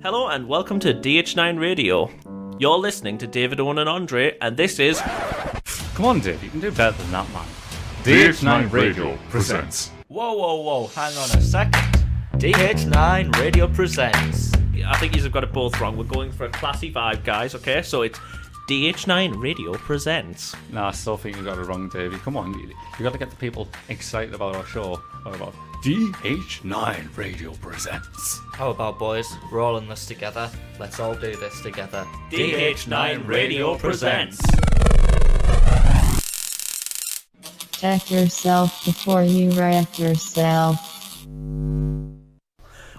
Hello and welcome to DH9 Radio. You're listening to David, Owen and Andre, and this is... Come on, Dave, you can do better than that, man. DH9 Radio presents... Whoa, hang on a second. DH9 Radio presents... I think you've got it both wrong. We're going for a classy vibe, guys, okay? So it's DH9 Radio presents... No, I still think you got it wrong, Davey. Come on, you got to get the people excited about our show. What about DH9 Radio presents? How about, boys? We're all in this together. Let's all do this together. DH9 Radio presents... Check yourself before you wreck yourself.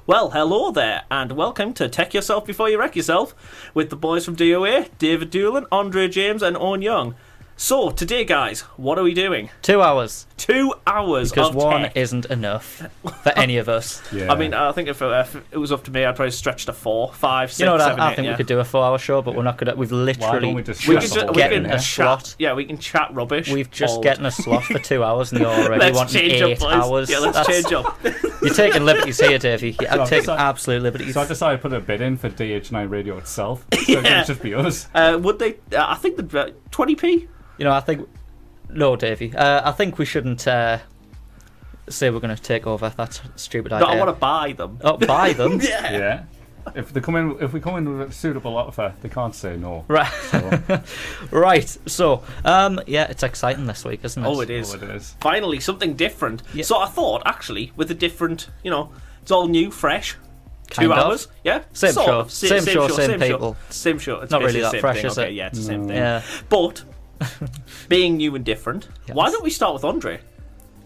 Well, hello there, and welcome to Tech Yourself Before You Wreck Yourself with the boys from DOA, David Doolan, Andre James, and Owen Young. So, today, guys, what are we doing? 2 hours. 2 hours Because of one tech. isn't enough for any of us. Yeah. I mean, I think if it was up to me, I'd probably stretch to 4, 5, 6, You know what? 7, I 8, think yeah. we could do a 4-hour show, but we're not good at. We've Why literally don't we just We shut can, the just, whole we get thing can in there? a chat. slot. Yeah, we can chat rubbish. We've just all- getting a slot for 2 hours, and you're already Let's wanting change 8 up, boys. hours. Yeah, let's change up. You're taking liberties here, Davey. So I'm I've taking decided- absolute liberties. So I decided to put a bid in for DH9 Radio itself. So it Yeah. would just be us. Would they? I think the 20p. You know, I think... No, Davey. I think we shouldn't say we're going to take over. That's a stupid No, idea. I want to buy them. Oh, buy them? Yeah. Yeah. If we come in with a suitable offer, they can't say no. Right. So, Right. So, yeah, it's exciting this week, isn't it? Oh, it is. it is. Finally, something different. Yeah. So I thought, actually, with a different, it's all new, fresh. Kind 2 of. hours, yeah. Same Sort show. of. Same show, same people. Same show. It's Not really basically that the same fresh, thing. is Okay, it? yeah, it's the same No. thing. Yeah. But being new and different, Yes. why don't we start with Andre?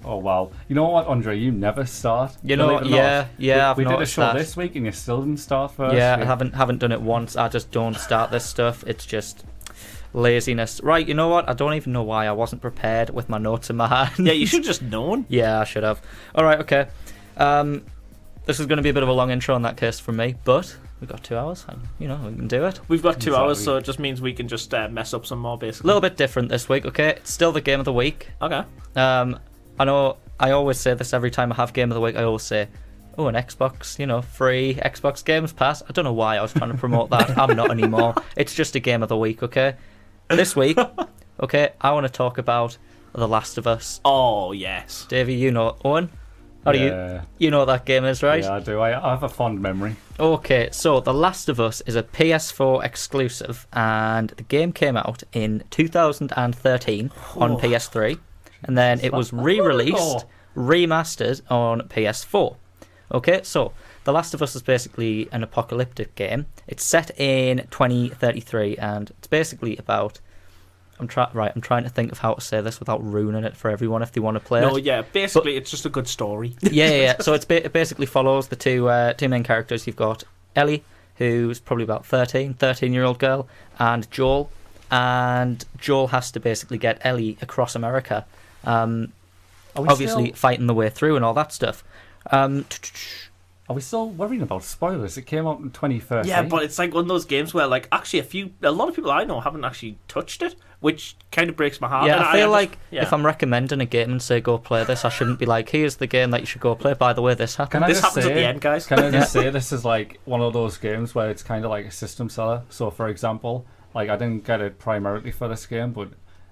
Oh, wow. You know what, Andre? You never start. You know, believe it or not. yeah, I've We did a noticed show that. this week and you still didn't start first. Yeah, I haven't done it once. I just don't start this stuff. It's just laziness. Right, you know what? I don't even know why I wasn't prepared with my notes in my hand. Yeah, you should have just known. Yeah, I should have. All right, okay. This is going to be a bit of a long intro in that case from me, but we've got 2 hours, and we can do it. We've got 2 hours, Exactly. so it just means we can just mess up some more, A basically. little bit different this week, okay? It's still the game of the week. Okay. I know I always say this every time I have game of the week. I always say, oh, an Xbox, free Xbox Games Pass. I don't know why I was trying to promote that. I'm not anymore. It's just a game of the week, okay? This week, okay, I want to talk about The Last of Us. Oh, yes. Davey, Owen, how do Yeah. you know what that game is, right? Yeah, I do. I have a fond memory. Okay, so The Last of Us is a PS4 exclusive, and the game came out in 2013 on PS3, and then it was re-released, remastered on PS4. Okay, so The Last of Us is basically an apocalyptic game. It's set in 2033, and it's basically about... I'm trying to think of how to say this without ruining it for everyone if they want to play No, it. yeah, basically, it's just a good story. Yeah. So it basically follows the two main characters. You've got Ellie, who's probably about 13-year-old girl, and Joel. And Joel has to basically get Ellie across America, Are we obviously still, fighting the way through and all that stuff. are we still worrying about spoilers? It came out in 2013. Yeah, but it's like one of those games where, like, actually a lot of people I know haven't actually touched it, which kind of breaks my heart. Yeah, And I feel just- like yeah. if I'm recommending a game and say go play this, I shouldn't be like, here's the game that you should go play. By the way, this happened. Can I This just happens say, at the end, guys. Can I just say this is like one of those games where it's kind of like a system seller. So, for example, like I didn't get it primarily for this game, but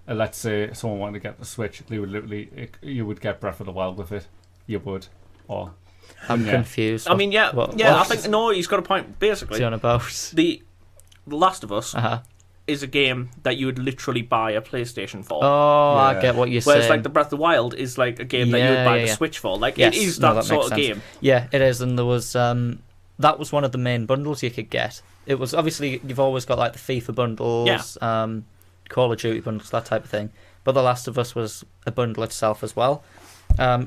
let's say someone wanted to get the Switch, they would literally, you would get Breath of the Wild with it. You would, or I'm yeah. confused. I mean, yeah, What- I what's think no, he's got a point. he Basically, on about? the Last of Us Uh-huh. is a game that you would literally buy a PlayStation for. Oh, I Yeah. get what you're Whereas, saying. like, the Breath of the Wild is like a game that you would Yeah, buy yeah, the yeah. Switch for. Like, Yes, it is no, that sort makes of sense. game. Yeah, it is, and there was that was one of the main bundles you could get. It was obviously you've always got like the FIFA bundles, Call of Duty bundles, that type of thing. But The Last of Us was a bundle itself as well.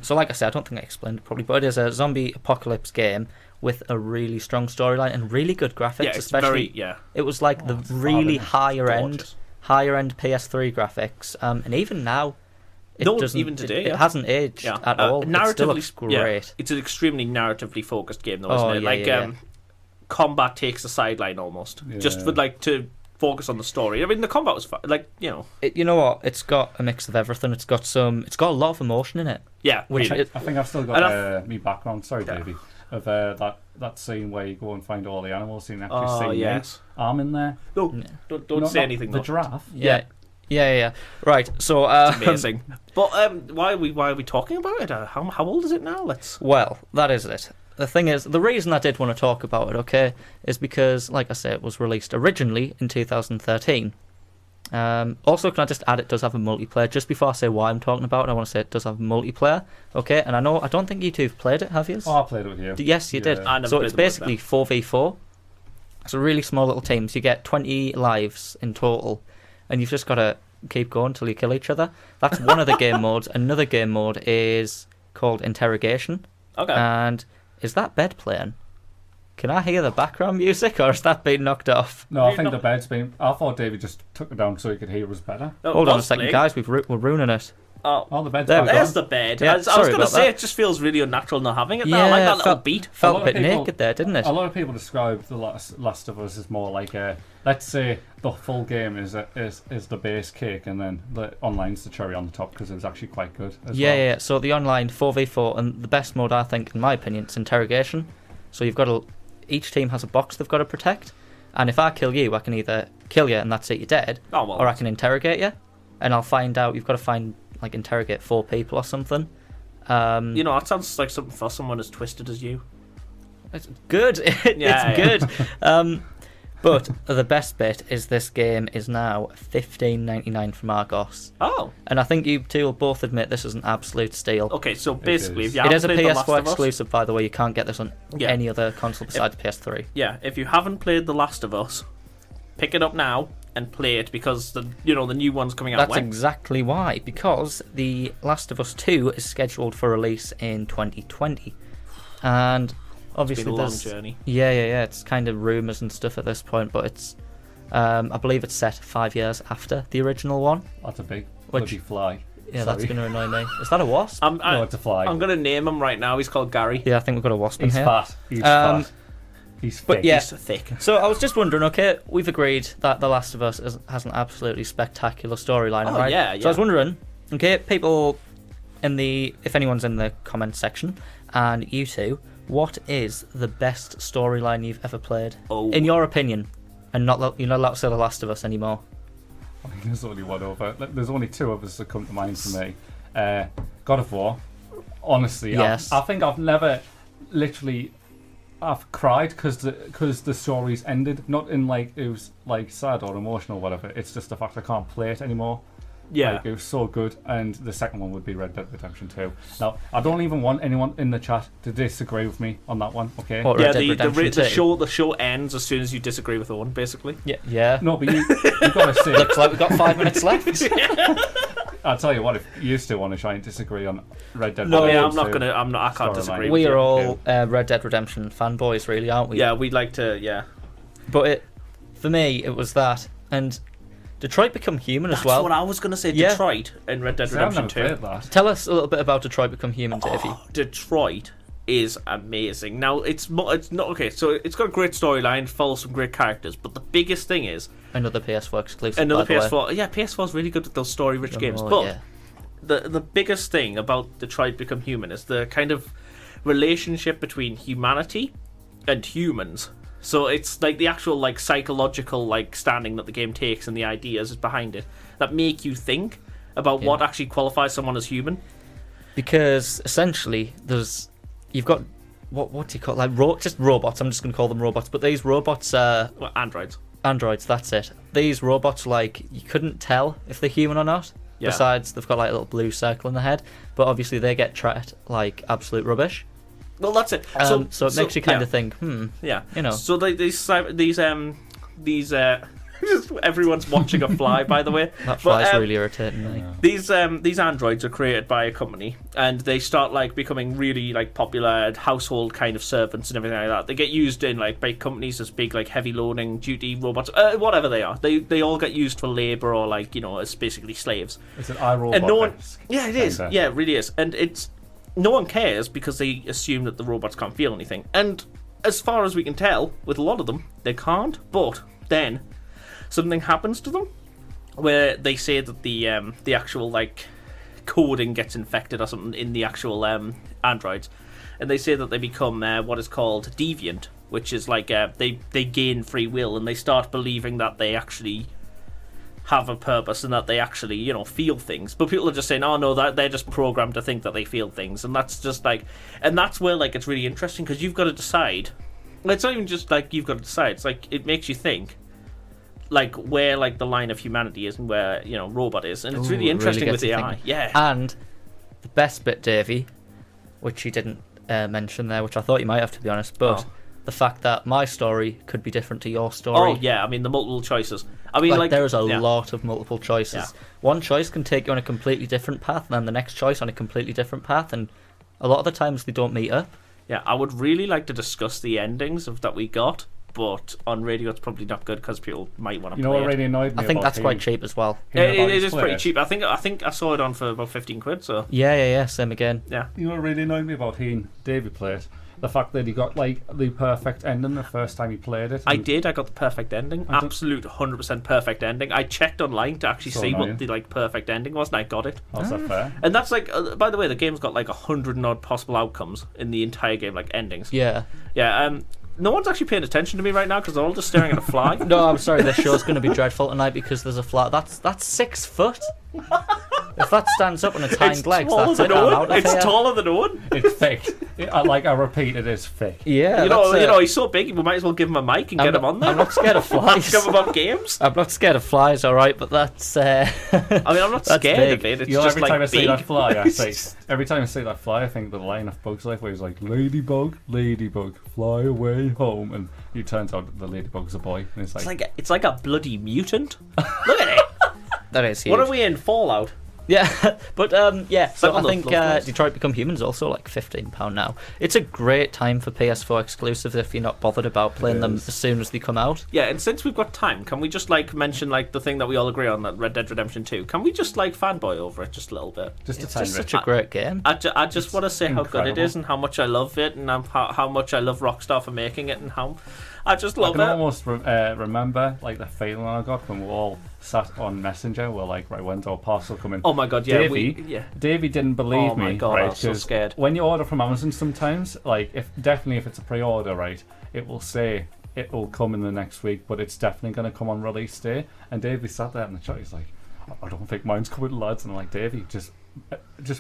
So like I said, I don't think I explained it probably, but it is a zombie apocalypse game with a really strong storyline and really good graphics. Yeah, it's especially very it was like the it's really fabulous. higher end PS3 graphics, and even now. It No, doesn't, even today, it yeah. hasn't aged Yeah, at all. It still narratively, looks great. yeah, it's an extremely narratively focused game, though, isn't Oh, it? yeah, Like, yeah. combat takes the sideline almost, just Yeah. for like to focus on the story. I mean, the combat was like, You know what? It's got a mix of everything. It's got a lot of emotion in it. yeah, Which really. it- I think I've still And got me background. Sorry, Yeah. Davey. of that scene where you go and find all the animals and actually Oh, see yes. arm in there. No, don't say Not anything. The though. giraffe. Yeah. Right. So Amazing. But why are we talking about it? How old is it now? Well, that is it. The thing is, the reason I did want to talk about it, okay, is because, like I say, it was released originally in 2013. Also, can I just add, it does have a multiplayer. Just before I say why I'm talking about it, I want to say it does have a multiplayer, okay? And I don't think you two have played it, have you? Oh, I played it with you. Yes, you did. I never So played it's the basically 4v4. So really small little teams. You get 20 lives in total, and you've just got to keep going until you kill each other. That's one of the game modes. Another game mode is called Interrogation. Okay. And is that bed playing? Can I hear the background music, or has that been knocked off? No, I think the bed's been. I thought David just took it down so he could hear us better. No, Hold on a was second, playing. guys. We're ruining it. Oh, the bed's There back we go. There's on. the bed. Yeah, I was sorry going to about say, that. it just feels really unnatural not having it Yeah, now. I like that little felt- beat. Felt A a lot bit of people- naked there, didn't it? A lot of people describe the Last of Us as more like a. Let's say the full game is the base cake, and then the online's the cherry on the top because it was actually quite good. Yeah. So the online 4v4, and the best mode, I think, in my opinion, is Interrogation. So you've got to. Each team has a box they've got to protect, and if I kill you, I can either kill you and that's it, you're dead, Oh, well. or I can interrogate you, and I'll find out. You've got to interrogate 4 people or something. That sounds like something for someone as twisted as you. It's good. Yeah. Good. But the best bit is this game is now $15.99 from Argos, Oh, and I think you two will both admit this is an absolute steal. okay. So basically, is. if you It haven't is a played The Last PS4 of Us, exclusive, by the way. You can't get this on Yeah. any other console besides PS3. yeah, if you haven't played The Last of Us, pick it up now and play it because the new one's coming out. That's when? exactly why, because The Last of Us 2 is scheduled for release in 2020, and obviously It's been a long there's journey. yeah. It's kind of rumours and stuff at this point, but it's I believe it's set 5 years after the original one. That's a big Which- bloody fly. Yeah, Sorry. that's going to annoy me. Is that a wasp? No, it's a fly. I'm gonna name him right now. He's called Gary. Yeah, I think we've got a wasp in He's here. fat. He's Um, fat. He's but thick. yeah. He's thick. So I was just wondering, okay, we've agreed that The Last of Us has an absolutely spectacular storyline, Oh, right? yeah, So I was yeah. wondering, okay, people if anyone's in the comment section, and you two, what is the best storyline you've ever played, Oh. in your opinion? And you're not allowed to say The Last of Us anymore. I think there's only one over. There's only 2 of us that come to mind for me. God of War. Honestly, Yes. I think I've never literally. I've cried because the story's ended. Not in it was sad or emotional or whatever. It's just the fact I can't play it anymore. Yeah. It was so good, and the second one would be Red Dead Redemption 2. Now, I don't even want anyone in the chat to disagree with me on that one, okay? What, Yeah, Red Dead Redemption 2? the show ends as soon as you disagree with Owen, basically. Yeah. No, but you got to see. Looks like we've got 5 minutes left. I'll tell you what, if you still want to try and disagree on Red Dead No, Redemption yeah, I'm not 2, gonna. I can't Storyline. disagree. We with are you. all Red Dead Redemption fanboys, really, aren't we? Yeah, we'd like to. Yeah. But for me, it was that, and Detroit Become Human That's as well. what I was gonna say. Yeah. Detroit and Red Dead See, I've Redemption never 2. played that. Tell us a little bit about Detroit Become Human, Davey. Detroit is amazing. Now it's not okay. So it's got a great storyline, follows some great characters, but the biggest thing is Another PS4 exclusive. another by the way. PS4. Yeah, PS4 is really good at those story-rich games. Oh, But yeah. the biggest thing about Detroit Become Human is the kind of relationship between humanity and humans. So it's like the actual psychological standing that the game takes and the ideas behind it that make you think about what actually qualifies someone as human. Because essentially, you've got what do you call just robots? I'm just going to call them robots. But these robots are Well, androids. androids. That's it. These robots, you couldn't tell if they're human or not. Yeah. Besides, they've got a little blue circle in the head. But obviously, they get treated like absolute rubbish. Well, that's it. So it makes you kind of think, Yeah. you know. So these just everyone's watching a fly, by the way. That fly's But, really irritating me. These androids are created by a company, and they start becoming really popular household kind of servants and everything like that. They get used in by companies as big heavy loading duty robots, whatever they are. They all get used for labor or as basically slaves. It's an iRobot. And no one, yeah, it is. kinda. Yeah, it really is. And no one cares because they assume that the robots can't feel anything. And as far as we can tell, with a lot of them, they can't. But then something happens to them where they say that the actual coding gets infected or something in the actual androids. and they say that they become what is called deviant, which is like they gain free will and they start believing that they actually have a purpose and that they actually, you know, feel things. But people are just saying, oh no, that they're just programmed to think that they feel things, and that's just like, and that's where like it's really interesting because you've got to decide. It's not even just like you've got to decide. It's like it makes you think, like where like the line of humanity is and where, you know, robot is, and it's really interesting with AI. Yeah. And the best bit, Davey, which you didn't mention there, which I thought you might have, to be honest, but the fact that my story could be different to your story. Oh yeah, I mean the multiple choices. I mean, like there is a lot of multiple choices. Yeah. One choice can take you on a completely different path, and then the next choice on a completely different path, and a lot of the times they don't meet up. Yeah, I would really like to discuss the endings of that we got, but on radio it's probably not good because people might want to play You know what it. really annoyed me I think about that's him? quite cheap as well. It is pretty cheap. I think I saw it on for about 15 quid. So Yeah, same again. yeah. You know what really annoyed me about he and David played? The fact that he got like the perfect ending the first time he played it. I did. I got the perfect ending. Absolute 100% perfect ending. I checked online to actually see annoying. what the like perfect ending was, and I got it. How's that fair? And that's like, by the way, the game's got like 100 and odd possible outcomes in the entire game, like endings. Yeah. Yeah. No one's actually paying attention to me right now because they're all just staring at a fly. No, I'm sorry. This show's going to be dreadful tonight because there's a fly. That's 6 foot. If that stands up on its hind legs, taller that's it. than I'm Owen. out of It's here. taller than Owen. It's thick. I repeat, it is thick. Yeah, You that's it. know, he's so big. We might as well give him a mic and get him on there. I'm not scared of flies. Give him about games. I'm not scared of flies, all right, but that's. I mean, I'm not That's scared big. of it. It's You know, just every like time I see big. that fly, I say. Every time I see that fly, I think the line of Bug's Life where he's like, "Ladybug, ladybug, fly away home," and it turns out the ladybug's a boy, and it's like, It's like a bloody mutant. Look at it. That is huge. What are we in? Fallout. Yeah, but yeah. So Like I on think those levels. Detroit Become Human is also like £15 now. It's a great time for PS4 exclusives if you're not bothered about playing them as soon as they come out. Yeah, and since we've got time, can we just like mention like the thing that we all agree on, that Red Dead Redemption 2? Can we just like fanboy over it just a little bit? just a It's tiny just bit. such a great game. I just want to say how good it incredible. is and how much I love it and how much I love Rockstar for making it and how I just I love can it. almost remember like the feeling I got when we all sat on Messenger. We're like, right, when's our parcel coming? Oh my god, yeah, Davey, Davey didn't believe Oh my me, God, right? I was so 'cause scared. When you order from Amazon, sometimes, like, if it's a pre-order, right, it will say it will come in the next week, but it's definitely going to come on release day. And Davey sat there in the chat. He's like, I don't think mine's coming, lads. And I'm like, Davey, just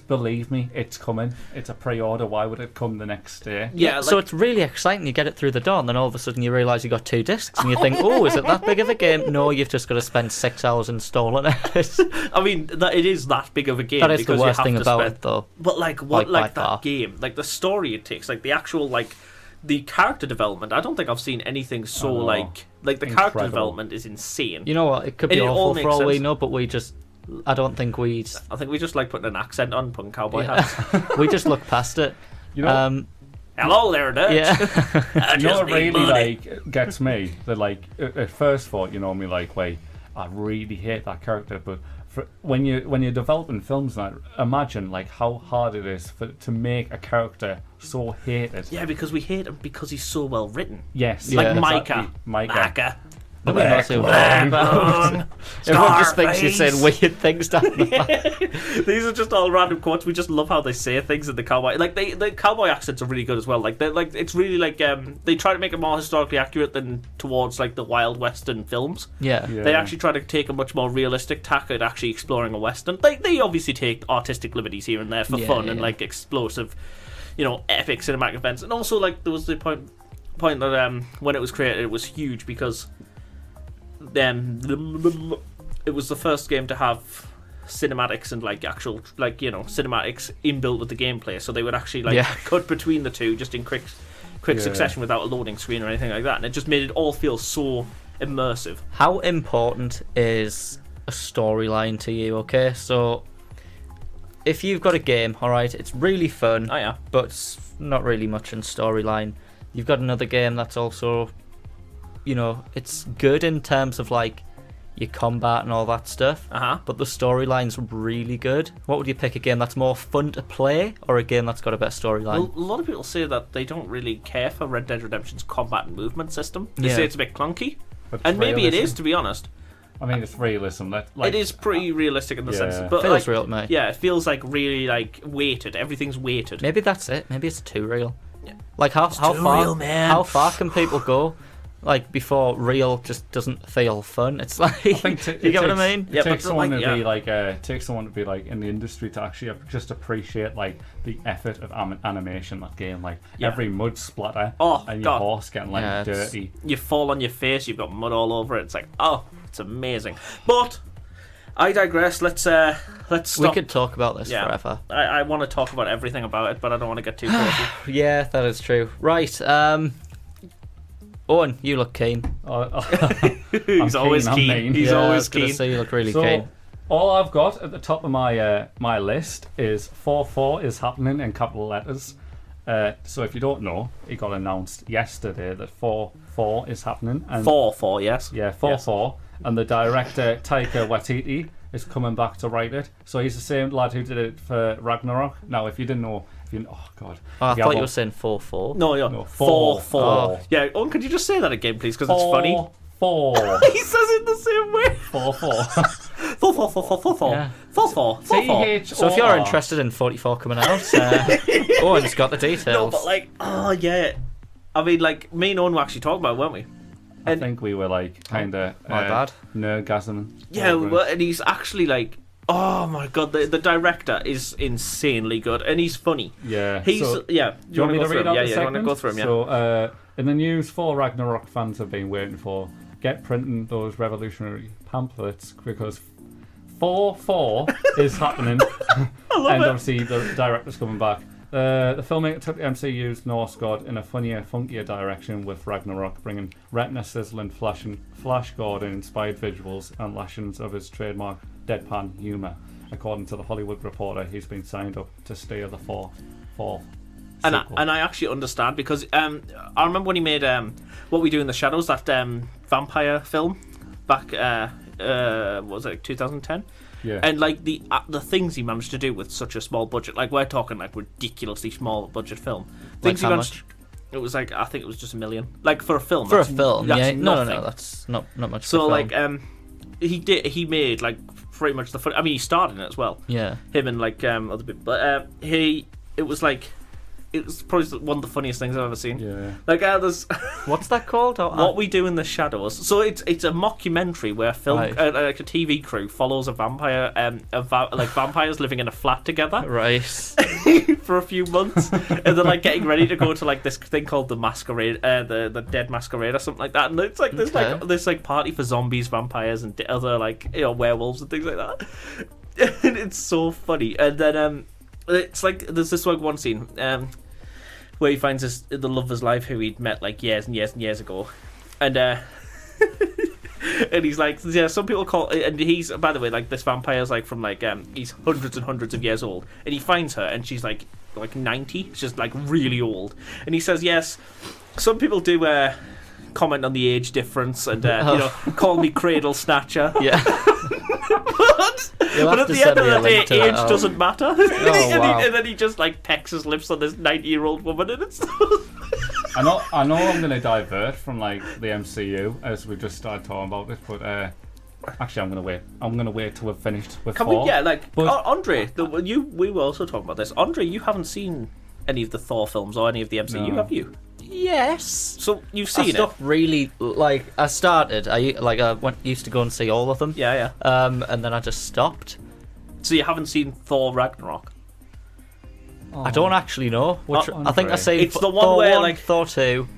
believe me, it's coming. It's a pre-order. Why would it come the next day? Yeah, So like, it's really exciting. You get it through the door, and then all of a sudden you realise you got 2 discs, and you think, "Oh, is it that big of a game?" No, you've just got to spend 6 hours installing it. I mean, it is that big of a game. That is the because you worst have thing to about spend, it, though. But like what, Like, like by that far. game, like the story it takes, like the actual like the character development. I don't think I've seen anything so I know. like the character Incredible. development is insane. You know what? It could be And it all awful makes for all we sense. know, but I don't think we I think we just like putting an accent on, putting cowboy Yeah. hats. we just look past it. You know, Hello there, nerds. Yeah. I you know just what need really money. like gets me? That like at first thought, you know me, like, wait, I really hate that character, but when you're developing films, now imagine like how hard it is to make a character so hated. Yeah, because we hate him because he's so well written. Yes, Yeah. Like exactly. Micah. Nobody knows who Blackbone. Everyone just thinks you're Scarface. saying weird things down the back. These are just all random quotes. We just love how they say things in the cowboy. Like the cowboy accents are really good as well. Like it's really like they try to make it more historically accurate than towards like the Wild Western films. Yeah. Yeah. They actually try to take a much more realistic tack at actually exploring a western. They obviously take artistic liberties here and there for Yeah, fun yeah. and like explosive, epic cinematic events. And also like there was the point that when it was created, it was huge because it was the first game to have cinematics and like actual cinematics inbuilt with the gameplay, so they would actually like Yeah. cut between the two just in quick Yeah. succession without a loading screen or anything like that, and it just made it all feel so immersive. How important is a storyline to you? Okay, so if you've got a game, all right, it's really fun, Oh yeah. but it's not really much in storyline. You've got another game that's also, it's good in terms of like your combat and all that stuff, but the storyline's really good. What would you pick? A game that's more fun to play, or a game that's got a better storyline? Well, a lot of people say that they don't really care for Red Dead Redemption's combat and movement system. They Yeah. say it's a bit clunky, But and maybe it realism. is, to be honest. I mean, it's realism. It is pretty realistic in the sense, Yeah. but Feels like, real to me. yeah, it feels like really like weighted. Everything's weighted. Maybe that's it. Maybe it's too real. Yeah. Like how too far real, man. how far can people go? Like before real just doesn't feel fun. It's like I think you get what I mean? It Yeah, takes but someone like, to be like, takes someone to be like in the industry to actually just appreciate like the effort of animation that game. Like Yeah. every mud splatter Oh, and your God. horse getting like Yeah, it's- dirty. You fall on your face, you've got mud all over it. It's like, oh, it's amazing. But I digress. Let's stop. We could talk about this Yeah. forever. I want to talk about everything about it, but I don't want to get too crazy. Yeah, that is true. Right. Owen, you look keen. He's always I'm keen. mean. He's Yeah, I always was gonna keen. say you look really So keen. all I've got at the top of my list is 4-4 is happening in capital letters. So if you don't know, it got announced yesterday that 4-4 is happening. And 4-4, yes. Yeah, 4-4. And the director, Taika Waititi, is coming back to write it. So he's the same lad who did it for Ragnarok. Now, if you didn't know... Oh, God. Oh, I If you thought have you a- were saying 4-4. No, yeah. No, 4-4. 4. Yeah, Owen, could you just say that again, please? Because it's funny. 4. He says it the same way. 4-4. 4-4. Yeah. 4-4. 4-4. So if you're interested in 44 coming out, Owen's got the details. No, but like, oh yeah. I mean, like, me and Owen were actually talking about it, weren't we? I think we were like kind of my bad. nerdgasming. Yeah, over it. well, and he's actually like, oh my god, the director is insanely good, and he's funny. Yeah. He's so, yeah. do you want me to read out Yeah, the yeah. You want to segment? go through him? Yeah. So, in the news, 4 Ragnarok fans have been waiting for. Get printing those revolutionary pamphlets because 4-4 is happening. I love And it. obviously the director's coming back. The filmmaker took the MCU's Norse god in a funnier, funkier direction with Ragnarok, bringing retina sizzling, Flash Gordon inspired visuals and lashings of his trademark deadpan humour. According to the Hollywood Reporter, he's been signed up to steer the fourth And sequel. I actually understand because I remember when he made What We Do in the Shadows, that vampire film back what was it, like 2010? Yeah. And like the things he managed to do with such a small budget, like we're talking like ridiculously small budget film. Like Things how he much? managed. It was like, I think it was just $1 million. Like for a film. For a that's- film, that's yeah. No, nothing. that's not much. So for a film. like he made like pretty much the fun. I mean, he starred in it as well. Yeah. Him and like other people, but it was probably one of the funniest things I've ever seen. Yeah. Like there's What's that called? What We Do in the Shadows. So it's a mockumentary where Right. like a TV crew follows a vampire, like vampires living in a flat together Right. for a few months, and they're like getting ready to go to like this thing called the Masquerade, the Dead Masquerade or something like that. And it's like this Okay. like this like party for zombies, vampires, and other like werewolves and things like that. And it's so funny. And then it's like there's this like one scene where he finds the love of his life who he'd met like years and years and years ago, and and he's like, yeah, some people call, and he's, by the way, like this vampire's like from like he's hundreds and hundreds of years old, and he finds her and she's like 90, she's like really old, and he says, yes, some people do comment on the age difference and you know, call me cradle snatcher. Yeah. But at the end of the day, age doesn't matter. wow. And then he just like pecks his lips on this 90-year-old woman, and it's I know I'm going to divert from like the MCU as we just started talking about this, but actually I'm going to wait till we've finished with Can 4. we? Yeah, like But- Andre. We were also talking about this. Andre, you haven't seen any of the Thor films or any of the MCU, No. have you? Yes. So you've I seen it? stopped really like. I started. I used to go and see all of them. Yeah, yeah. And then I just stopped. So you haven't seen Thor Ragnarok? I don't actually know. Which Oh, I think I Andre. seen It's the one Thor where, 1, like- Thor 2,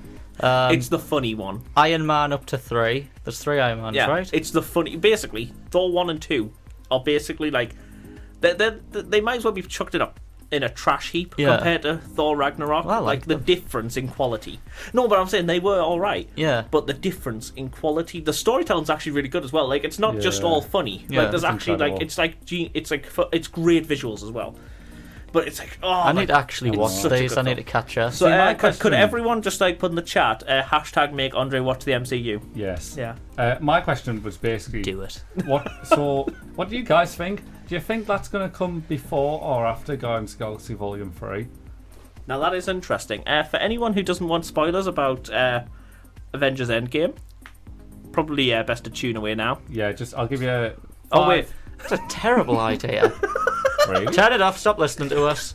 It's the funny one. Iron Man up to 3. There's 3 Iron Mans, Yeah, right? it's the funny. Basically, Thor 1 and 2 are basically like they might as well be chucked it up in a trash heap Yeah. compared to Thor Ragnarok. Well, I like like the them. difference in quality. No, but I'm saying they were all right. Yeah. But the difference in quality, the storytelling's actually really good as well. Like it's not just Yeah. all funny. Yeah, like there's it's actually like incredible. it's great visuals as well. But it's like, oh, I like, need to actually it's watch such a these. good I need film. to catch up. So See, my could question- everyone just like put in the chat hashtag make Andre watch the MCU? Yes. Yeah. My question was basically Do it. what do you guys think? Do you think that's going to come before or after Guardians of the Galaxy Volume 3? Now that is interesting. For anyone who doesn't want spoilers about Avengers Endgame, probably best to tune away now. Yeah, I'll give you a... Oh, wait. That's a terrible idea. Really? Turn it off. Stop listening to us.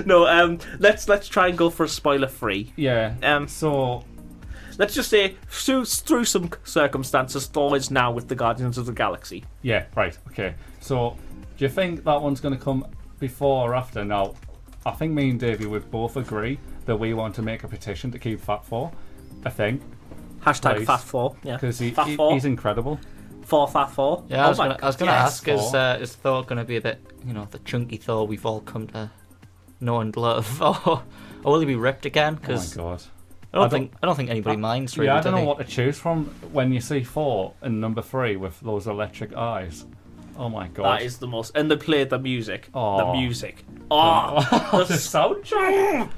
No, let's try and go for a spoiler-free. Yeah. So... Let's just say, through some circumstances, Thor is now with the Guardians of the Galaxy. Yeah, right, okay. So, do you think that one's going to come before or after? Now, I think me and Davey would both agree that we want to make a petition to keep Fat Thor a thing. Hashtag Right. Fat Thor. Yeah. Because Fat Thor. he's incredible. For Fat Thor. Yeah, I was my going to God, ask, yes. is Thor going to be a bit, the chunky Thor we've all come to know and love, or will he be ripped again? Oh Because my god. I don't think anybody minds really. Yeah, I don't do know they? what to choose from when you see Thor in number 3 with those electric eyes. Oh my god. That is the most. And they played the music. Oh. The music. Oh, the soundtrack.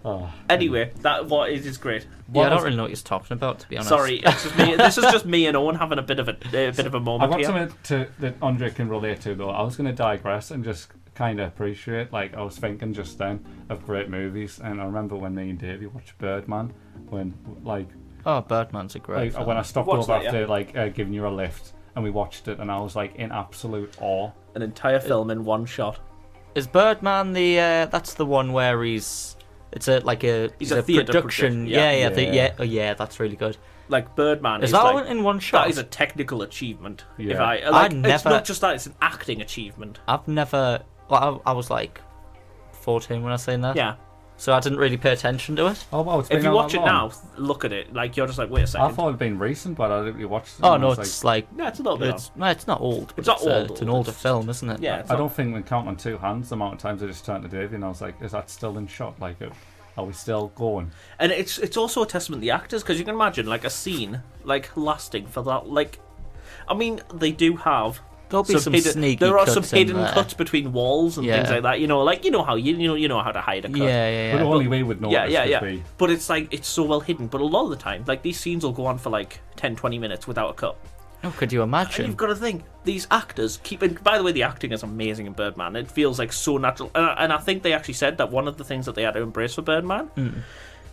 Oh. Anyway, it is great. Yeah, I don't really know what you're talking about, to be honest. Sorry, it's just me. This is just me and Owen having a bit of a moment I've got here. something that Andre can relate to though. I was going to digress and just kind of appreciate, like I was thinking just then of great movies, and I remember when me and Davey watched Birdman, when Oh, Birdman's a great film. when I stopped Watched over that, after giving you a lift and we watched it, and I was like in absolute awe. An entire film in one shot. Is Birdman that's the one where he's a He's a theatre production. production, yeah. Yeah, that's really good. Like Birdman Is is that like, one in one shot? That is a technical achievement. Yeah. It's not just that; it's an acting achievement. I've never. Well, I was like 14 when I seen that. Yeah. So I didn't really pay attention to it. Oh wow, it's been If you out watch that it long. now, look at it. Like you're just like, wait a I second. thought it'd been recent, but I didn't really watch it. Oh and I no, was it's like Yeah, it's a little bit. it's not old. But It's not old, It's an old. older film, isn't it? Yeah. It's I not- don't think we can count on two hands the amount of times I just turned to Davey and I was like, is that still in shot? Like, are we still going? And it's also a testament to the actors, because you can imagine like a scene like lasting for that. Like, I mean, they do have. There'll be some sneaky There are some cuts in hidden there. cuts between walls and Yeah. things like that. You know how you know how to hide a cut. Yeah. But only we would know. Yeah. But it's like it's so well hidden. But a lot of the time, like these scenes will go on for like 10, 20 minutes without a cut. Oh, could you And imagine? you've got to think these actors keep. And by the way, the acting is amazing in Birdman. It feels like so natural. And I think they actually said that one of the things that they had to embrace for Birdman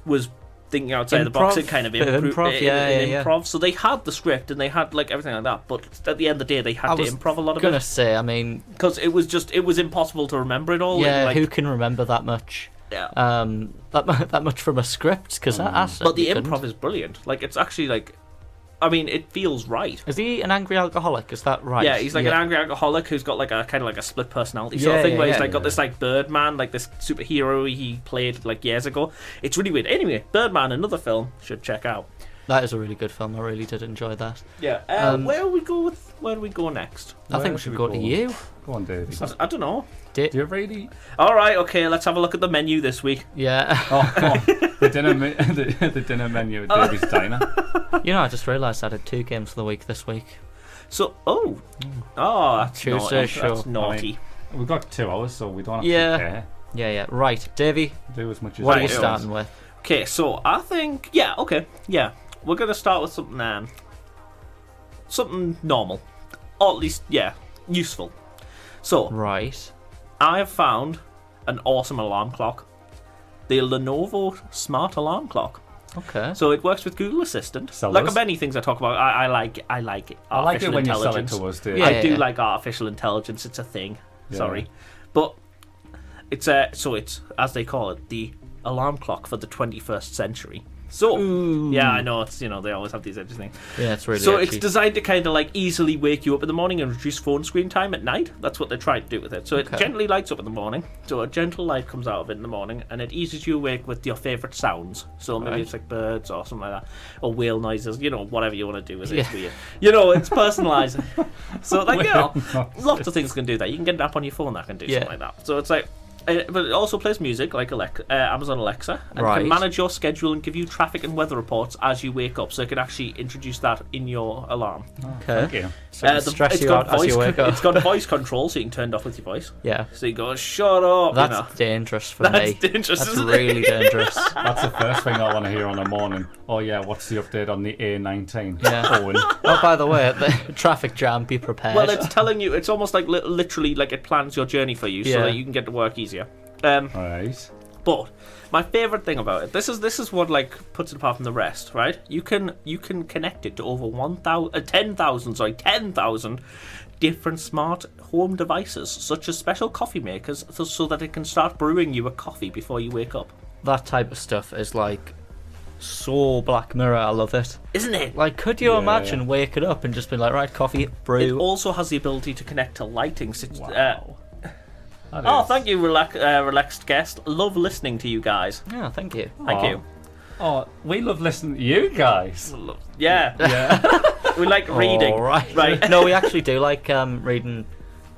was thinking outside the box and kind of Bit of improv, yeah. improv. So they had the script and they had like everything like that. But at the end of the day, they had I to was improv a lot of gonna it say, I mean, because it was impossible to remember it all. yeah, and, like, who can remember that much? Yeah. That much from a script? Because I But the certainly improv couldn't. is brilliant. Like it's actually like, I mean, it feels right. Is he an angry alcoholic? Is that right? Yeah, he's like an angry alcoholic who's got like a kind of like a split personality sort Yeah, of thing, yeah, where he's yeah. like got this like Birdman, like this superhero he played like years ago. It's really weird. Anyway, Birdman, another film should check out. That is a really good film. I really did enjoy that. Yeah. Where do we go next? I think we should go to you. Go on, Davey. I don't know. Do you really? All right, okay. Let's have a look at the menu this week. Yeah. Oh, the dinner menu at Davey's Diner. I just realised I did 2 games of the week this week. So, that's Tuesday naughty. show. That's naughty. We've got 2 hours, so we don't have Yeah. to care. Yeah. Right, Davey, Do as much as what are you you Right, want. starting with? Okay, so I think we're gonna start with something normal, or at least useful. So Right. I have found an awesome alarm clock, the Lenovo Smart Alarm Clock. Okay. So it works with Google Assistant. Sell Like those. many things I talk about, I like it. I like it Artificial when you sell it intelligence. to us, Davey. Yeah. I do like artificial intelligence. It's a thing. Yeah. Sorry, but it's as they call it, the alarm clock for the 21st century. So yeah, I know it's they always have these edgy things. Yeah, it's really So edgy. it's designed to kind of like easily wake you up in the morning and reduce phone screen time at night. That's what they're trying to do with it. So it Okay. gently lights up in the morning. So a gentle light comes out of it in the morning, and it eases you awake with your favourite sounds. So maybe Right. it's like birds or something like that, or whale noises. Whatever you want to do with it. It's Yeah. weird. It's personalised. So like Whale lots of things can do that. You can get an app on your phone that can do Yeah. something like that. So it's like. But it also plays music like Amazon Alexa, and Right. can manage your schedule and give you traffic and weather reports as you wake up. So it can actually introduce that in your alarm. Okay. Thank you. So it can stress you out as you wake up. It's got voice control, so you can turn it off with your voice. Yeah. So you go, shut up. That's dangerous for That's me. dangerous, That's isn't really it? dangerous. That's the first thing I want to hear on the morning. Oh yeah, what's the update on the A19? Yeah. Owen. Oh, by the way, the traffic jam, be prepared. Well, it's telling you. It's almost like literally like it plans your journey for you, so Yeah. that you can get to work easier. Right. But my favorite thing about it, this is what like puts it apart from the rest, right? You can connect it to over 10,000 different smart home devices, such as special coffee makers, so that it can start brewing you a coffee before you wake up. That type of stuff is like so Black Mirror. I love it. Isn't it? Like, could you imagine waking up and just being like, right, coffee, brew? It also has the ability to connect to lighting. Wow. Thank you, relaxed guest. Love listening to you guys. Yeah, thank you. Thank you. Oh, we love listening to you guys. Yeah. Yeah. We like reading. All right. Right. No, we actually do like reading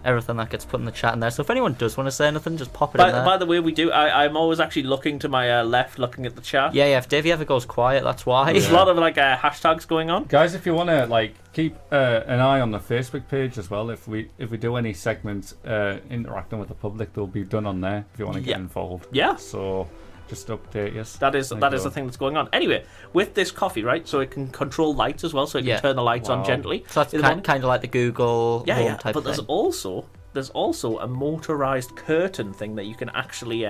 everything that gets put in the chat in there. So if anyone does want to say anything, just pop it in there. By the way, we do. I'm always actually looking to my left, looking at the chat. Yeah. If Davey ever goes quiet, that's why. There's a lot of like hashtags going on. Guys, if you want to like keep an eye on the Facebook page as well, if we do any segments interacting with the public, they'll be done on there if you want to get involved. Yeah. So just update us. That is the thing that's going on. Anyway, with this coffee, right? So it can control lights as well, so it can turn the lights on gently. So that's kind of like the Google Home type but thing. there's also a motorized curtain thing that you can actually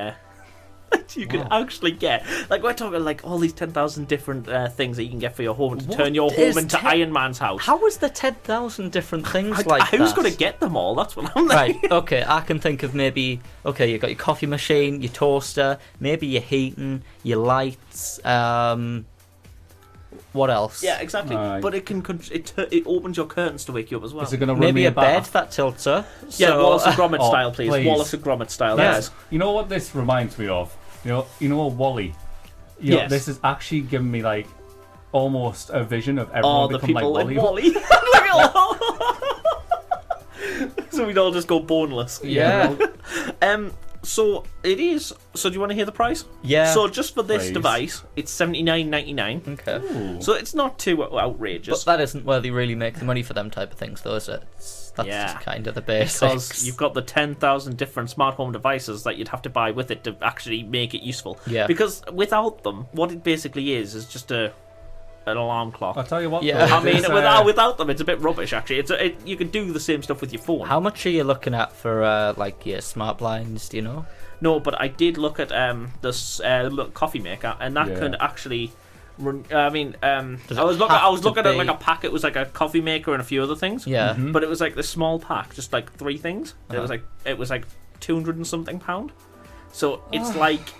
actually get. Like, we're talking like all these 10,000 different things that you can get for your home to turn your home into Iron Man's house. How is there 10,000 different things like that? Who's going to get them all? That's what I'm like. Right, okay, I can think of maybe, okay, you've got your coffee machine, your toaster, maybe your heating, your lights, what else? Yeah, exactly. But it can it opens your curtains to wake you up as well. Is it going to maybe a bed that tilts her? Yeah, So, Wallace and Gromit style, please. please. Wallace and Gromit style. Yes. You know what this reminds me of? You know Wall-E. Yes. This is actually giving me like almost a vision of everyone Oh, the become people like in Wall-E. Wall-E. So we'd all just go boneless. Yeah. So it is. So do you want to hear the price? Yeah. So just for this Please. device, it's $79.99. Okay. Ooh. So it's not too outrageous. But that isn't where they really make the money for them type of things, though, is it? That's just kind of the basics. Because you've got the 10,000 different smart home devices that you'd have to buy with it to actually make it useful. Yeah. Because without them, what it basically is just an alarm clock. I'll tell you what. Yeah. though, I mean, this, without them, it's a bit rubbish. Actually, you can do the same stuff with your phone. How much are you looking at for like your smart blinds? Do you know? No, but I did look at this coffee maker, and that could actually run. I mean, I was looking at like a pack. It was like a coffee maker and a few other things. Yeah. But it was like this small pack, just like 3 things. It was like £200 and something. So it's like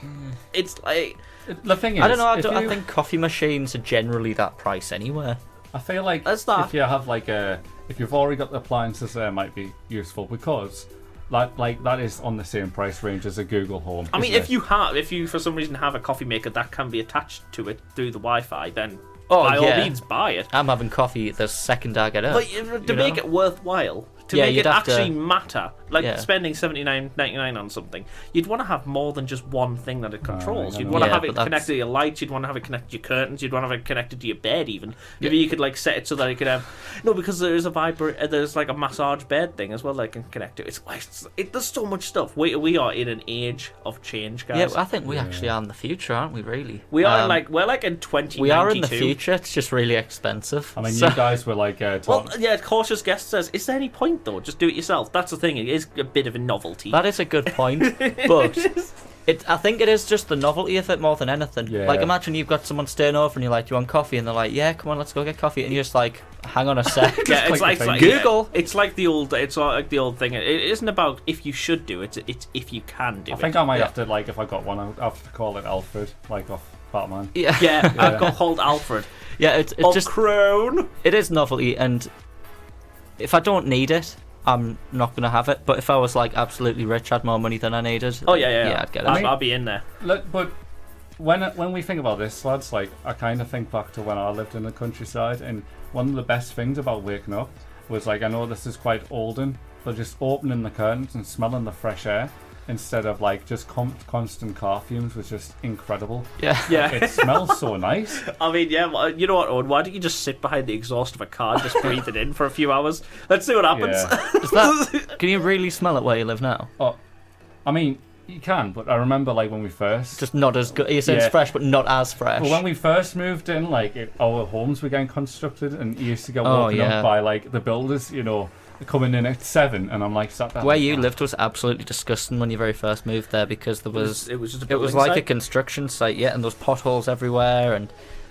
the thing is, I don't know. I think coffee machines are generally that price anyway. I feel like That's that. if you have like if you've already got the appliances there, it might be useful because that is on the same price range as a Google Home. I mean, isn't it? if you for some reason have a coffee maker that can be attached to it through the Wi-Fi, then Oh, by all yeah. means buy it. I'm having coffee the second I get up. But to make it worthwhile, to Yeah, make you'd it have to- actually matter, like Yeah. spending $79.99 on something, you'd want to have more than just one thing that it controls. I You'd know. want to Yeah, have it but that's- connected to your lights. You'd want to have it connected to your curtains. You'd want to have it connected to your bed. Even maybe you could like set it so that it could have because there is there's like a massage bed thing as well that I can connect to. There's so much stuff. We are in an age of change, guys. yeah, I think we actually are in the future, aren't we? Really? we're like in 2092. We are in the future. It's just really expensive. I mean, So- you guys were like Well, talking. yeah, cautious guest says, is there any point though? Just do it yourself. That's the thing. It is a bit of a novelty. That is a good point, but I think it is just the novelty of it more than anything. Yeah. Like, imagine you've got someone staying over and you're like, "Do you want coffee?" And they're like, "Yeah, come on, let's go get coffee." And you're just like, "Hang on a sec." Yeah, click the thing. Google. It's like the old thing. It isn't about if you should do it. It's if you can do I it. think I might Yeah. have to like if I got one, I'll have to call it Alfred, like off Batman. Yeah, Yeah, I've got called Alfred. yeah. It's Of just Crone. it is novelty, and if I don't need it, I'm not gonna have it. But if I was like absolutely rich, had more money than I needed, Oh yeah. I'd get it. I'll be in there. Look, but when we think about this, lads, like I kind of think back to when I lived in the countryside, and one of the best things about waking up was like I know this is quite olden, but just opening the curtains and smelling the fresh air instead of like just constant car fumes was just incredible. Yeah, Yeah. It smells so nice. I mean, yeah. Well, you know what, Owen? Why don't you just sit behind the exhaust of a car and just breathe it in for a few hours? Let's see what happens. Yeah. Is that? Can you really smell it where you live now? Oh, I mean, You can, but I remember like when we first. Just not as good. You're saying it's fresh, but not as fresh. Well, when we first moved in, like our homes were getting constructed, and you used to get woken up by like the builders, coming in at 7, and I'm like sat there. Where you lived was absolutely disgusting when you very first moved there, because there was it was just it was like a construction site, and there was potholes everywhere, and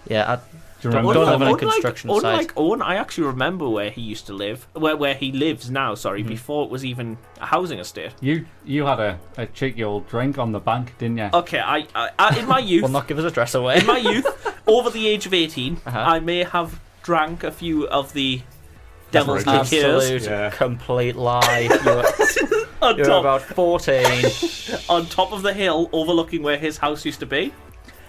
Do you remember? don't live on a construction site. Unlike Owen, I actually remember where he used to live, where he lives now. Sorry, before it was even a housing estate. You had a cheeky old drink on the bank, didn't you? Okay, I in my youth, Will not give his address away. in my youth, over the age of 18, I may have drank a few of the Devil's Liqueurs. Absolute complete lie. You're about 14. On top of the hill overlooking where his house used to be.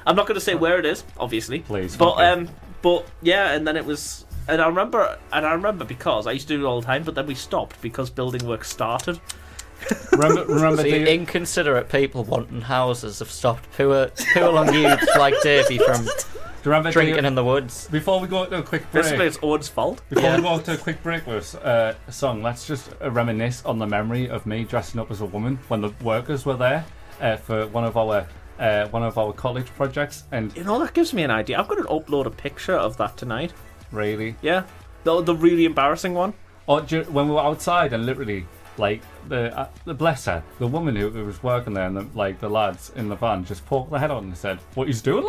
I'm not going to say where it is, obviously. Please. But okay. But yeah, and then it was, and I remember because I used to do it all the time, but then we stopped because building work started. Remember See, the inconsiderate people wanting houses have stopped poor long youths like Davey from drinking in the woods. Before we go to a quick break, Basically, it's Owen's fault. Before we go to a quick break with a song, let's just reminisce on the memory of me dressing up as a woman when the workers were there for one of our college projects. And that gives me an idea. I'm going to upload a picture of that tonight. Really? Yeah, the really embarrassing one. Or when we were outside and literally, like the bless her, the woman who was working there, and the lads in the van just poked their head out and said, "What he's doing?"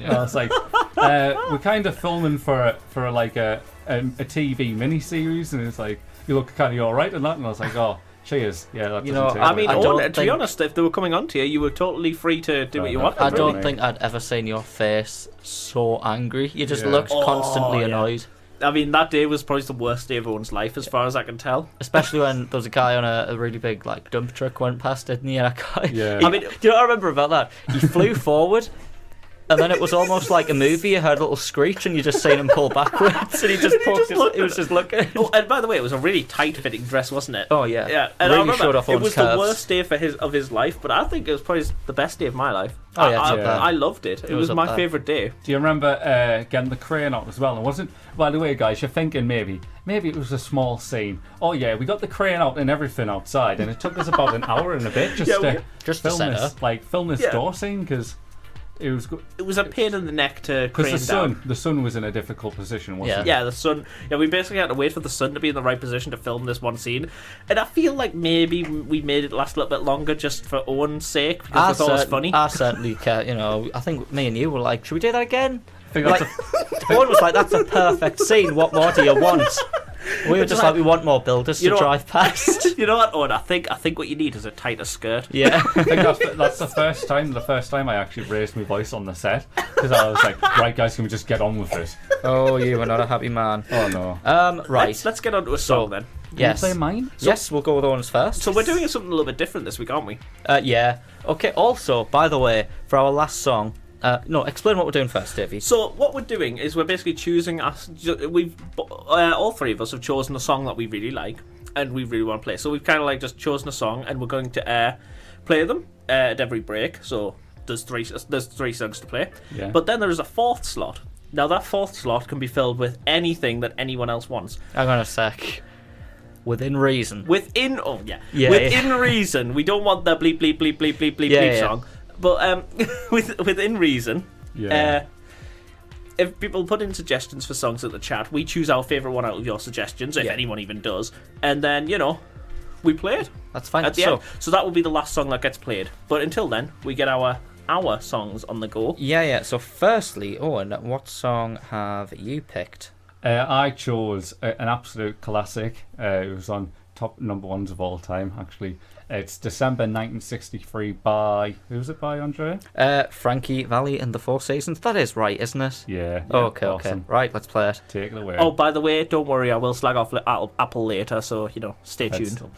And I was like, "We're kind of filming for like a TV mini series," and it's like, "You look kind of all right," and that, and I was like, "Oh." Cheers. Yeah, that I mean, to be honest, if they were coming on to you, you were totally free to do what you wanted. I don't think I'd ever seen your face so angry. You just looked constantly annoyed. I mean, that day was probably the worst day of everyone's life, as far as I can tell. Especially when there was a guy on a really big dump truck went past, didn't he? And a guy, yeah. I mean, do you know what I remember about that? He flew forward, and then it was almost like a movie. You heard a little screech, and you just seen him pull backwards, and he was just looking. Oh, and by the way, it was a really tight-fitting dress, wasn't it? Oh yeah, yeah. And really I remember showed off it was curves. the worst day of his life, but I think it was probably the best day of my life. Oh yeah, I loved it. It was my favourite day. Do you remember getting the crane out as well? It wasn't. By the way, guys, you're thinking maybe it was a small scene. Oh yeah, we got the crane out and everything outside, and it took us about an hour and a bit just to film this door scene, because. It was a pain in the neck to crane down. The sun was in a difficult position, wasn't it? Yeah, the sun. Yeah, we basically had to wait for the sun to be in the right position to film this one scene, and I feel like maybe we made it last a little bit longer just for Owen's sake, because we thought it was funny. I certainly care. I think me and you were like, should we do that again? Owen was like, that's a perfect scene. What more do you want? We were just like, we want more builders to drive past. You know what, Owen? I think what you need is a tighter skirt. Yeah. I think that's the first time I actually raised my voice on the set, because I was like, right guys, can we just get on with it? Oh, you were not a happy man. Oh no. Right. Let's get on to a song then. Yes. Can you play mine? Yes, we'll go with Owen's first. So we're doing something a little bit different this week, aren't we? Yeah. Okay, also, by the way, for our last song, explain what we're doing first, Davey. So what we're doing is we're basically choosing all three of us have chosen a song that we really like and we really want to play. So we've kind of just chosen a song, and we're going to play them at every break. So there's three songs to play. Yeah. But then there is a fourth slot. Now that fourth slot can be filled with anything that anyone else wants. Hang on a sec. Within reason. Within reason. We don't want the bleep bleep bleep bleep bleep bleep bleep song. But within reason, if people put in suggestions for songs at the chat, we choose our favourite one out of your suggestions, if anyone even does, and then, we play it. That's fine. At the end. So that will be the last song that gets played. But until then, we get our songs on the go. Yeah. So firstly, Owen, what song have you picked? I chose an absolute classic. It was on top number ones of all time, actually. It's December 1963 by... Who's it by, Andre? Frankie Valli and the Four Seasons. That is right, isn't it? Yeah. Okay. Awesome. Right, let's play it. Take it away. Oh, by the way, don't worry, I will slag off Apple later, so, stay tuned.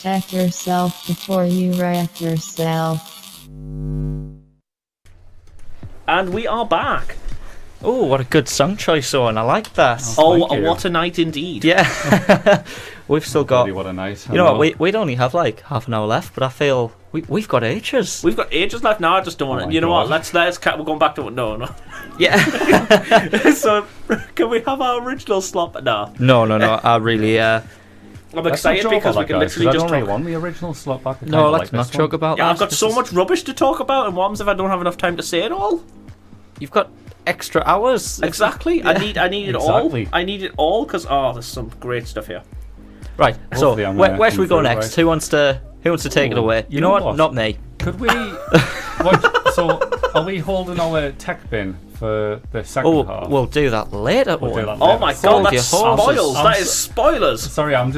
Check yourself before you wreck yourself. And we are back. Oh, what a good song choice, Owen. I like that. Oh, Thank you. what a night indeed. Yeah. We've still got... Bloody what a night. You know what, we'd only have like half an hour left, but I feel we've got ages. We've got ages left now. I just don't want Oh to. my You know what? God. We're going back to it. No. Yeah. So, can we have our original slot? No. No. I really... I'm excited because we can literally I just don't really talk. want the original slot back. I No, kinda let's like not this talk one. about Yeah, that. I've got This so is- much rubbish to talk about, and what happens if I don't have enough time to say it all? You've got extra hours. Exactly. I need it Exactly. all. I need it all because there's some great stuff here. Right. So Hopefully I'm where gonna should we come go through, next? right? Who wants to take it Ooh, away? You you know know what? what? Not me. Could we? So, are we holding our tech bin for the second Oh, half? we'll do that later. We'll do Owen. that Oh later. my So- god, that's Hold your horses. spoils. That is spoilers. Sorry, I'm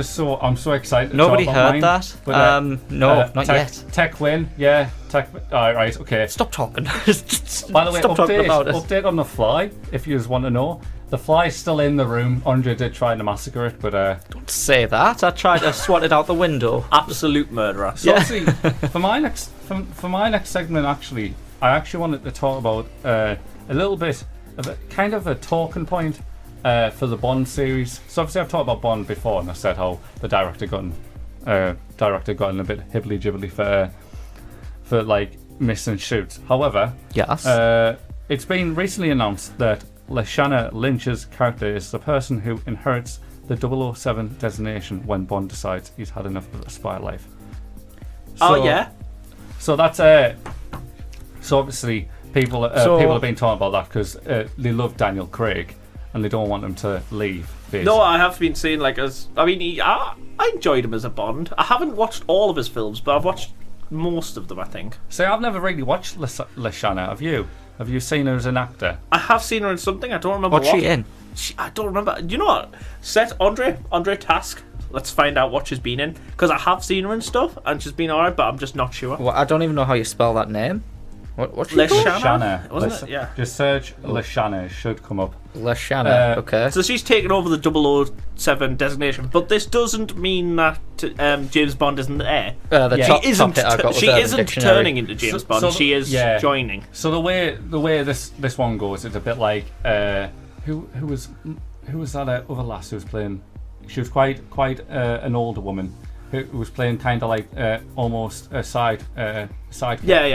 so excited. to Nobody talk about heard mine, that. but, No, not tech, yet. Tech win, yeah. Tech. Right, okay. Stop talking. By the way, Stop talking about it. update on the fly. If you just want to know, the fly is still in the room. Andre did try to massacre it, but Don't say that. I tried to swat it out the window. Absolute murderer. So obviously, for my next segment, actually, I actually wanted to talk about a little bit of a kind of a talking point for the Bond series. So obviously, I've talked about Bond before, and I said how the director got in a bit hibbly jibbly for like miss and shoots. However, Yes. it's been recently announced that Lashana Lynch's character is the person who inherits the 007 designation when Bond decides he's had enough of a spy life. Oh yeah. So that's so obviously people have been talking about that because they love Daniel Craig and they don't want him to leave. Basically. No, I have been seeing I enjoyed him as a Bond. I haven't watched all of his films, but I've watched most of them, I think. So I've never really watched Lashana. Have you? Have you seen her as an actor? I have seen her in something. I don't remember What's what. she in? I don't remember. You know what? Set Andre Task. Let's find out what she's been in because I have seen her in stuff and she's been alright, but I'm just not sure. Well, I don't even know how you spell that name. What's she called? Lashana, wasn't it? Yeah. Just search Lashana. It should come up. Lashana. Okay. So she's taken over the 007 designation, but this doesn't mean that James Bond isn't there. The Yeah. top, She isn't. top hit I got was She Urban isn't Dictionary. turning into James Bond. so she is yeah. joining. So the way this one goes, it's a bit like who was that other lass who was playing? She was quite an older woman who was playing kind of like almost a side Yeah.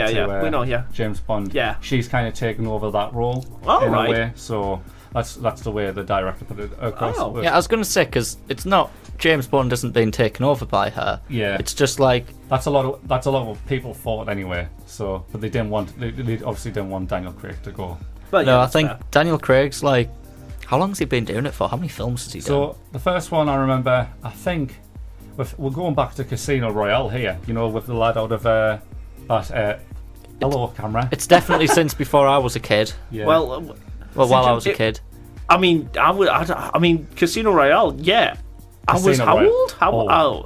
to, We know. Yeah. James Bond. Yeah. She's kind of taken over that role Oh, in right. a way. So that's the way the director put it across. Oh. But Yeah, I was going to say because it's not James Bond isn't being taken over by her. Yeah. It's just like that's a lot of what people thought anyway. So, but they obviously didn't want Daniel Craig to go. But no, yeah, I that's think fair. Daniel Craig's like. How long's he been doing it for? How many films has he done? So the first one I remember, I think, we're going back to Casino Royale here. You know, with the lad out of that. Hello, camera. It's definitely since before I was a kid. Yeah. Well, While I was a kid. I mean, I mean, Casino Royale. Yeah, I was Casino how Royale. old?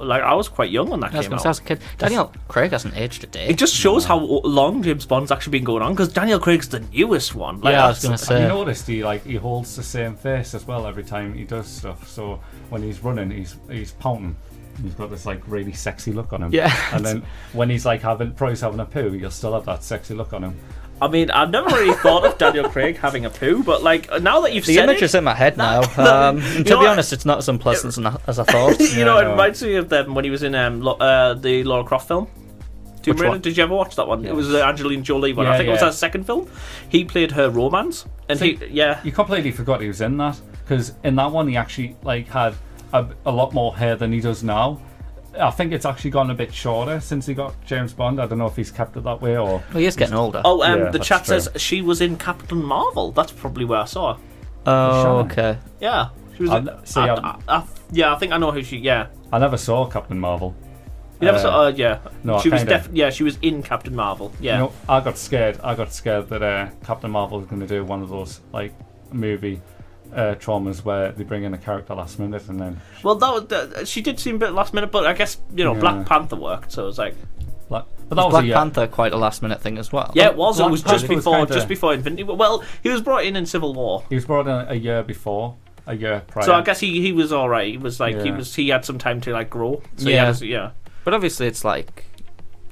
Oh. I was quite young when that I was came going to out. say I was a kid. Daniel Craig hasn't aged a day. It just shows how long James Bond's actually been going on because Daniel Craig's the newest one. Like, Yeah, I was that's- gonna Have say. you noticed he holds the same face as well every time he does stuff? So when he's running, he's pouting. He's got this like really sexy look on him. Yeah. And then when he's like having a poo, he'll still have that sexy look on him. I mean, I've never really thought of Daniel Craig having a poo, but like now that you've The said image it, is in my head now. And You to know be what? honest, it's not as unpleasant as I thought. you know, Yeah, it no. reminds me of them when he was in the Laura Croft film. Tomb Which Raider. one? Did you ever watch that one? It was the Angelina Jolie one. I Yeah, think it was yeah. her second film. He played her romance, and See, yeah. You completely forgot he was in that because in that one he actually like had a lot more hair than he does now. I think it's actually gone a bit shorter since he got James Bond. I don't know if he's kept it that way or. Well, he is getting older. Oh, Yeah, the that's chat true. says she was in Captain Marvel. That's probably where I saw her. Oh, Shanna. okay. Yeah, she was. See, Yeah, I think I know who she. Yeah, I never saw Captain Marvel. you never saw. Yeah, no, she was kinda. Yeah, she was in Captain Marvel. Yeah. You know, I got scared. that Captain Marvel was going to do one of those like movie traumas where they bring in a character last minute and then. Well, she did seem a bit last minute, but I guess Yeah. Black Panther worked, so it was like. Like, but that was Black a year. Panther quite a last minute thing as well. Yeah, it was. Black It was Panther was kinda- just before Infinity War. Well, he was brought in Civil War, He was brought in a year before, a year prior. so I guess he was all right. He was like Yeah. he had some time to like grow. So Yeah. yeah. But obviously, it's like,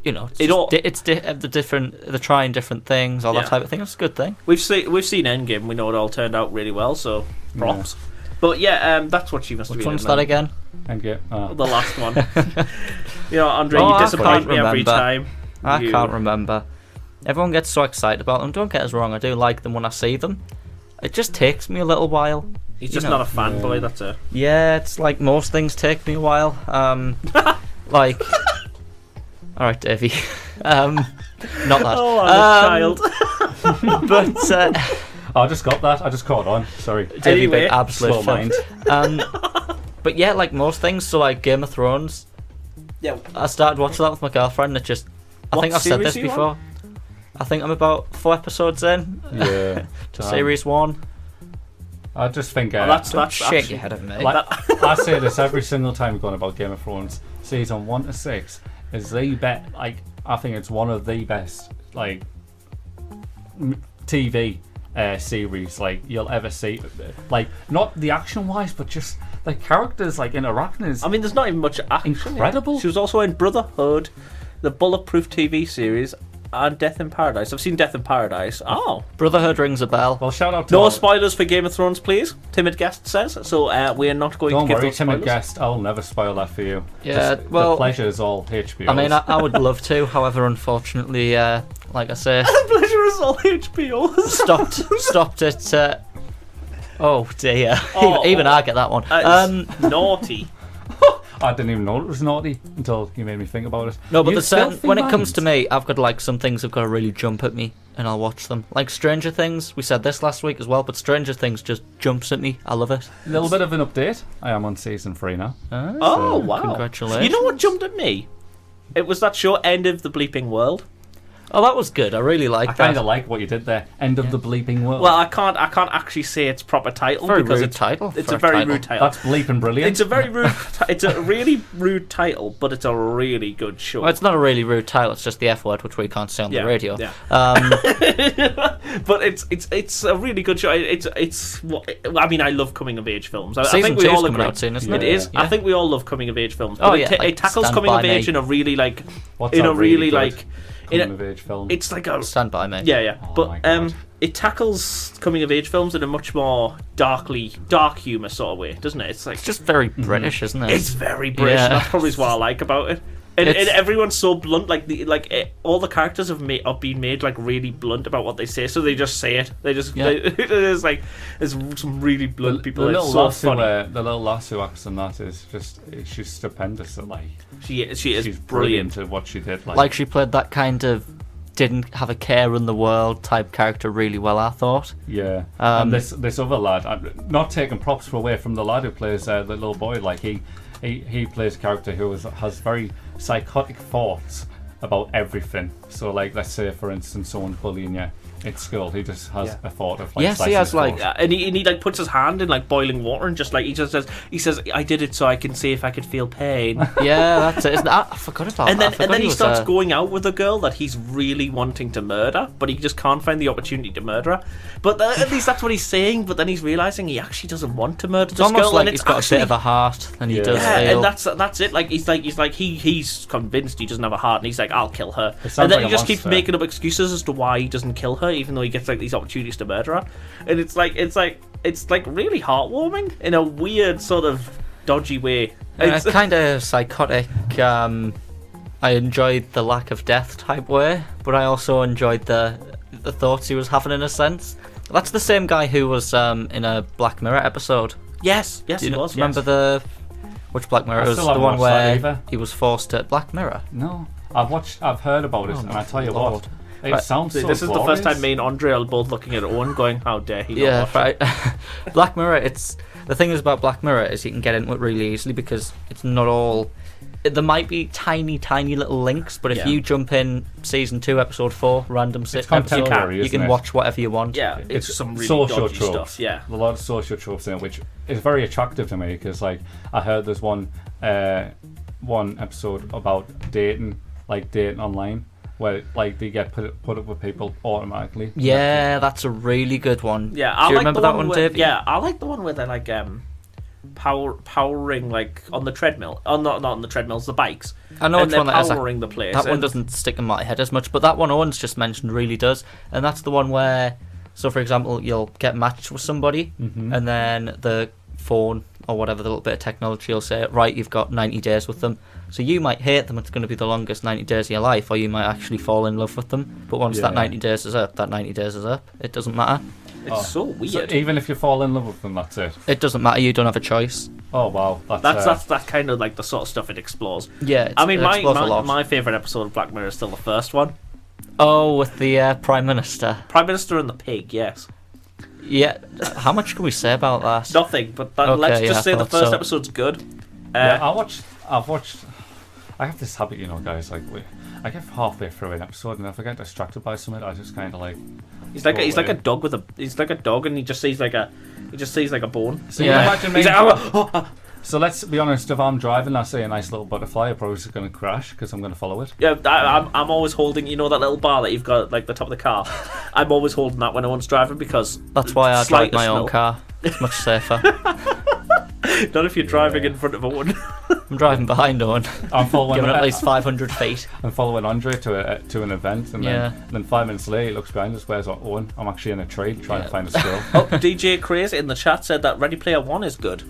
you know, they're trying different things, all that type of thing. It's a good thing. We've seen Endgame. We know it all turned out really well. So props. But that's what she must have been. Which one's that again? Endgame. The last one. Andre, you disappoint me every time. I can't remember. Everyone gets so excited about them. Don't get us wrong. I do like them when I see them. It just takes me a little while. He's just not a fanboy. That's it. Yeah, it's like most things take me a while. Like. All right, Davey. Not that. Oh, I'm a child. But I just got that. I just caught on. Sorry. Davey, Anyway, big absolute slow mind. mind. But yeah, like most things. So like Game of Thrones. Yeah. I started watching that with my girlfriend. I think I've said this before. I think I'm about 4 episodes in. Yeah. To series 1. I just think that's Shake actually, your head at me. like, I say this every single time we're going about Game of Thrones. Season 1 to 6 is the best. Like, I think it's one of the best like TV series like you'll ever see. Like, not the action wise, but just the characters like interacting is. I mean, there's not even much action. Incredible. She was also in Brotherhood, the Bulletproof TV series, and Death in Paradise. I've seen Death in Paradise. Oh. Brotherhood rings a bell. Well, shout out to No spoilers for Game of Thrones, please. Timid guest says. So we're not going Don't to give worry, those timid spoilers. guest. I'll never spoil that for you. Yeah, Just well, the pleasure is all HBO. I mean, I would love to. However, unfortunately, like I say, Pleasure is all HBO. stopped at. Oh dear. Oh. Even I get that one. Naughty. I didn't even know it was naughty until you made me think about it. No, but You the certain, filthy when it comes mind. to me, I've got like some things have got to really jump at me, and I'll watch them. Like Stranger Things, we said this last week as well, but Stranger Things just jumps at me. I love it. A little bit of an update. I am on season 3 now. Oh, wow. Congratulations. You know what jumped at me? It was that show End of the Bleeping World. Oh, that was good. I really I liked kind that. of like what you did there. End of the bleeping world. Well, I can't actually say its proper title Very because rude title it's for a a very title. rude title. That's bleeping brilliant. It's a very rude. It's a really rude title, but it's a really good show. Well, it's not a really rude title. It's just the F word, which we can't say on the radio. Yeah. Um, But it's a really good show. I mean, I love coming of age films. I Season think we 2's all coming agree. out soon, isn't It it? is. Yeah. I think we all love coming of age films. Oh, But yeah, like it tackles Stand coming By of Me. age in a really like What's in that a really good like in coming a, of age film? it's like a Stand By Me. yeah. Oh my But God. it tackles coming of age films in a much more dark humor sort of way, doesn't it? It's like It's just very British, isn't it? it's very British. Yeah. That's probably what I like about it. And everyone's so blunt. All the characters have been made like really blunt about what they say, so they just say it. They just there's some really blunt people. The It's little so lass funny. the little lass who acts in that is just she's stupendous at like She is she's brilliant. at what she did. Like she played that kind of didn't have a care in the world type character really well, I thought. Yeah, and this other lad, I'm not taking props away from the lad who plays the little boy. Like he plays a character who has very psychotic thoughts about everything. So like, let's say for instance, someone bullying you at school, he just has a thought of like. Yes, he slicing has his like. throat. And he like puts his hand in like boiling water and just like he says I did it so I can see if I could feel pain. Yeah, that's it. Isn't it? I forgot about And that. then he was, starts going out with a girl that he's really wanting to murder, but he just can't find the opportunity to murder her. But at least that's what he's saying. But then he's realizing he actually doesn't want to murder It's this almost girl, like and he's it's got actually, a bit of a heart, and he does yeah, feel. and that's it. Like he's convinced he doesn't have a heart, and he's like, I'll kill her. It sounds And then like he a just keeps monster. making up excuses as to why he doesn't kill her, even though he gets like these opportunities to murder her. And it's like really heartwarming in a weird sort of dodgy way. It's- Kind of psychotic. I enjoyed the lack of death type way, but I also enjoyed the thoughts he was having in a sense. That's the same guy who was in a Black Mirror episode. yes, Do he you was. remember which Black Mirror? I It was still the haven't one watched that where either. he was forced to Black Mirror. No, I've heard about it, and I tell you Lord. what, it Right. sounds so This is the first glorious. time me and Andre are both looking at Owen going, how dare he not Yeah, watch it? right. Black Mirror. It's the thing is about Black Mirror is you can get into it really easily because it's not all. There might be tiny little links, but if Yeah. you jump in season 2, episode 4, random It's episode, contemporary, you isn't can it? watch whatever you want. Yeah, it's It's some really social dodgy tropes. stuff. Yeah. A lot of social tropes in it, which is very attractive to me because, like, I heard there's one episode about dating online, where like they get put up with people automatically. Yeah, that's a really good one. Yeah, Do you remember that one, where, Dave? Yeah, I like the one where they're like powering like on the treadmill. Oh, not on the treadmills, the bikes. I know and which one that is. powering the place. That one doesn't stick in my head as much, but that one Owen's just mentioned really does. And that's the one where, so for example, you'll get matched with somebody, and then the phone or whatever, the little bit of technology will say, right, you've got 90 days with them. So you might hate them, it's going to be the longest 90 days of your life, or you might actually fall in love with them. But once that 90 days is up, that 90 days is up. It doesn't matter. It's so weird. So even if you fall in love with them, that's it. It doesn't matter, you don't have a choice. Oh wow, that's kind of like the sort of stuff it explores. Yeah, I mean, it explores a lot. my favourite episode of Black Mirror is still the first one. Oh, with the Prime Minister. Prime Minister and the pig, yes. Yeah, how much can we say about that? Nothing, but let's just say the first episode's good. Yeah, I've watched. I have this habit, guys. Like, I get halfway through an episode and if I get distracted by something, I just kind of like. He's like a dog with a. He's like a dog, and he just sees like a bone. So Yeah. imagine me. He's like, So let's be honest. If I'm driving, I see a nice little butterfly, I'm probably just going to crash because I'm going to follow it. yeah, I'm always holding. You know that little bar that you've got at, like the top of the car. I'm always holding that when no one's driving because That's why I drive slightest my own smell- car. It's much safer. Not if you're driving in front of a one. I'm driving behind Owen, I'm following. giving at least 500 feet. I'm following Andre to an event, and Yeah. then 5 minutes later, he looks behind us. Where's Owen? I'm actually in a tree trying to find a squirrel. Oh, DJ Crazy in the chat said that Ready Player One is good.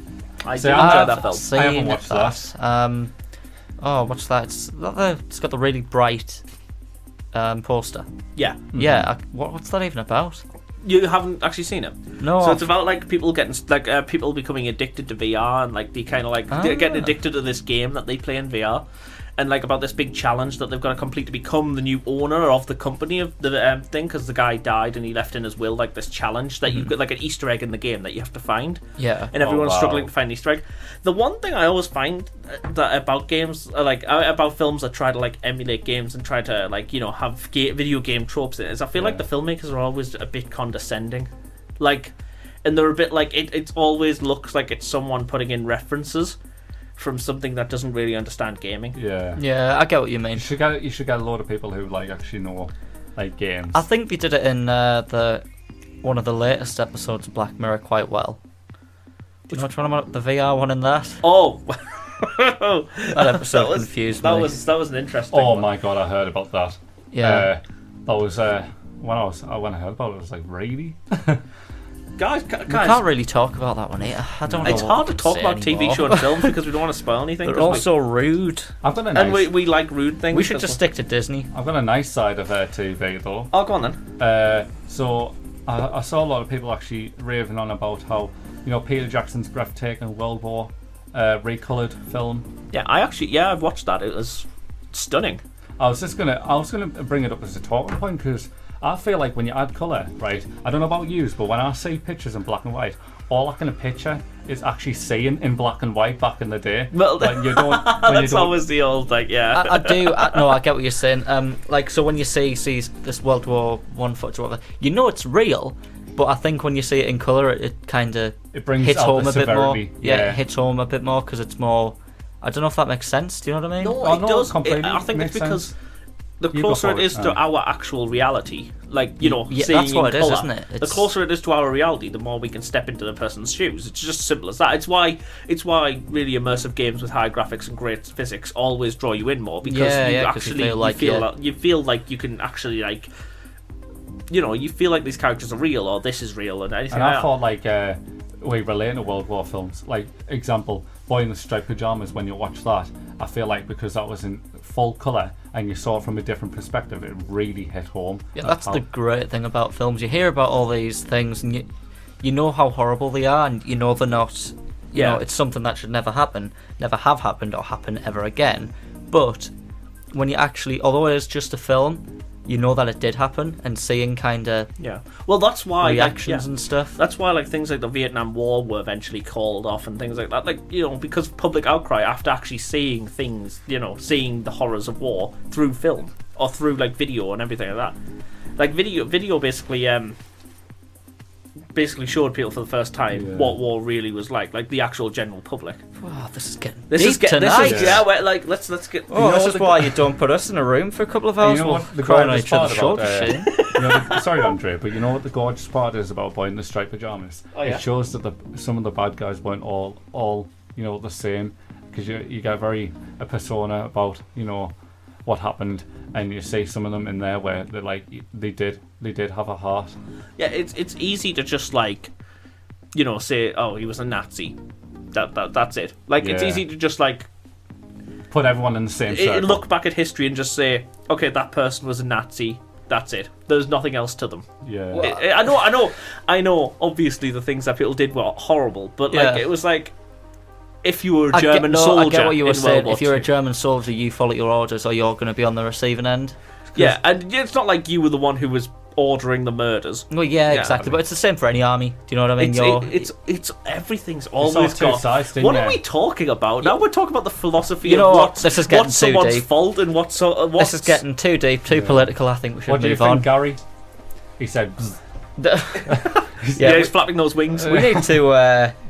I See, do I've enjoy that film. Seen I haven't watched that. What's that? It's got the really bright poster. Yeah, Yeah, what's that even about? you haven't actually seen it. No, So it's about like people getting people becoming addicted to VR and like they kind of like they're getting addicted to this game that they play in VR, and like about this big challenge that they've got to complete to become the new owner of the company of the thing because the guy died and he left in his will like this challenge that you've got like an Easter egg in the game that you have to find. Yeah. And everyone's wow. struggling to find Easter egg. The one thing I always find that about games, about films that try to like emulate games and try to like have video game tropes in it, is I feel like the filmmakers are always a bit condescending, like, and they're a bit like it always looks like it's someone putting in references from something that doesn't really understand gaming. Yeah. Yeah, I get what you mean. You should get a lot of people who like actually know like games. I think they did it in one of the latest episodes of Black Mirror quite well. Do you know which one I'm on? The VR one in that? Oh, That episode confused me. That was an interesting. Oh one. my god, I heard about that. Yeah. That was when I heard about it, it was like really. guys, We can't really talk about that one here. I don't know. it's what hard we to can talk say about TV anymore. show and films because we don't want to spoil anything. They're 'cause also rude. I've got a we, nice. and we like rude things. We should 'cause just stick to Disney. I've got a nice side of TV though. Oh, go on then. So I saw a lot of people actually raving on about how Peter Jackson's breathtaking World War recolored film. Yeah, I've watched that. It was stunning. I was gonna bring it up as a talking point because I feel like when you add colour, right? I don't know about you, but when I see pictures in black and white, all I can picture is actually seeing in black and white back in the day. Well, when you don't, that's always the old like, yeah. I do. No, I get what you're saying. Like, so when you see this World War One footage, or whatever, it's real. But I think when you see it in colour, it kind of brings hits out home the a bit more. severity. Yeah, it hits home a bit more because it's more. I don't know if that makes sense. Do you know what I mean? No, Oh, it no, does. completely I think it's makes because sense. the You go closer for it it, is to our actual reality, like Yeah, seeing that's what in it is, colour, isn't it? the It's- closer it is to our reality, the more we can step into the person's shoes. It's just as simple as that. It's why really immersive games with high graphics and great physics always draw you in more because you 'cause actually you feel like you can actually like. You feel like these characters are real or this is real and anything And like I that. thought like we relate to World War films. Like example, Boy in the Striped Pajamas. When you watch that, I feel like because that was in full colour and you saw it from a different perspective, it really hit home. Yeah, that's the great thing about films. You hear about all these things, and you know how horrible they are, and you know they're not. You know, it's something that should never happen, never have happened, or happen ever again. But when you actually, although it is just a film, you know that it did happen, and seeing kind of Well, that's why reactions and stuff. That's why things like the Vietnam War were eventually called off and things like that. Because of public outcry after actually seeing things, seeing the horrors of war through film or through video and everything like that. Like video basically showed people for the first time what war really was like the actual general public. Wow, this is getting This deep is tonight. let's get. Oh, this is why you don't put us in a room for a couple of hours. You know We'll what the cry on greatest each other's part about, shoulders. Shane. Sorry, Andre, but you know what the gorgeous part is about buying the striped pajamas? Oh, yeah? It shows that some of the bad guys weren't all the same, because you get a persona about what happened, and you see some of them in there where they're like they did have a heart. Yeah, it's easy to just like, say, oh, he was a Nazi. That's it. Like, it's Yeah. easy to just like Put everyone in the same circle. look back at history and just say, okay, that person was a Nazi. That's it. There's nothing else to them. Yeah. I know. Obviously, the things that people did were horrible, but like Yeah. it was like, if you were a German soldier, I get what you were in saying. World War If you're a II. German soldier, you follow your orders, or you're going to be on the receiving end. Yeah, and it's not like you were the one who was ordering the murders. Well, yeah, Yeah, exactly. I mean- But it's the same for any army. Do you know what I mean? It's everything's all always two got. sides, didn't What you? are we talking about? Now we're talking about the philosophy You know of what? what's, This is getting what's too someone's deep. fault and what's This is getting too deep, too political. I think we should What do you move think, on. Gary? He said, "Bzz." Yeah, he's flapping those wings. we need to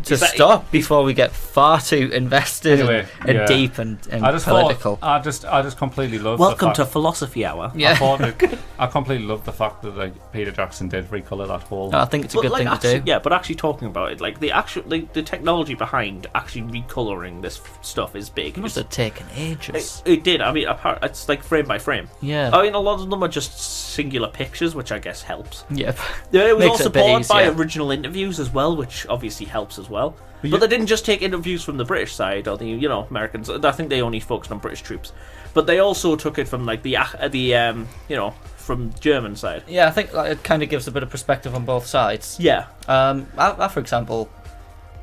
Is that- stop before we get far too invested Anyway, and yeah. deep and I just political. thought, I just completely love. Welcome the to fact, Philosophy Hour. Yeah, I completely love the fact that like Peter Jackson did recolor that whole. no, I think it's a But good like, thing actually, to do. yeah, but actually talking about it, like the technology behind actually recoloring this stuff is big. It must have taken ages. It did. I mean, it's like frame by frame. Yeah. I mean, a lot of them are just singular pictures, which I guess helps. Yep. Yeah, it was Makes all it a bit supported by easier. original interviews as well, which obviously helps as well. But you- they didn't just take interviews from the British side or the Americans. I think they only focused on British troops, but they also took it from like the from German side. Yeah, I think like, it kind of gives a bit of perspective on both sides. Yeah, I for example,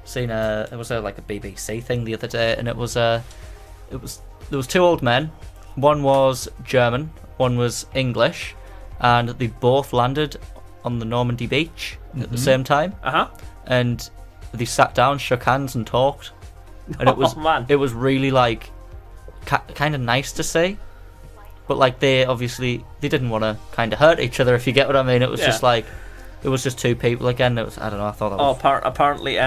seen there was like a BBC thing the other day, and there was two old men. One was German, one was English, and they both landed on the Normandy beach at the same time, and they sat down, shook hands, and talked. And it was man. it was really like kind of nice to see, but like they didn't want to kind of hurt each other, if you get what I mean. It was Yeah. just like it was just two people again. It was, I don't know. I thought that Oh, was apparently,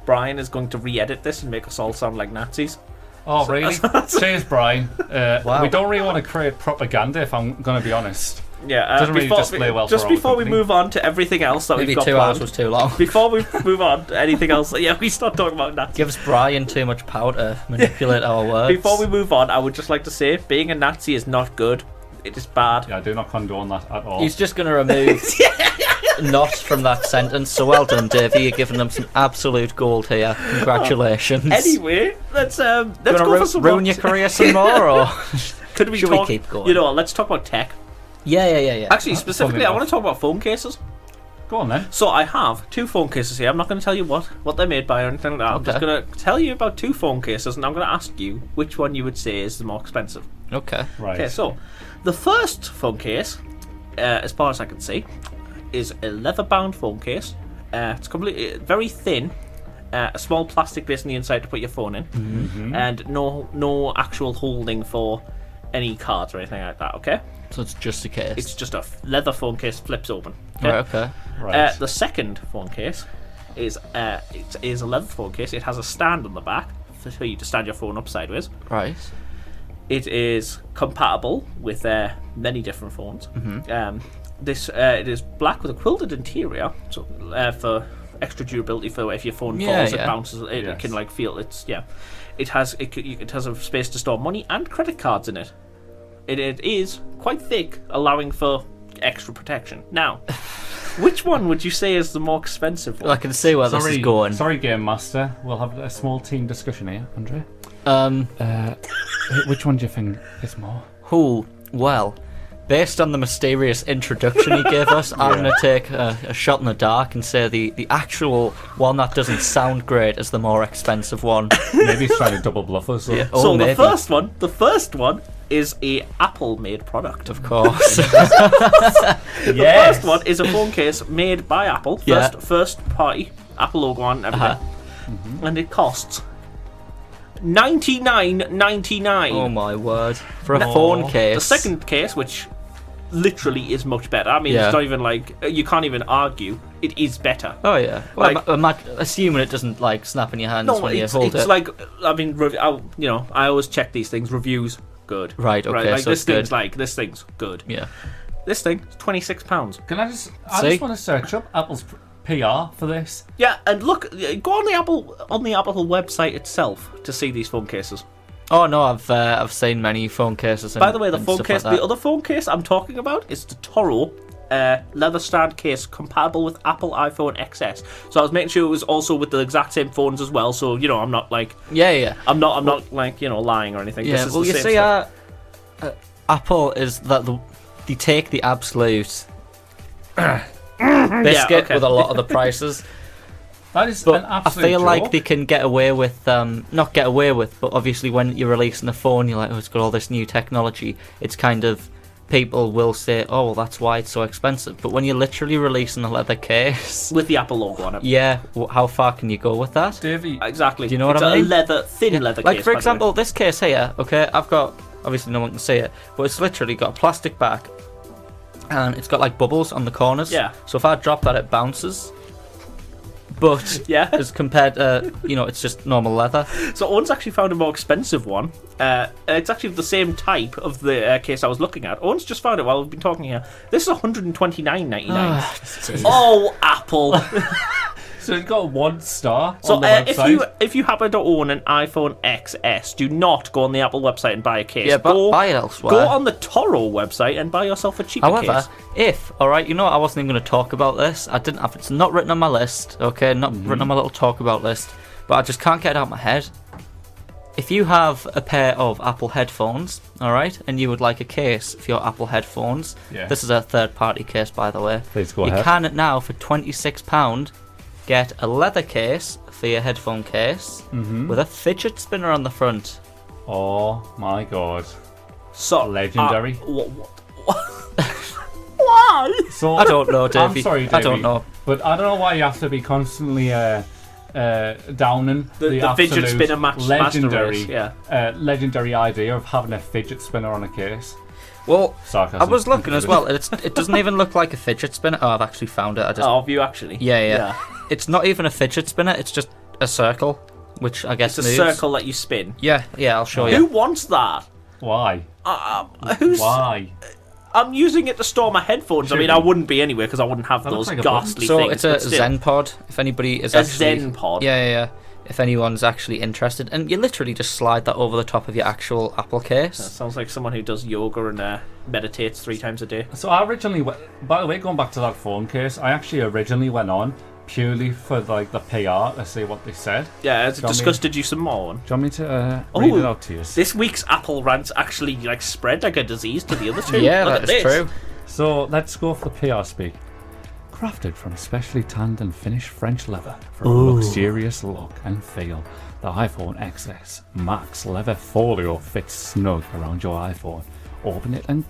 Brian is going to re-edit this and make us all sound like Nazis. Oh, really? Cheers, Brian. Wow. We don't really want to create propaganda, if I'm going to be honest. Yeah, Doesn't really display well for just our before we company. move on to everything else that maybe we've got 2 planned. hours was too long. Before we move on to anything else, yeah, we start talking about Nazis. Gives Brian too much power to manipulate our words. Before we move on, I would just like to say, being a Nazi is not good. It is bad. Yeah, I do not condone that at all. He's just going to remove not from that sentence. So well done, Davey. You're giving them some absolute gold here. Congratulations. Anyway, let's go Gonna for some ruin your career some more, or Could we should talk? we keep going? You know, what, let's talk about tech. yeah. Actually, specifically, I enough. want to talk about phone cases. Go on then. So I have 2 phone cases here. I'm not going to tell you what they're made by or anything like that. I'm just Okay. going to tell you about 2 phone cases, and I'm going to ask you which one you would say is the more expensive. Okay. Right. Okay, so the first phone case, as far as I can see, is a leather-bound phone case. It's completely very thin. A small plastic base on the inside to put your phone in, and no actual holding for any cards or anything like that. Okay, So it's just a case. it's just a leather phone case, flips open. Okay? Right, okay. Right. The second phone case is it is a leather phone case. It has a stand on the back for you to stand your phone up sideways. Right. It is compatible with many different phones. It is black with a quilted interior, so for extra durability for if your phone Yeah, falls, yeah. it bounces. It Yes. can like feel it's yeah. It has a space to store money and credit cards in it. It is quite thick, allowing for extra protection. Now, which one would you say is the more expensive Well, I one? can see where this is going. Sorry, Game Master. We'll have a small team discussion here, Andre. Which one do you think is more? Well, based on the mysterious introduction he gave us, I'm going to take a shot in the dark and say the actual one that doesn't sound great is the more expensive one. Maybe he's trying to double bluff us. Yeah. So maybe. the first one is a Apple-made product. Of course. The first one is a phone case made by Apple, Yeah. first party, Apple logo on everything, and it costs $99.99. Oh my word. For a phone case. The second case, which literally is much better. I mean, Yeah. it's not even like you can't even argue. It is better. Oh yeah. Well, Like- assuming it doesn't like snap in your hands No, when you it's hold it. like I mean, I always check these things. Reviews, good. Right, okay, Like so this it's good. thing's this thing's good. Yeah. This thing is £26. Can I just See? want to search up Apple's PR for this. Yeah, and look, go on the Apple website itself to see these phone cases. Oh no, I've seen many phone cases. By the way, the and phone stuff case, like that. the other phone case I'm talking about is the Toro leather stand case compatible with Apple iPhone XS. So I was making sure it was also with the exact same phones as well. So I'm not like I'm not like lying or anything. Yeah, This is well, the you same see, stuff. Apple is that they take the absolute biscuit okay. with a lot of the prices. That is But an I absolute feel like joke. they can get away with, not get away with, but obviously when you're releasing a phone, you're like, oh, it's got all this new technology. It's kind of, people will say, oh, well, that's why it's so expensive. But when you're literally releasing a leather case, with the Apple logo on it. yeah, how far can you go with that? Davey, Exactly. Do you know what it's I mean? A thin leather Like, case. for by the way. example, this case here, okay, I've got, obviously no one can see it, but it's literally got a plastic back, and it's got like bubbles on the corners. Yeah. So if I drop that, it bounces. But Yeah. as compared to, it's just normal leather. So Owen's actually found a more expensive one. It's actually the same type of the case I was looking at. Owen's just found it while we've been talking here. This is $129.99. Oh, Apple! so it got 1 star So on the website. if you happen to own an iPhone XS, do not go on the Apple website and buy a case. Yeah, but go, buy it elsewhere. Go on the Toro website and buy yourself a cheaper However, case. I wasn't even going to talk about this. I didn't have, it's not written on my list, okay, not written on my little talk about list, but I just can't get it out of my head. If you have a pair of Apple headphones, alright, and you would like a case for your Apple headphones, this is a third party case, by the way. Please go you ahead. can now, for £26, get a leather case for your headphone case with a fidget spinner on the front. Oh my god. So Legendary. Why? So I don't know, Davey. I'm sorry, Davey. I don't know. But I don't know why you have to be constantly downing The fidget absolute spinner master legendary, race, yeah. legendary idea of having a fidget spinner on a case. Well, Sarcasm. I was looking as well. It doesn't even look like a fidget spinner. Oh, I've actually found it. I just Oh, have you actually? yeah. It's not even a fidget spinner. It's just a circle, which I guess It's a moves. circle that you spin. Yeah. I'll show Who you. wants that? Why? Who's? Why? I'm using it to store my headphones. I mean, I wouldn't be anyway because I wouldn't have That those looks like a ghastly So things. it's a but still. Zen pod. If anybody is A actually Zen pod? Yeah. If anyone's actually interested, and you literally just slide that over the top of your actual Apple case. Sounds like someone who does yoga and meditates 3 times a day. So I originally, by the way, going back to that phone case, I actually originally went on purely for like the PR to see what they said. Yeah, has it Got me. disgusted you some more? Do you want me to read it out to you? This week's Apple rants actually like spread like a disease to the other two. Yeah, Look that at is this. true. So let's go for the PR speak. Crafted from specially tanned and finished French leather for a luxurious look and feel, the iPhone XS Max leather folio fits snug around your iPhone. Open it and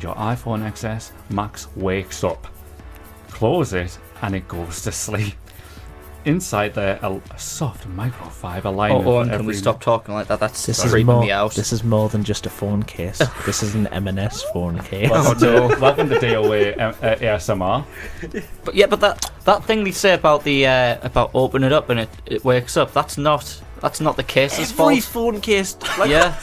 your iPhone XS Max wakes up. Close it and it goes to sleep. Inside there, a soft microfiber lining. Oh, for and can we every- stop talking like that? That's This is creeping more. me out. This is more than just a phone case. This is an M&S phone case. Welcome to DOA ASMR. But that thing they say about the about open it up and it wakes up. That's not the case's Every fault. phone case, like, Yeah,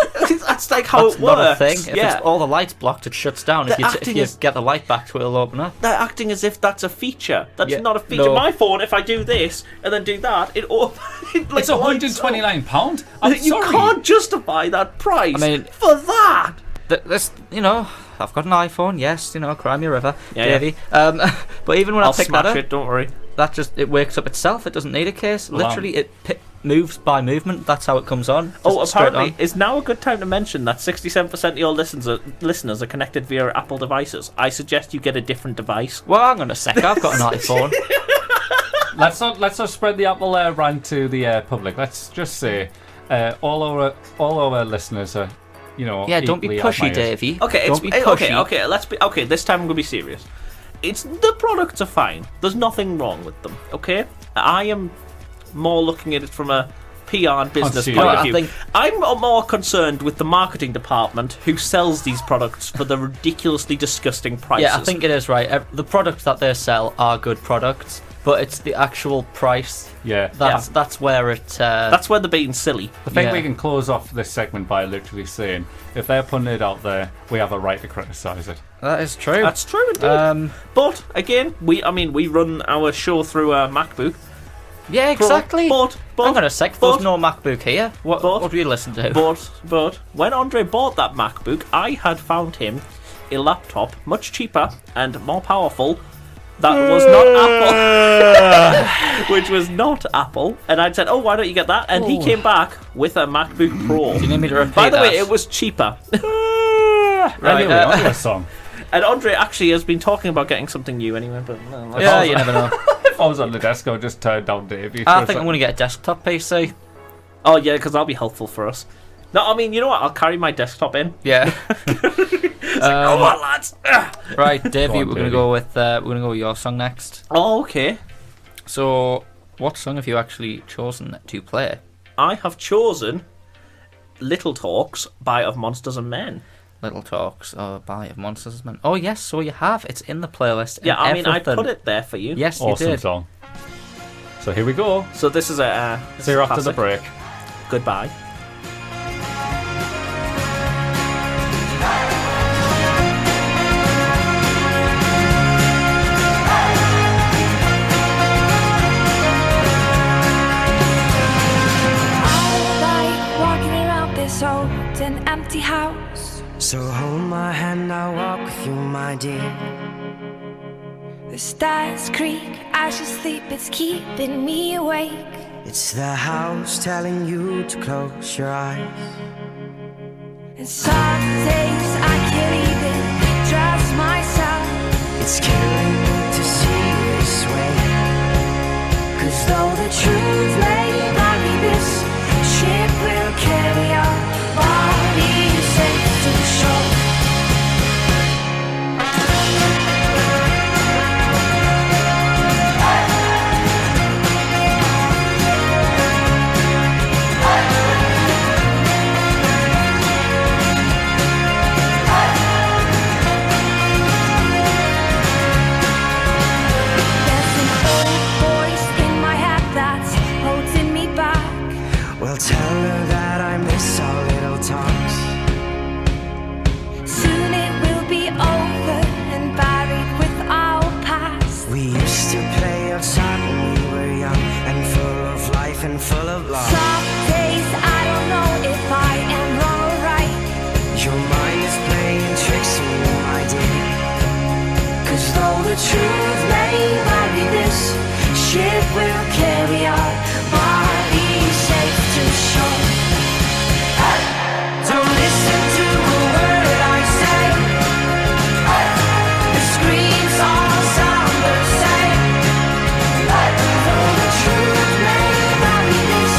that's like how that's it works. not a thing. If yeah, it's all the lights blocked, it shuts down. If The you acting is- get the light back to it, it'll open up. they're acting as if that's a feature. That's Yeah, not a feature. no. My phone, if I do this and then do that, it like, It's £129. I'm You sorry. can't justify that price I mean- for that. This, I've got an iPhone. Yes, cry me a river, Yeah, Davey. But even when I'll I pick smash that up, it. Don't worry. that just it wakes up itself. It doesn't need a case. Well, Literally, it moves by movement. That's how it comes on. Oh, Just straight apparently, on. is now a good time to mention that 67% of your listeners are connected via Apple devices. I suggest you get a different device. Well, hang on a sec. I've got an iPhone. Let's not spread the Apple rant to the public. Let's just say all our listeners are, Yeah, don't be equally pushy, admired. Davey. Okay, don't be pushy. okay. Let's be okay. This time I'm gonna be serious. The products are fine. There's nothing wrong with them. Okay, I am more looking at it from a PR and business Consumer. point of I view. think- I'm more concerned with the marketing department who sells these products for the ridiculously disgusting prices. Yeah, I think it is right. The products that they sell are good products. but it's the actual price. Yeah. That's where it. That's where they're being silly. I think Yeah. we can close off this segment by literally saying, if they're putting it out there, we have a right to criticise it. That is true. That's true indeed. But again, we run our show through a MacBook. Yeah, exactly. But Hang on a sec. There's no MacBook here. What do you listen to? But when Andre bought that MacBook, I had found him a laptop much cheaper and more powerful that was not Apple, which was not Apple. And I'd said, "Oh, why don't you get that?" And he came back with a MacBook Pro. Do you need me to repeat By the way, that? it was cheaper. Anyway, on to a song. And Andre actually has been talking about getting something new anyway. But Yeah, you never know. If I was on the desk, I would just turn down Davey. I think I'm going to get a desktop PC. Oh yeah, because that'll be helpful for us. No, I mean, you know what? I'll carry my desktop in. Yeah. Come on, lads. Right, Davey, on, we're going to go with your song next. Oh, okay. So, what song have you actually chosen to play? I have chosen "Little Talks" by Of Monsters and Men. Little Talks by Of Monsters and Men. Oh yes, so you have. It's in the playlist. Yeah, I mean, I everything. put it there for you. Yes, you Awesome did. song. So here we go. So this is a See you after the break. Goodbye. Old and empty house. So hold my hand, I'll walk with you, my dear. The stars creak as you sleep, it's keeping me awake. It's the house telling you to close your eyes. And some days I can't even trust myself. It's killing me to see you this way. 'Cause though the truth may not be this, ship will carry our bodies safe to the shore. There's an old voice in my head that's holding me back. Well, tell her that I miss our little talks. Soon it will be over and buried with our past. We used to play outside when we were young and full of life and full of love. Some days I don't know if I am wrong or right. Your mind is playing tricks on you, my dear. 'Cause though the truth may not be this, ship will carry our bodies safe to shore. Don't listen to a word I say. The screams all sound the same. Though the truth may not be this,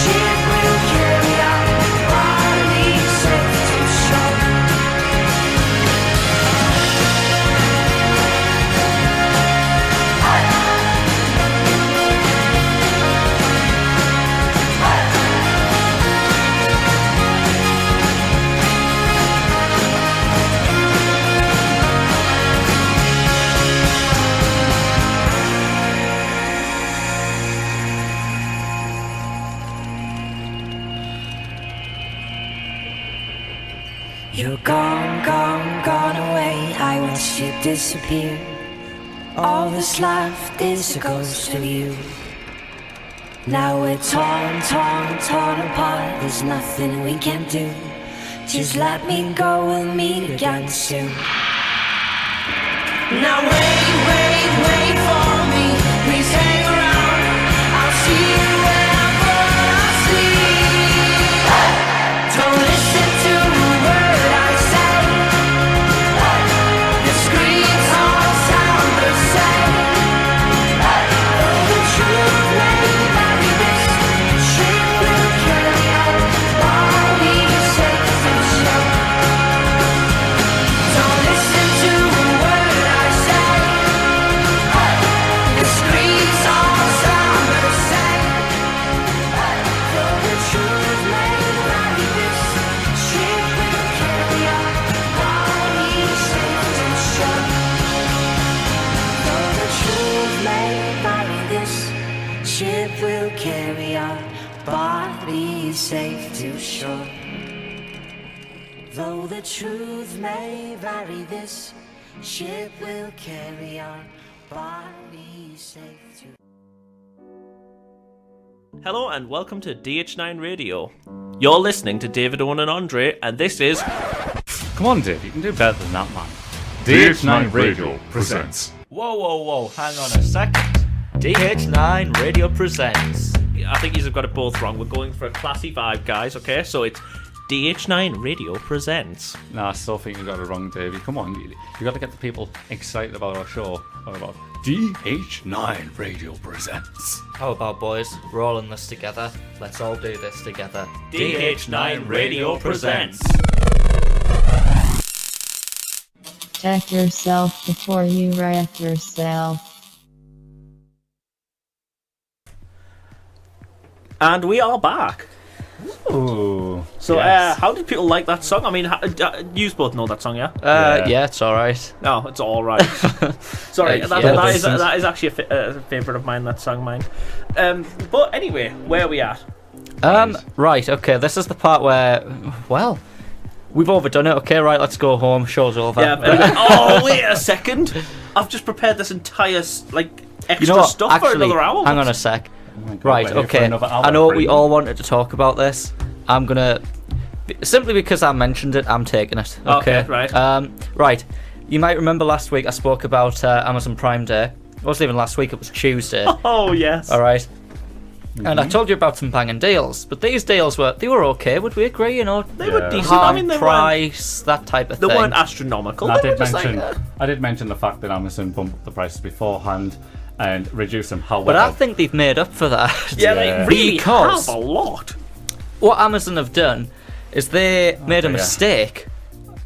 ship will carry our bodies safe to shore. You're gone, gone, gone away. I watched you disappear. All that's left is a ghost of you. Now we're torn, torn, torn apart. There's nothing we can do. Just let me go, we'll meet again soon. Now wait, wait, wait for me. Please hang around. I'll see you whenever I sleep. Don't listen to a word I say. The screams all sound the same. Though the truth may not be this, ship will carry our bodies safe to shore. Don't listen to a word I say. will carry our bodies safe to shore. Though the truth may vary, this ship will carry our bodies safe to. Hello and welcome to DH9 Radio. You're listening to David, Owen and Andre, and this is... Come on, Dave, you can do better than that, man. DH9 Radio presents. Whoa, hang on a second. DH9 Radio presents. I think you've got it both wrong. We're going for a classy vibe, guys, okay? So it's DH9 Radio presents. Nah, I still think you got it wrong, Davey. Come on, you got to get the people excited about our show. What about DH9 Radio presents? How about, boys? We're all in this together. Let's all do this together. DH9 Radio presents. Check yourself before you wreck yourself. And we are back. Ooh. So, yes. how did people like that song? I mean, you both know that song, yeah? Yeah, it's alright. No, it's all right. Sorry, that is actually a favourite of mine. That song, mine. But anyway, where are we at? Right, okay, this is the part where, well, we've overdone it. Okay, right, let's go home. Show's over. Yeah. Oh, wait a second! I've just prepared this entire extra stuff for another hour. Hang on a sec. Oh my God, Right, we're here for okay. another hour, I know we Brendan. all wanted to talk about this. I'm gonna simply because I mentioned it, I'm taking it. Okay, right. Right. You might remember last week I spoke about Amazon Prime Day. It wasn't even last week; it was Tuesday. Oh yes. All right. And I told you about some banging deals, but these deals were okay. Would we agree? You know, They were Yeah. decent. I mean, they price, that type of They thing. weren't astronomical. I They were did just mention. like, I did mention the fact that Amazon bumped up the prices beforehand and reduced them. However, But I think they've made up for that. yeah, Yeah. they really Because- have a lot. What Amazon have done is they made a dear. mistake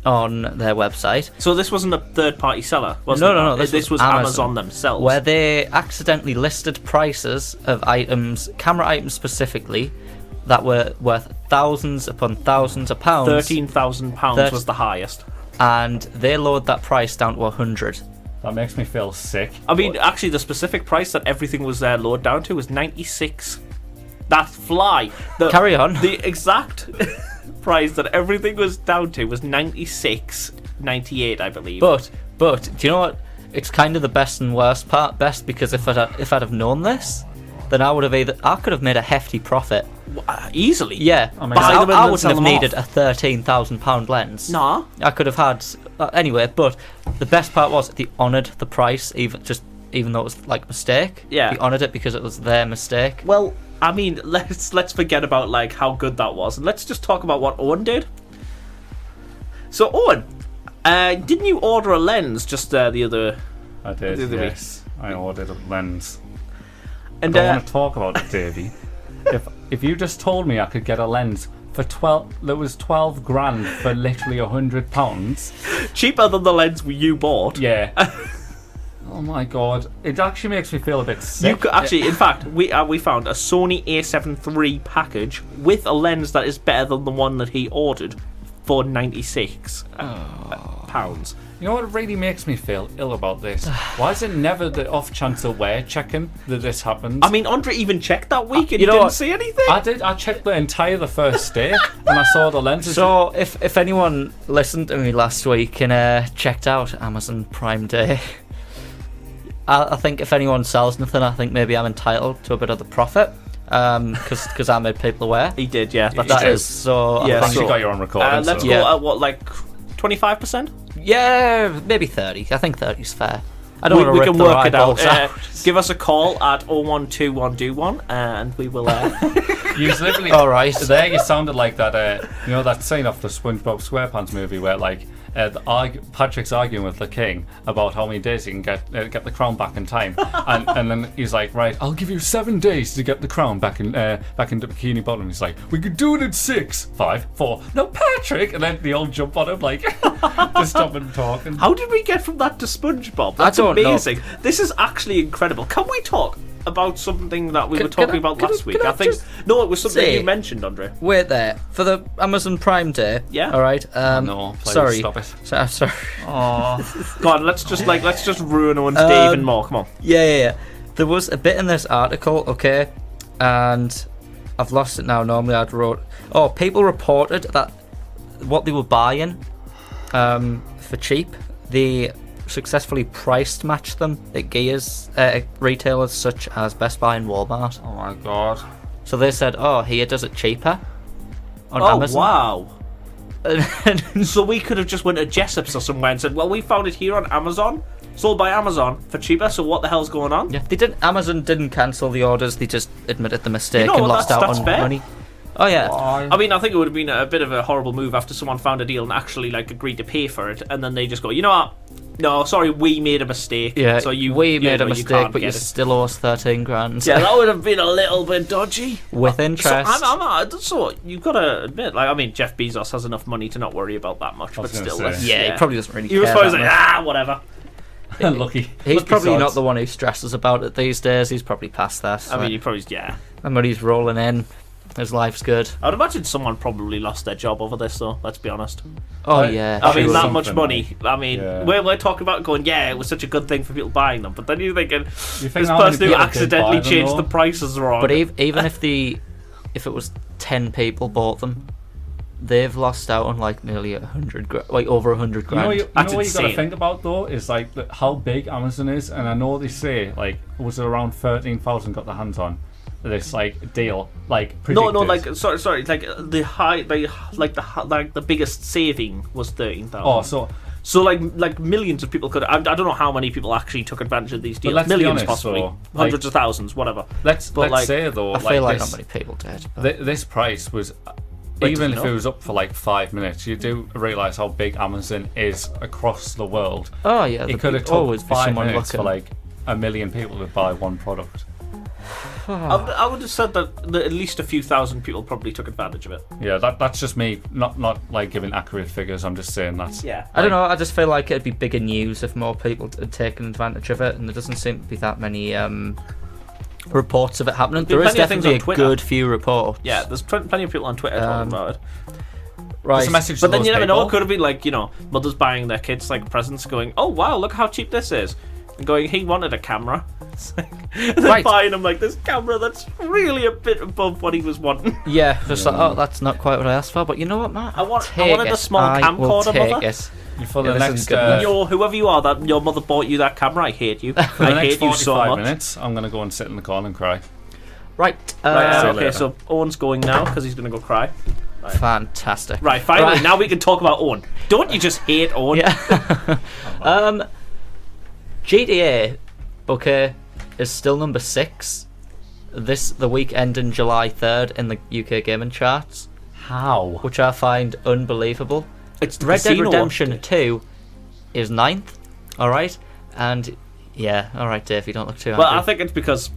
on their website So this wasn't a third-party seller, wasn't it? No, This was Amazon themselves. where they accidentally listed prices of items, camera items specifically, that were worth thousands upon thousands of pounds. £13,000 was the highest. And they lowered that price down to 100. that makes me feel sick. I mean, actually, the specific price that everything was lowered down to was 96. That fly. Carry on. The exact price that everything was down to was 96.98, I believe. But do you know what? It's kind of the best and worst part. Best because if I'd have known this, then I could have made a hefty profit. Easily. Yeah, I mean, because buy them and I then wouldn't sell have them needed off. a £13,000 lens. Nah. I could have had anyway. But the best part was they honoured the price, even though it was like a mistake. Yeah. They honoured it because it was their mistake. Well, I mean, let's forget about like how good that was, and let's just talk about what Owen did. So Owen, didn't you order a lens just the other? I did. The other week. Yes, I ordered a lens. And I want to talk about it, Davey. if you just told me I could get a lens for 12 grand for literally £100, cheaper than the lens you bought. yeah. Oh my God, it actually makes me feel a bit sick. You could actually, in fact, we found a Sony A7 III package with a lens that is better than the one that he ordered for £96. You know what really makes me feel ill about this? Why is it never the off chance of wear checking that this happens? I mean, Andre even checked that week and you he know didn't what? see anything. I did. I checked the first day and I saw the lenses. So if anyone listened to me last week and checked out Amazon Prime Day, I think if anyone sells anything, I think maybe I'm entitled to a bit of the profit. Because I made people aware. He did, yeah. That's That true. is so. Yeah, I've actually so- got you on recording. Let's so. go Yeah. at what, like 25%? Yeah, maybe 30. I think 30 is fair. I don't We want to rip can the work it out. eyeballs Give us a call at 012121 and we will. You literally. All right. There, you sounded like that. That scene off the SpongeBob SquarePants movie where Patrick's arguing with the king about how many days he can get the crown back in time, and then he's like, right, I'll give you 7 days to get the crown back into Bikini Bottom. He's like, we could do it in 6, 5, 4. No, Patrick, and then they all jump on him like to stop him talking. How did we get from that to SpongeBob? That's don't know. amazing. This is actually incredible. Can we talk about something that we were talking about last week? can I I think just no, it was something say- you mentioned, Andre. Wait there for the Amazon Prime Day. Yeah. All right. No, please sorry. stop it. Sorry. God, let's just ruin Owen's day even more. Come on. Yeah. There was a bit in this article, okay, and I've lost it now. Normally I'd wrote... Oh, people reported that what they were buying for cheap, they successfully priced matched them at Gears retailers such as Best Buy and Walmart. Oh my god. So they said, oh, here does it cheaper on Oh, Amazon. wow. So we could have just went to Jessup's or somewhere and said, well, we found it here on Amazon, sold by Amazon for cheaper, so what the hell's going on? Yeah, Amazon didn't cancel the orders, they just admitted the mistake You know and what, lost out that's on fair. money. Oh yeah. I mean, I think it would have been a bit of a horrible move after someone found a deal and actually like agreed to pay for it, and then they just go, you know what? No, sorry, we made a mistake. Yeah, so we made a mistake, but you it. still owe us 13 grand. Yeah, that would have been a little bit dodgy. With interest. So you've got to admit, like, I mean, Jeff Bezos has enough money to not worry about that much, but still, Yeah, he probably doesn't really he was care probably that like, much. whatever. Lucky. He's lucky probably sods. not the one who stresses about it these days. He's probably past that. I mean, he probably, yeah. The money's rolling in. His life's good. I'd imagine someone probably lost their job over this, though. Let's be honest. Oh Right. yeah. I mean, Sure. that much Something money. I mean, Yeah. we're talking about going, yeah, it was such a good thing for people buying them, but then you're thinking, You think this how many person who people did accidentally buy them, changed though? the prices wrong. But even if it was 10 people bought them, they've lost out on like nearly 100, like over 100 You know, grand. you know That's what you got to insane. think about though is like how big Amazon is, and I know they say like was it around 13,000 got their hands on this like deal, like predicted. No, like sorry, like the biggest saving was 13,000. Oh, so like millions of people could. I don't know how many people actually took advantage of these deals. let's be Millions, honest, possibly, though, hundreds of thousands, whatever. let's like, say though, I feel like this, not many people did. But this price was. Wait, Even does if it it not? was up for like 5 minutes, you do realise how big Amazon is across the world. oh yeah, It could have took always be 5 someone minutes looking. for like 1 million people to buy one product. I would have said that at least a few thousand people probably took advantage of it. Yeah, that's just me, not like giving accurate figures. I'm just saying that's Yeah. I don't know. I just feel like it'd be bigger news if more people had taken advantage of it, and there doesn't seem to be that many reports of it happening. There's There is plenty of things definitely on a Twitter. good few reports. Yeah, there's plenty of people on Twitter talking about it. Right. There's a message But to then those you never know. people. It could have been like, you know, mothers buying their kids like presents, going, "Oh wow, look how cheap this is," and going, "He wanted a camera," and then Right. buying him like this camera that's really a bit above what he was wanting. Yeah, just like, oh, that's not quite what I asked for, but you know what, Matt? I wanted Take a it. small I will camcorder, take mother. it. For Yeah, the this next is good. Whoever you are, that your mother bought you that camera, I hate you. for the I next hate you so 45 much. minutes, I'm gonna go and sit in the corner and cry. Right. Right, See you okay, later. so Owen's going now because he's going to go cry. Fantastic. Right, finally, Right. now we can talk about Owen. Don't you just hate Owen? Yeah. GTA, okay, is still number 6. The week ending July 3rd in the UK gaming charts, How? which I find unbelievable. It's the Red Dead casino Redemption update. 2 is 9th, alright? And, yeah, alright, Dave, you don't look too Well, happy. I think it's because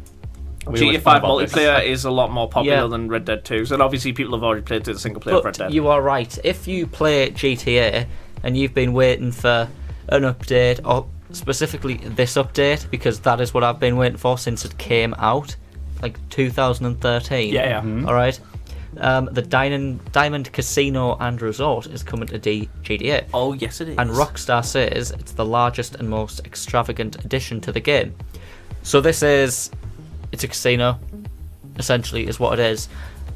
We GTA always 5 talk about this. multiplayer is a lot more popular Yeah. than Red Dead 2, and obviously people have already played the single player of Red But Dead. you are right. If you play GTA and you've been waiting for an update, or specifically this update, because that is what I've been waiting for since it came out, like 2013. Yeah. All right. The Diamond Casino and Resort is coming to GTA. Oh, yes, it is. And Rockstar says it's the largest and most extravagant addition to the game. So it's a casino, essentially, is what it is.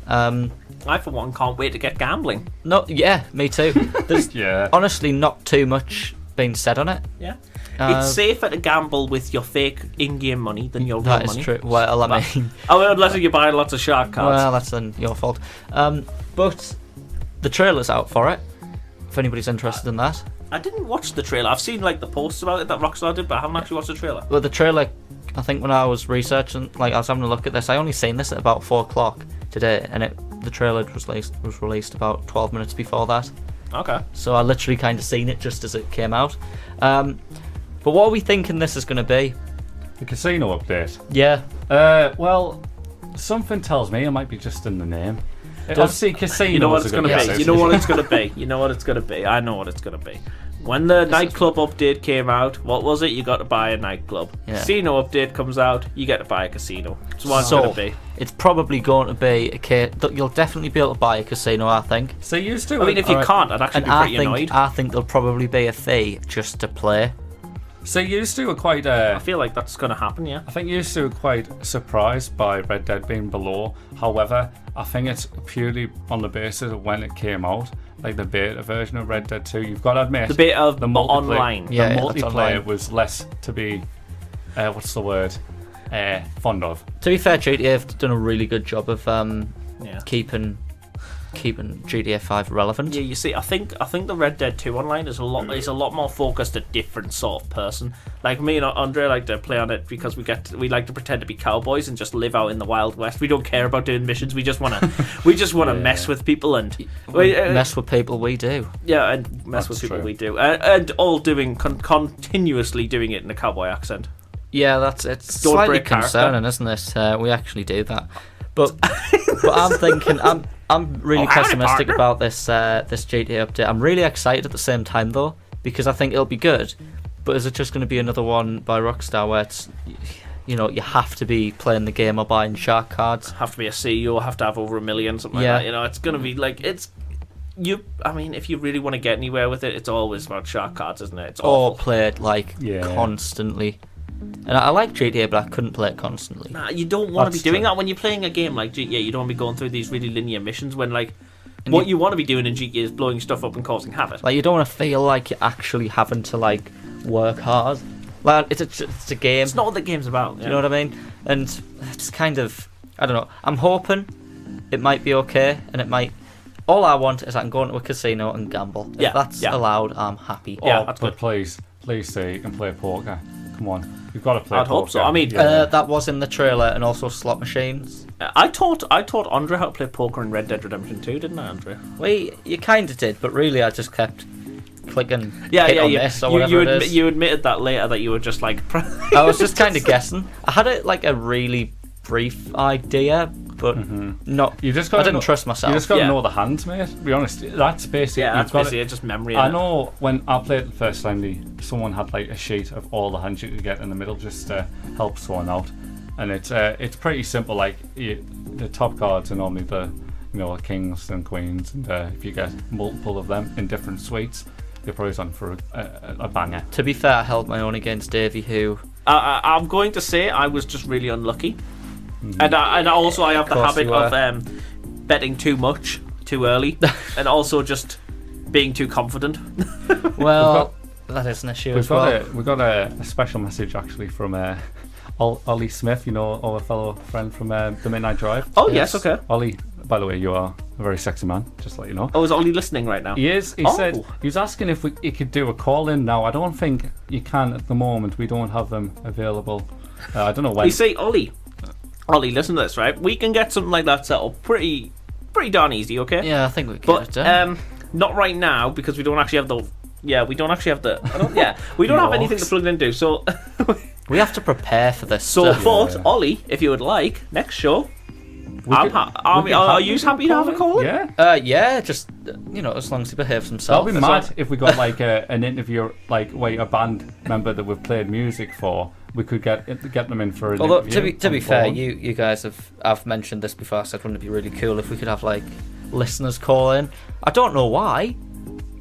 I, for one, can't wait to get gambling. No, yeah, me too. There's Yeah. honestly not too much being said on it. Yeah. Uh, It's safer to gamble with your fake in-game money than your real That is money. true. Well, I mean, Oh, unless you buy lots of shark cards. well, that's then your fault. But the trailer's out for it. If anybody's interested in that. I didn't watch the trailer. I've seen like the posts about it that Rockstar did, but I haven't actually watched the trailer. Well, the trailer, I think when I was researching, like I was having a look at this, I only seen this at about 4 o'clock today, and the trailer was released about 12 minutes before that. Okay. So I literally kind of seen it just as it came out. But what are we thinking this is going to be? The casino update. Yeah. Well, something tells me it might be just in the name. Does- Obviously, casinos You know what are it's gonna going to be be. You know what it's going to be. You know what it's going to be. I know what it's going to be. When the nightclub update came out, what was it? You got to buy a nightclub. Yeah. Casino update comes out, you get to buy a casino. That's what it's So, going to be. it's probably going to be a case that you'll definitely be able to buy a casino, I think. So you used to. I mean, if you Alright. can't, I'd actually And be pretty annoyed. I think there'll probably be a fee just to play. So you two were quite. I feel like that's going to happen, yeah. I think you two were quite surprised by Red Dead being below. However, I think it's purely on the basis of when it came out, like the beta version of Red Dead 2. You've got to admit, The beta of the online. The Yeah, that's multiplayer online. was less to be. What's the word? Fond of. To be fair, GTA have done a really good job of Yeah. keeping GTA 5 relevant. Yeah, you see, I think the Red Dead 2 online is a lot more focused a different sort of person. Like me and Andre like to play on it because we like to pretend to be cowboys and just live out in the Wild West. We don't care about doing missions. We just wanna mess with people and Mess with people, we do. yeah, and mess That's with people true. we do, and all doing continuously doing it in a cowboy accent. Yeah, it's Don't slightly break character. concerning, isn't it? We actually do that, but I'm thinking I'm really howdy, pessimistic partner. about this GTA update. I'm really excited at the same time though, because I think it'll be good. But is it just going to be another one by Rockstar where it's, you have to be playing the game or buying shark cards? Have to be a CEO, have to have over 1 million, something Yeah. like that. It's gonna be like I mean, if you really want to get anywhere with it, it's always about shark cards, isn't it? It's Or awful. play it Yeah. constantly. And I like GTA, but I couldn't play it constantly. Nah, you don't want to be That's doing true. that when you're playing a game like GTA. You don't want to be going through these really linear missions when, like, And what you want to be doing in GTA is blowing stuff up and causing havoc. Like, you don't want to feel like you're actually having to like work hard. Like, it's a game. It's not what the game's about. Do you know what I mean? And it's kind of, I don't know. I'm hoping it might be okay, and it might. All I want is I can go into a casino and gamble. If Yeah, that's yeah. allowed, I'm happy. Yeah, that's but good. please say you can play poker. Come on, you've got to play I'd poker. hope so. I mean, That was in the trailer, and also slot machines. I taught Andre how to play poker in Red Dead Redemption 2, didn't I, Andre? Well, you kind of did, but really, I just kept clicking Yeah, hit yeah. on You, this or you, whatever you, it admi- is. you admitted that later that you were just like. I was just kind of guessing. I had a really brief idea, but not. You just I got. didn't trust myself. You just got to Yeah. know the hands, mate. To be honest, that's basically. Yeah, that's you've got basically it, just memory. I innit? know when I played it the first time, someone had like a sheet of all the hands you could get in the middle just to help someone out, and it's pretty simple. Like the top cards are normally the kings and queens, and if you get multiple of them in different suites, you're probably on for a banger. To be fair, I held my own against Davey, who I'm going to say I was just really unlucky, and also I have the course habit you of betting too much too early, and also just being too confident. well, that is an issue as well. We've got a special message actually from Ollie Smith, our fellow friend from the Midnight Drive. Oh yes, okay. Ollie, by the way, you are a very sexy man, just to let you know. Oh, is Ollie listening right now? He is. He said he was asking if he could do a call in now. I don't think you can at the moment. We don't have them available. I don't know when. You see, Ollie, listen to this, right? We can get something like that set up pretty darn easy, okay? Yeah, I think we get it But done. not right now because we don't actually have the. Yeah, we don't actually have the. We don't have anything to plug it into. So, We have to prepare for this. so stuff. but Ollie, if you would like, next show. We could- Are you happy to have a call in? Yeah. Yeah, just as long as he behaves himself. That'll be mad if we got like an interview, like a band member that we've played music for. We could get them in for an Although interview. to be on fair, phone. you guys I've mentioned this before. I said wouldn't it be really cool if we could have like listeners call in? I don't know why,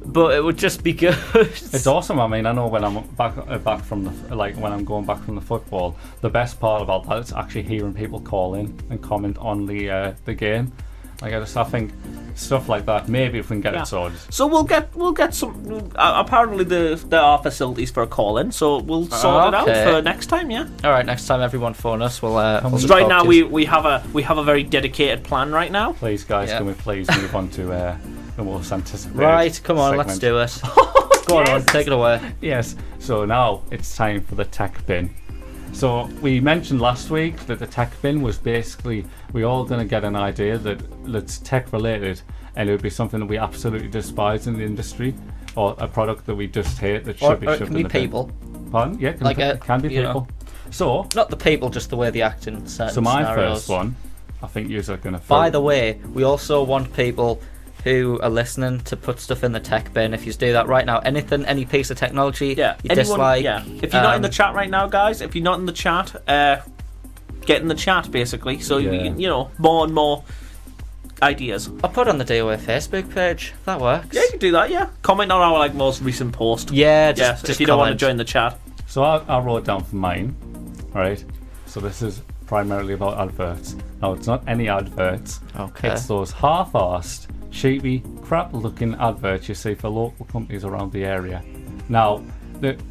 but it would just be good. It's awesome. I mean, I know when I'm back from when I'm going back from the football, the best part about that is actually hearing people call in and comment on the game. Like I think stuff like that. Maybe if we can get it sorted. So we'll get some. Apparently there are facilities for a call in, so we'll sort it out Okay. for next time. Yeah. All right, next time everyone phone us, we'll. So right now we have a very dedicated plan right now. Please, guys, Yeah. can we please move on to the most anticipated? Right, come on, segment. let's do it. Go on, take it away. Yes. So now it's time for the tech bin. So we mentioned last week that the tech bin was basically we all going to get an idea that's tech related, and it would be something that we absolutely despise in the industry, or a product that we just hate that should Or be it shoved can in be the bin. people, Pardon? Yeah, it can be you know. people. So not the people, just the way they act in certain my scenarios. first one, I think you're going to. By the way, we also want people who are listening to put stuff in the tech bin. If you do that right now, any piece of technology Yeah. you dislike. Yeah. If you're not in the chat right now, guys, if you're not in the chat, get in the chat basically. So more and more ideas. I'll put it on the DOA Facebook page. That works. Yeah, you can do that. Yeah. Comment on our most recent post. Yeah, Yes. just If you don't want to comment. join the chat. So I wrote down for mine, right? So this is primarily about adverts. Now, it's not any adverts. Okay. It's those half-arsed, cheapy, crap-looking adverts you see for local companies around the area. Now,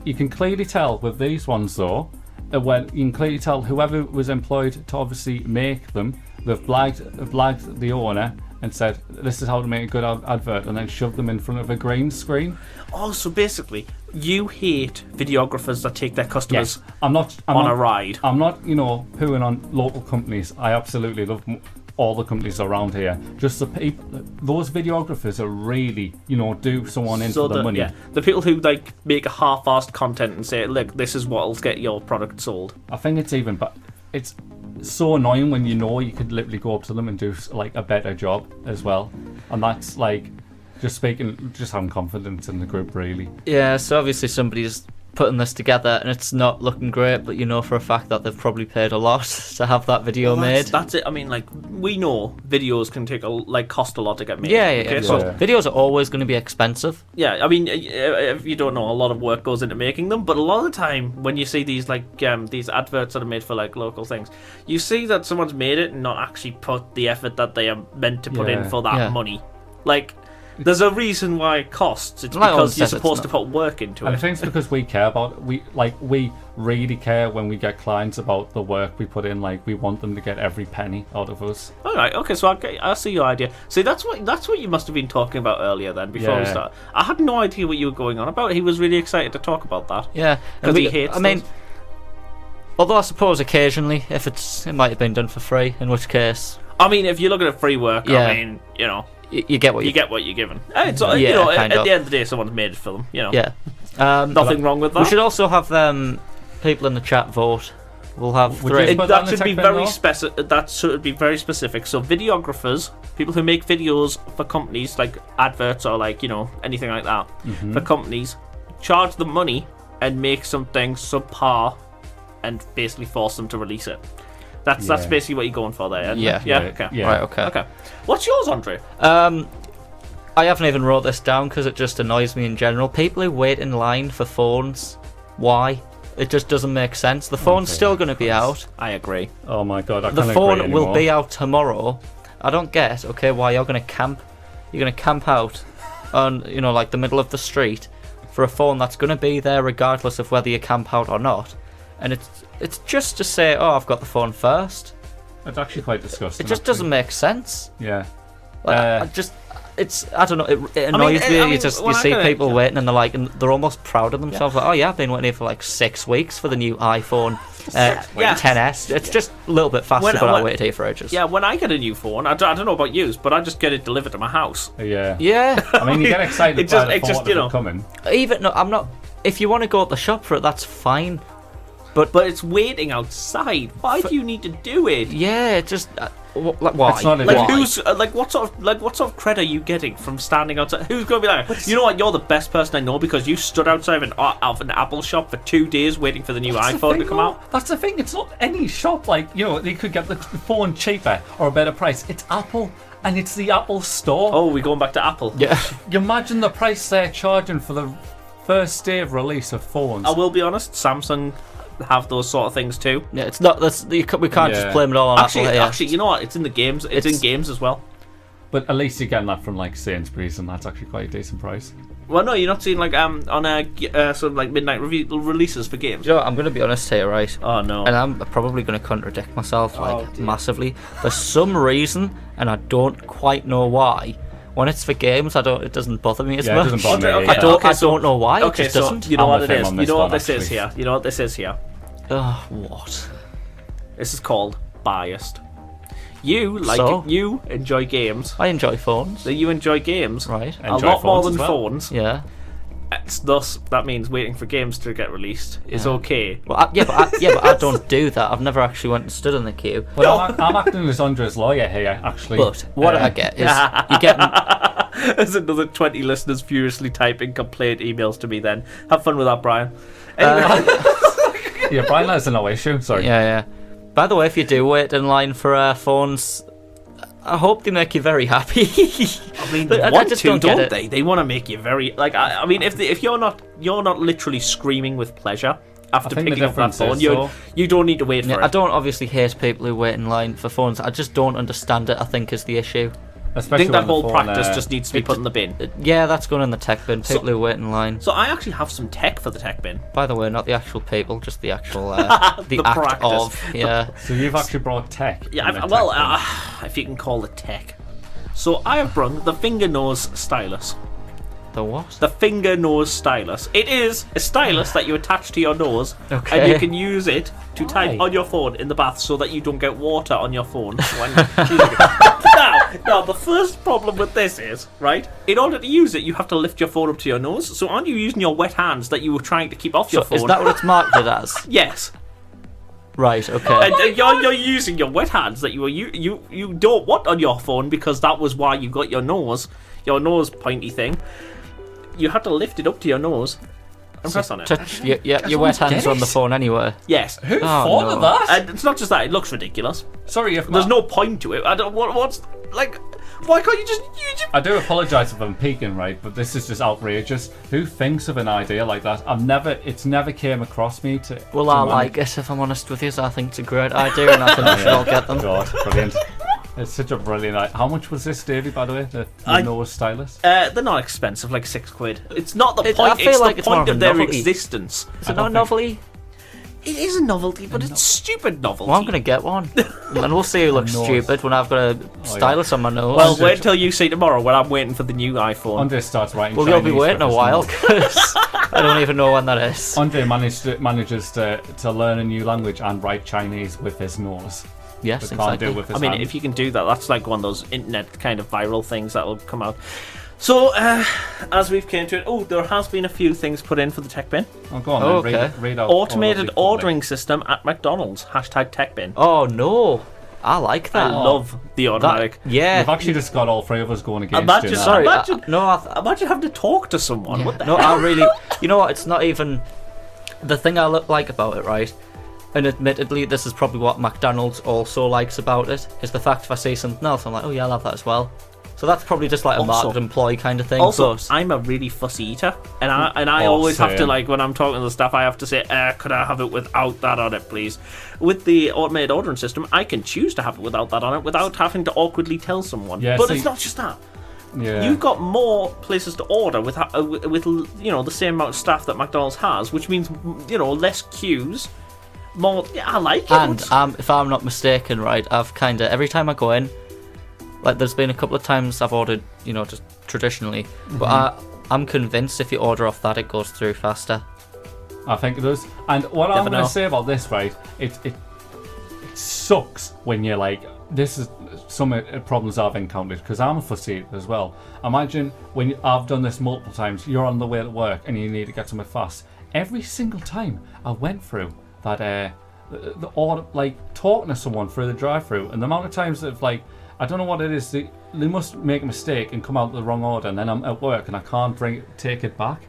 you can clearly tell with these ones, though, when you can clearly tell whoever was employed to obviously make them, they've blagged the owner and said, this is how to make a good advert, and then shoved them in front of a green screen. Oh, so basically, you hate videographers that take their customers I'm not a ride. I'm not, pooing on local companies. I absolutely love all the companies around here. Just the people, those videographers are really, do someone in for the money. Yeah, the people who make a half-assed content and say, look, this is what'll get your product sold. I think it's so annoying when you could literally go up to them and do a better job as well, and that's just having confidence in the group, really. Yeah, so obviously somebody's putting this together and it's not looking great, but you know for a fact that they've probably paid a lot to have that video made. That's it. I mean, we know videos can cost a lot to get made. Yeah. So videos are always going to be expensive. Yeah, I mean, if you don't know, a lot of work goes into making them, but a lot of the time when you see these these adverts that are made for local things, you see that someone's made it and not actually put the effort that they are meant to put in for that money. There's a reason why it costs. It's because you're supposed to put work into it. I think it's because we care about it. We really care when we get clients about the work we put in. We want them to get every penny out of us. All right, okay, so I see your idea. See, that's what you must have been talking about earlier. Then before we start, I had no idea what you were going on about. He was really excited to talk about that. Yeah, because he hates. I mean, although I suppose occasionally, if it might have been done for free, in which case, I mean, if you're looking at free work, I mean, you get what you get what you're given. It's, at the end of the day, someone's made it for them. Yeah. Nothing wrong with that. We should also have people in the chat vote. We'll have three. That should be very specific. That should be very specific. So videographers, people who make videos for companies like adverts or anything like that for companies, charge them money and make something subpar, and basically force them to release it. That's basically what you're going for there. Yeah. Okay. Right. Okay. What's yours, Andre? I haven't even wrote this down because it just annoys me in general. People who wait in line for phones, why? It just doesn't make sense. The phone's still going to be out. I agree. Oh my god, the phone will be out tomorrow. I don't get why you're going to camp. You're going to camp out on the middle of the street for a phone that's going to be there regardless of whether you camp out or not. And it's just to say, oh, I've got the phone first. It's actually quite disgusting. It just doesn't make sense. Yeah. I don't know. It annoys me. You see people waiting and they're almost proud of themselves. Oh yeah, I've been waiting here for 6 weeks for the new iPhone 10s. It's just a little bit faster, but I waited here for ages. Yeah, when I get a new phone, I don't know about you, but I just get it delivered to my house. Yeah. Yeah. I mean, you get excited by the thought of it coming. I'm not. If you want to go to the shop for it, that's fine. But it's waiting outside. Why do you need to do it? Yeah, just why? It's not who's what sort of cred are you getting from standing outside? Who's going to be like, you know what? You're the best person I know because you stood outside of an Apple shop for 2 days waiting for the new iPhone to come out. That's the thing. It's not any shop. They could get the phone cheaper or a better price. It's Apple. And it's the Apple store. Oh, we're going back to Apple. Yeah. You imagine the price they're charging for the first day of release of phones. I will be honest, Samsung have those sort of things too. Yeah, it's not. We can't just blame it all on Apple. Actually, you know what? It's in the games. It's in games as well. But at least you're getting that from Sainsbury's, and that's actually quite a decent price. Well, no, you're not seeing on midnight releases for games. You know, I'm going to be honest here, right? Oh no. And I'm probably going to contradict myself massively. For some reason, and I don't quite know why. When it's for games, it doesn't bother me as much. It doesn't bother me. I don't know why. It just doesn't. You know what it is. You know what this is here. You know what this is here. Oh, what? This is called biased. You enjoy games. I enjoy phones. You enjoy games, right? A lot more than phones. Yeah. That means waiting for games to get released is okay. Well, but I don't do that. I've never actually went and stood in the queue. Well, I'm acting as Andre's lawyer here, actually. But what I get is you get. There's another 20 listeners furiously typing complaint emails to me. Then have fun with that, Brian. Anyway. Yeah, Brian, that's no issue. Sorry. Yeah. By the way, if you do wait in line for phones, I hope they make you very happy. I mean, they want to, don't they? They want to make you very I mean, if you're not literally screaming with pleasure after think the picking up that difference phone. is, You though- you don't need to wait for Yeah, it. I don't obviously hate people who wait in line for phones. I just don't understand it, I think, is the issue. I Especially think that when the whole phone, practice just needs to be put in the bin. Yeah, that's going in the tech bin. People who wait in line. So I actually have some tech for the tech bin. By the way, not the actual people, just the actual the The act practice. of. Yeah. So you've actually brought tech. Yeah, in the well, tech bin. if you can call it tech. So I have brought the finger nose stylus. The what? The finger nose stylus. It is a stylus that you attach to your nose, Okay. and you can use it to type Why? on your phone in the bath so that you don't get water on your phone when using it. Now, the first problem with this is, right, in order to use it, you have to lift your phone up to your nose. So aren't you using your wet hands that you were trying to keep off your So phone? is that what it's marketed as? Yes. Right, okay. And you're using your wet hands that you don't want on your phone because that was why you got your nose pointy thing. You have to lift it up to your nose and press on it. Touch your wet hands on the phone anyway. Yes. Who Oh, thought no. of that? And it's not just that, it looks ridiculous. Sorry if There's no point to it. I don't what's like why can't you just I do apologise if I'm peeking, right? But this is just outrageous. Who thinks of an idea like that? It's never came across me to. Well, to I manage- like it, if I'm honest with you. So I think it's a great idea, and I think we should all get them. God, brilliant. It's such a brilliant idea. How much was this, Davey, by the way? The nose stylus? they're not expensive, like £6. It's not the I point. feel It's like the it's more point of a of their novelty. existence. Is it not a novelty? It is a novelty, but it's stupid novelty. Well, I'm going to get one. And we'll see who looks Nose. stupid when I've got a stylus on my nose. Well, wait until you see tomorrow when I'm waiting for the new iPhone. Andre starts writing. Well, you'll be Chinese waiting with a his while, nose. because I don't even know when that is. Andre manages to learn a new language and write Chinese with his nose. Yes, But can't do it exactly. with his I mean, hand. if you can do that, that's like one of those internet kind of viral things that will come out. So, as we've came to it, there has been a few things put in for the tech bin. Oh, go on, Oh, then. okay. Read out all of Automated the ordering system at McDonald's. #tech bin. Oh, no. I like I that. love the automatic. Yeah. We've actually just got all three of us going against Imagine- you now. Sorry. Imagine- Imagine having to talk to someone. What the No, hell? I really. You know what? It's not even. The thing I like about it, right? And admittedly, this is probably what McDonald's also likes about it, is the fact if I see something else, I'm like, oh yeah, I'll have that as well. So that's probably just like a Also- market employee kind of thing. Also, but I'm a really fussy eater, and I Oh, always have to, same. like, when I'm talking to the staff, I have to say, could I have it without that on it, please? With the automated ordering system, I can choose to have it without that on it, without having to awkwardly tell someone. Yeah, but see- it's not just that. Yeah. You've got more places to order with the same amount of staff that McDonald's has, which means less queues, more. Yeah, I like it. and if I'm not mistaken, right, I've kind of every time I go in, like there's been a couple of times I've ordered, just traditionally, but I'm convinced if you order off that, it goes through faster. I think it does. And what I'm Never going know. to say about this, right, it sucks when you're like, this is some problems I've encountered, because I'm a fussy eater as well. Imagine when I've done this multiple times, you're on the way to work and you need to get somewhere fast. Every single time I went through that, the order, like talking to someone through the drive-through, and the amount of times that like, I don't know what it is, they must make a mistake and come out with the wrong order, and then I'm at work and I can't take it back.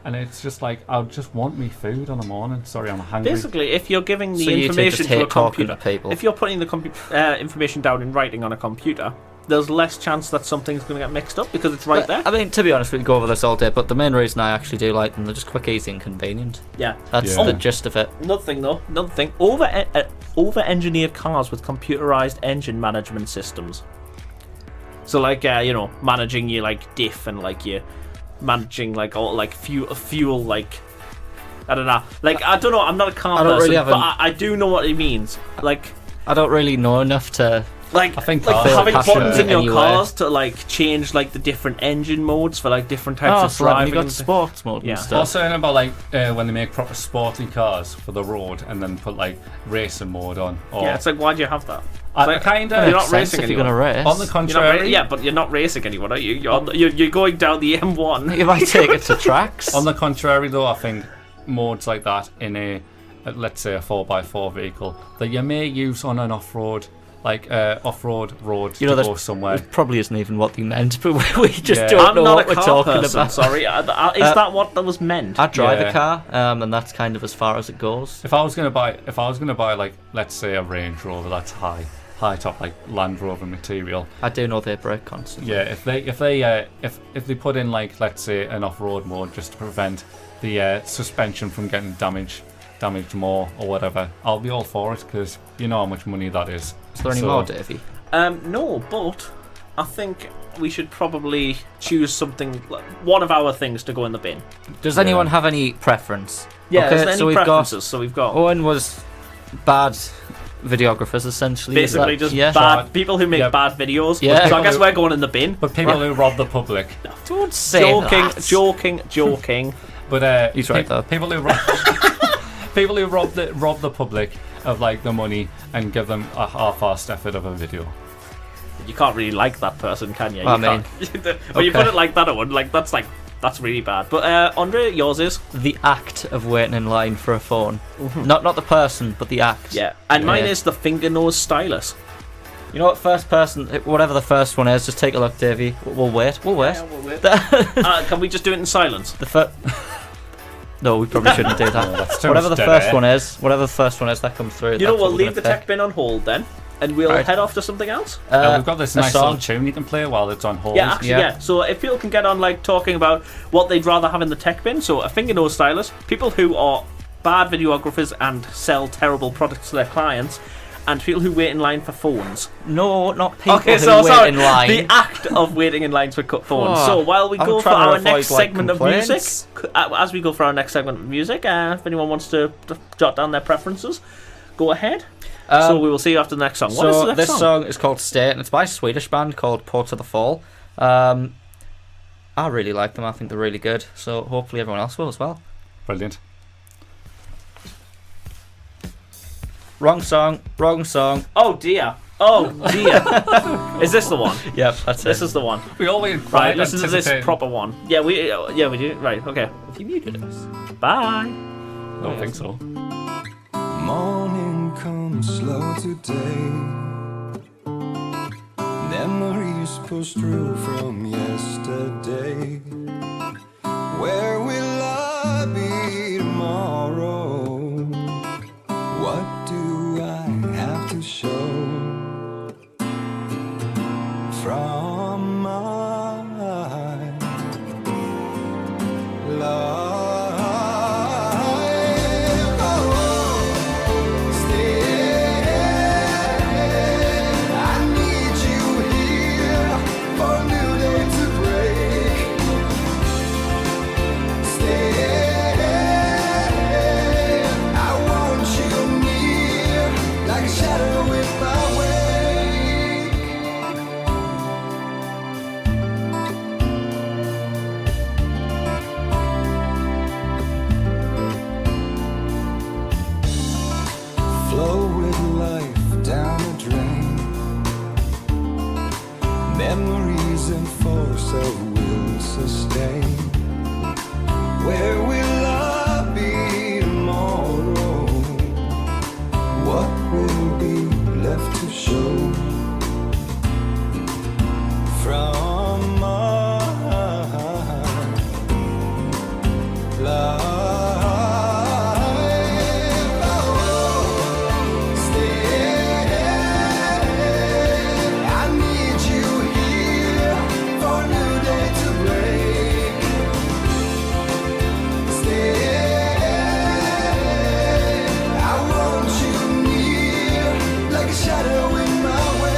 And it's just like, I just want me food on the morning. Sorry, I'm hungry. Basically, if you're giving the So you two information just to a hate talking computer, to people. if you're putting the information down in writing on a computer, there's less chance that something's going to get mixed up because it's right there. I mean, to be honest, we could go over this all day, but the main reason I actually do like them, they're just quick, easy, and convenient. Yeah. That's Yeah. the gist of it. Another thing, though. Over-engineered cars with computerized engine management systems. So, like, managing your like diff and like your managing like all like fuel like. I don't know. Like, I don't know. I'm not a car I don't person, really have but an- I do know what it means. Like. I don't really know enough to. Like, I think like cars- having passionate buttons in your anyway. cars to like change like the different engine modes for like different types Oh, of so like, driving. you got and stuff. sports mode Yeah. and I was stuff. saying about like when they make proper sporty cars for the road and then put like racing mode on. Or, Yeah, it's like, why do you have that? I like- kind You're of. not Makes sense racing if you're gonna anyone. race. On the You're not contrary, yeah, but you're not racing anyone, are you? You're going down the M1. You might take it to tracks. on the contrary though, I think modes like that in let's say a 4x4 vehicle that you may use on an off-road, like off-road road to that's go somewhere. It probably isn't even what they meant, but we just Yeah. don't I'm know not what a we're car talking person, about. sorry. Is that what that was meant? I drive Yeah. a car, and that's kind of as far as it goes. If I was gonna buy like, let's say a Range Rover that's high top like Land Rover material. I do know they break constantly. Yeah, if they put in like, let's say an off-road mode just to prevent the suspension from getting damaged, damaged more or whatever, I'll be all for it because you know how much money that is. Is there any more, Davey? No, but I think we should probably choose something, one of our things to go in the bin. Does anyone have any preference? Yeah, okay, is there so any we've preferences? So we've got Owen was bad videographers, essentially. Is basically that- just bad people who make bad videos. Yeah. So I guess we're going in the bin. But people who rob the public. Don't say Joking, that. joking. But He's right, though. people who rob the public of like the money and give them a half-assed effort of a video. You can't really like that person, can you? I You mean, can't. When you put it like that, Owen, like that's really bad. But Andre, yours is the act of waiting in line for a phone. Not the person, but the act. yeah, and mine is the finger nose stylus. You know what? First person, whatever the first one is, just take a look, Davey. We'll wait. We'll wait. Yeah, we'll wait. Can we just do it in silence? No, we probably shouldn't do that. That's too Whatever the much first dead one is, whatever the first one is that comes through. You know, that's we'll what leave we're the gonna tech bin on hold then, and we'll Right. head off to something else. pick. We've got this a nice song. little tune you can play while it's on hold. Yeah, actually, Yeah. yeah. So if people can get on like talking about what they'd rather have in the tech bin, so a finger nose stylus, people who are bad videographers and sell terrible products to their clients, and people who wait in line for phones. No, not people Okay, who so wait sorry. in line. The act of waiting in lines for phones. Oh, So while we I'm go for trying to our avoid, next like, segment of complaints. music, as we go for our next segment of music, if anyone wants to jot down their preferences, go ahead. So we will see you after the next song. What is the next this song? song is called State, and it's by a Swedish band called Ports of the Fall. I really like them. I think they're really good. So hopefully everyone else will as well. Brilliant. Wrong song. Oh dear. Is this the one? Yep, that's it. This is the one. We always Right, listen to this proper one. Yeah, we do. Right, okay. If you muted us. Bye. I don't think so. Morning comes slow today. Memories push through from yesterday. Where will I be tomorrow? What do I have to show from my life? Flow with life down the drain. Memories and force of will sustain. Where will I be tomorrow? What will be left to show from my life? Shadow in my way.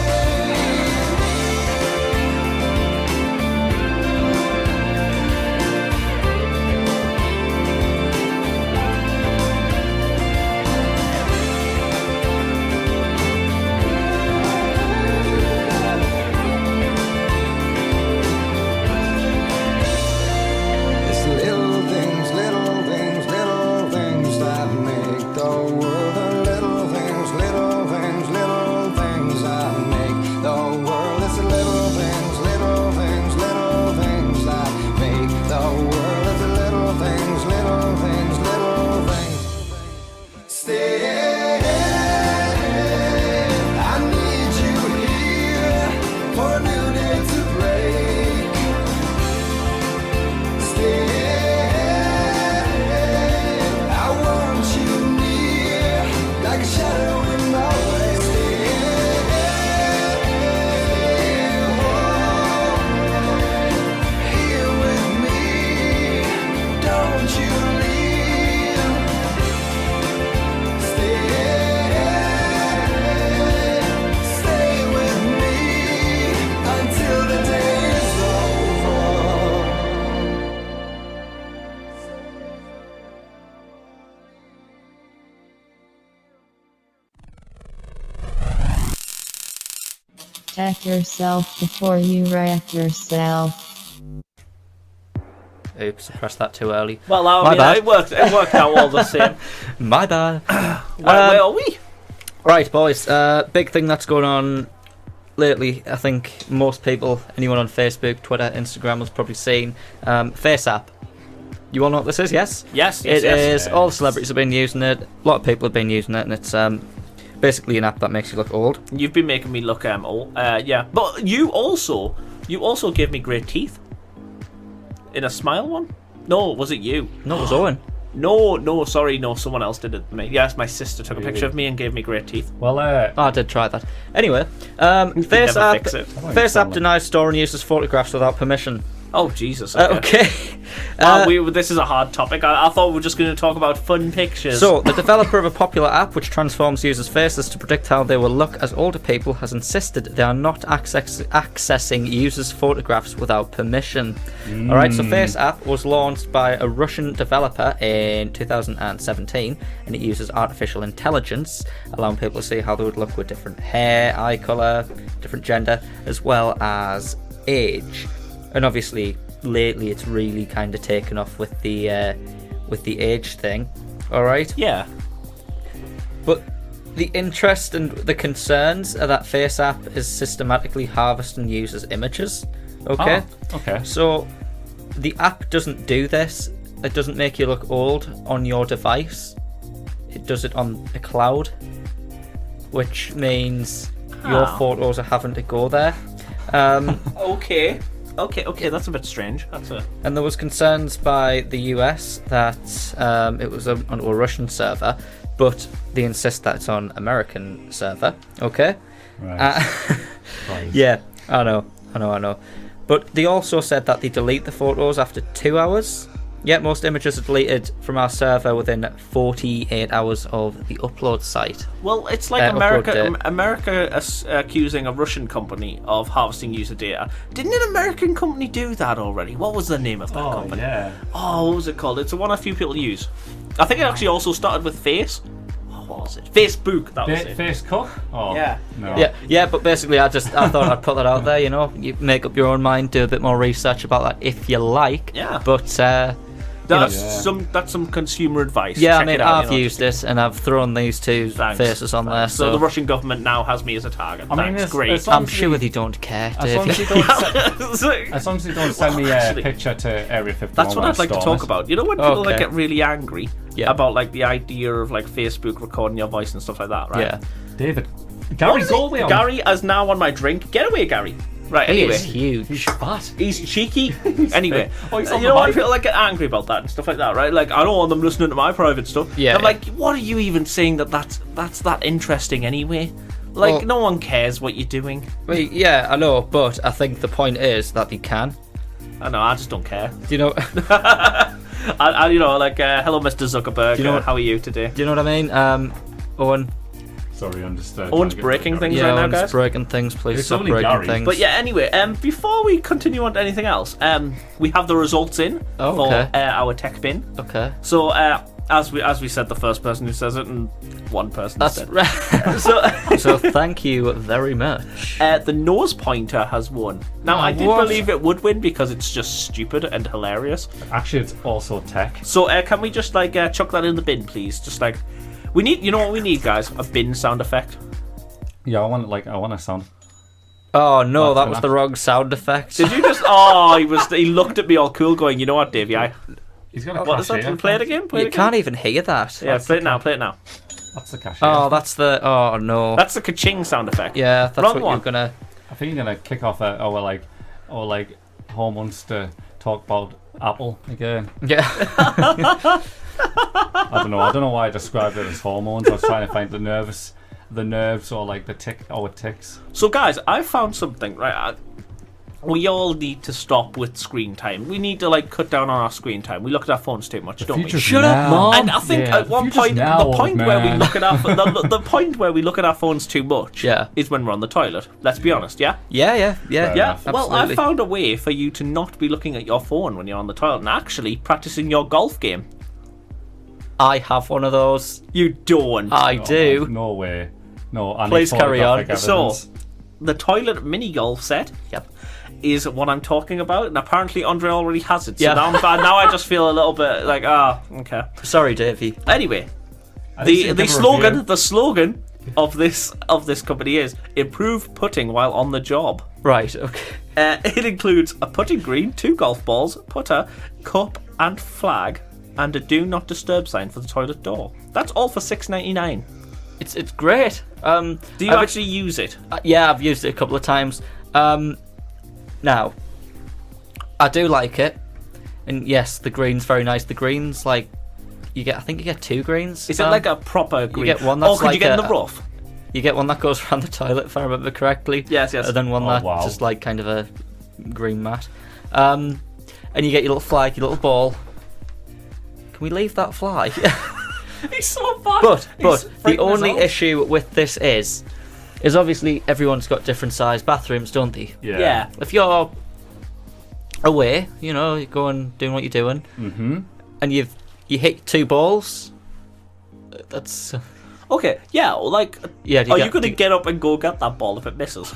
Check yourself before you wreck yourself. Oops, I pressed that too early. Well, I My mean, bad. it worked out all the same. My bad. Where are we? Right, boys. Big thing that's going on lately. I think most people, anyone on Facebook, Twitter, Instagram, has probably seen Face App. You all know what this is, yes? Yes, It yes. is. All the celebrities have been using it. A lot of people have been using it, and it's basically an app that makes you look old. You've been making me look old. Yeah, but you also gave me great teeth. In a smile one? No, was it you? No, it was Owen. No, sorry, no, someone else did it to me. Yes, my sister took a picture of me and gave me great teeth. Well, Oh, I did try that. Anyway, Face never App, fix it. Face App denies storing users' photographs without permission. Oh, Jesus. Okay. This is a hard topic. I thought we were just going to talk about fun pictures. So, the developer of a popular app which transforms users' faces to predict how they will look as older people has insisted they are not accessing users' photographs without permission. Alright, so Face App was launched by a Russian developer in 2017, and it uses artificial intelligence, allowing people to see how they would look with different hair, eye colour, different gender, as well as age. And obviously, lately it's really kind of taken off with the age thing. All right. Yeah. But the interest and the concerns are that Face App is systematically harvesting users' images. Okay. Oh, okay. So the app doesn't do this. It doesn't make you look old on your device. It does it on a cloud, which means your photos are having to go there. Okay, that's a bit strange. And there was concerns by the US that it was on a Russian server, but they insist that it's on American server. Okay. Right. Yeah, I know. But they also said that they delete the photos after 2 hours. Yet most images are deleted from our server within 48 hours of the upload site. Well, it's like America accusing a Russian company of harvesting user data. Didn't an American company do that already? What was the name of that company? Yeah. Oh, what was it called? It's the one a few people use. I think it actually also started with Face. What was it? Facebook. That was it. Face Cook? Oh, Yeah. No. Yeah, but basically I thought I'd put that out there, you know. You make up your own mind, do a bit more research about that if you like. Yeah. But That's some consumer advice. yeah, I Check mean, it out, I've used it and I've thrown these two Thanks. faces on there. So the Russian government now has me as a target. I mean, Thanks, it's great. I'm sure they don't care, As long Dave. as you don't, as long as you don't send me a Actually, picture to Area 51. That's what I'd like to talk about. You know when people Okay. get really angry Yeah. about like the idea of like Facebook recording your voice and stuff like that, right? Yeah. David. What Gary is it? Galway. Gary is now on my drink. Get away, Gary. Right, He anyway. is huge. He's fat. He's cheeky. Anyway, Oh, he's on you the know when mic. people like get angry about that and stuff like that, right? Like I don't want them listening to my private stuff. Yeah, I'm yeah. like, what are you even saying that's that interesting anyway? Like Well- no one cares what you're doing. Well, yeah, I know, but I think the point is that they can. I know, I just don't care. Do you know? I you know, like hello, Mr. Zuckerberg. you know what- how are you today? Do you know what I mean? Owen. Sorry, I'm just. Owen's breaking things Yeah, right now, Owen's guys. breaking things. Please It's stop only breaking Gary. things. But yeah, anyway, before we continue on to anything else, we have the results in Oh, for okay. our tech bin. Okay. So as we said, the first person who says it and one person That's said. right. So So thank you very much. the nose pointer has won. Now I did what? believe it would win because it's just stupid and hilarious. Actually, it's also tech. So can we just like chuck that in the bin, please? Just like we need, you know what we need, guys? A bin sound effect. Yeah, I want a sound. Oh no, That's that was the wrong sound effect. Did you just? Oh, he looked at me all cool, going, you know what, Davey? He's got a What is that? cashier. Play it again. Play it You again. can't even hear that. Yeah, play it now. Play it now. That's the cashier. Oh, that's the. Oh no. That's the ka-ching sound effect. Yeah, that's Wrong what one. you're gonna. I think you're gonna kick off our home wants to talk about Apple again. Yeah. I don't know why I described it as hormones. I was trying to find the nerves or like the ticks. So, guys, I found something, right? We all need to stop with screen time. We need to, like, cut down on our screen time. We look at our phones too much, don't we? Shut up, Mom. And I think at one point, the point where we look at our the point where we look at our phones too much Yeah. is when we're on the toilet. Let's be honest, yeah? Yeah. Fair Yeah. enough. Well, I Absolutely. found a way for you to not be looking at your phone when you're on the toilet and actually practicing your golf game. I have one of those. You don't. I do. No way. No. I need Please carry on. photographic So, evidence. the toilet mini golf set. Yep. Is what I'm talking about, and apparently Andre already has it. So Yeah. now I just feel a little bit like, okay. Sorry, Davey. Anyway, I think the you give a slogan review. the slogan of this company is improve putting while on the job. Right, okay. It includes a putting green, 2 golf balls, putter, cup, and flag, and a do not disturb sign for the toilet door. That's all for $6.99. It's great. Do you actually use it? Yeah, I've used it a couple of times. Now, I do like it, and yes, the green's very nice. The green's like I think you get 2 greens. Is it like a proper green? You get one that's could like you get in the rough? You get one that goes around the toilet, if I remember correctly. Yes. And then one that's wow. just like kind of a green mat. And you get your little flag, your little ball. Can we leave that fly? He's so bad. But the freaking us only out. issue with this is obviously everyone's got different sized bathrooms, don't they? Yeah. If you're away, you're going doing what you're doing, and you hit 2 balls. That's Okay. Yeah. Like. yeah. Are you going to get up and go get that ball if it misses?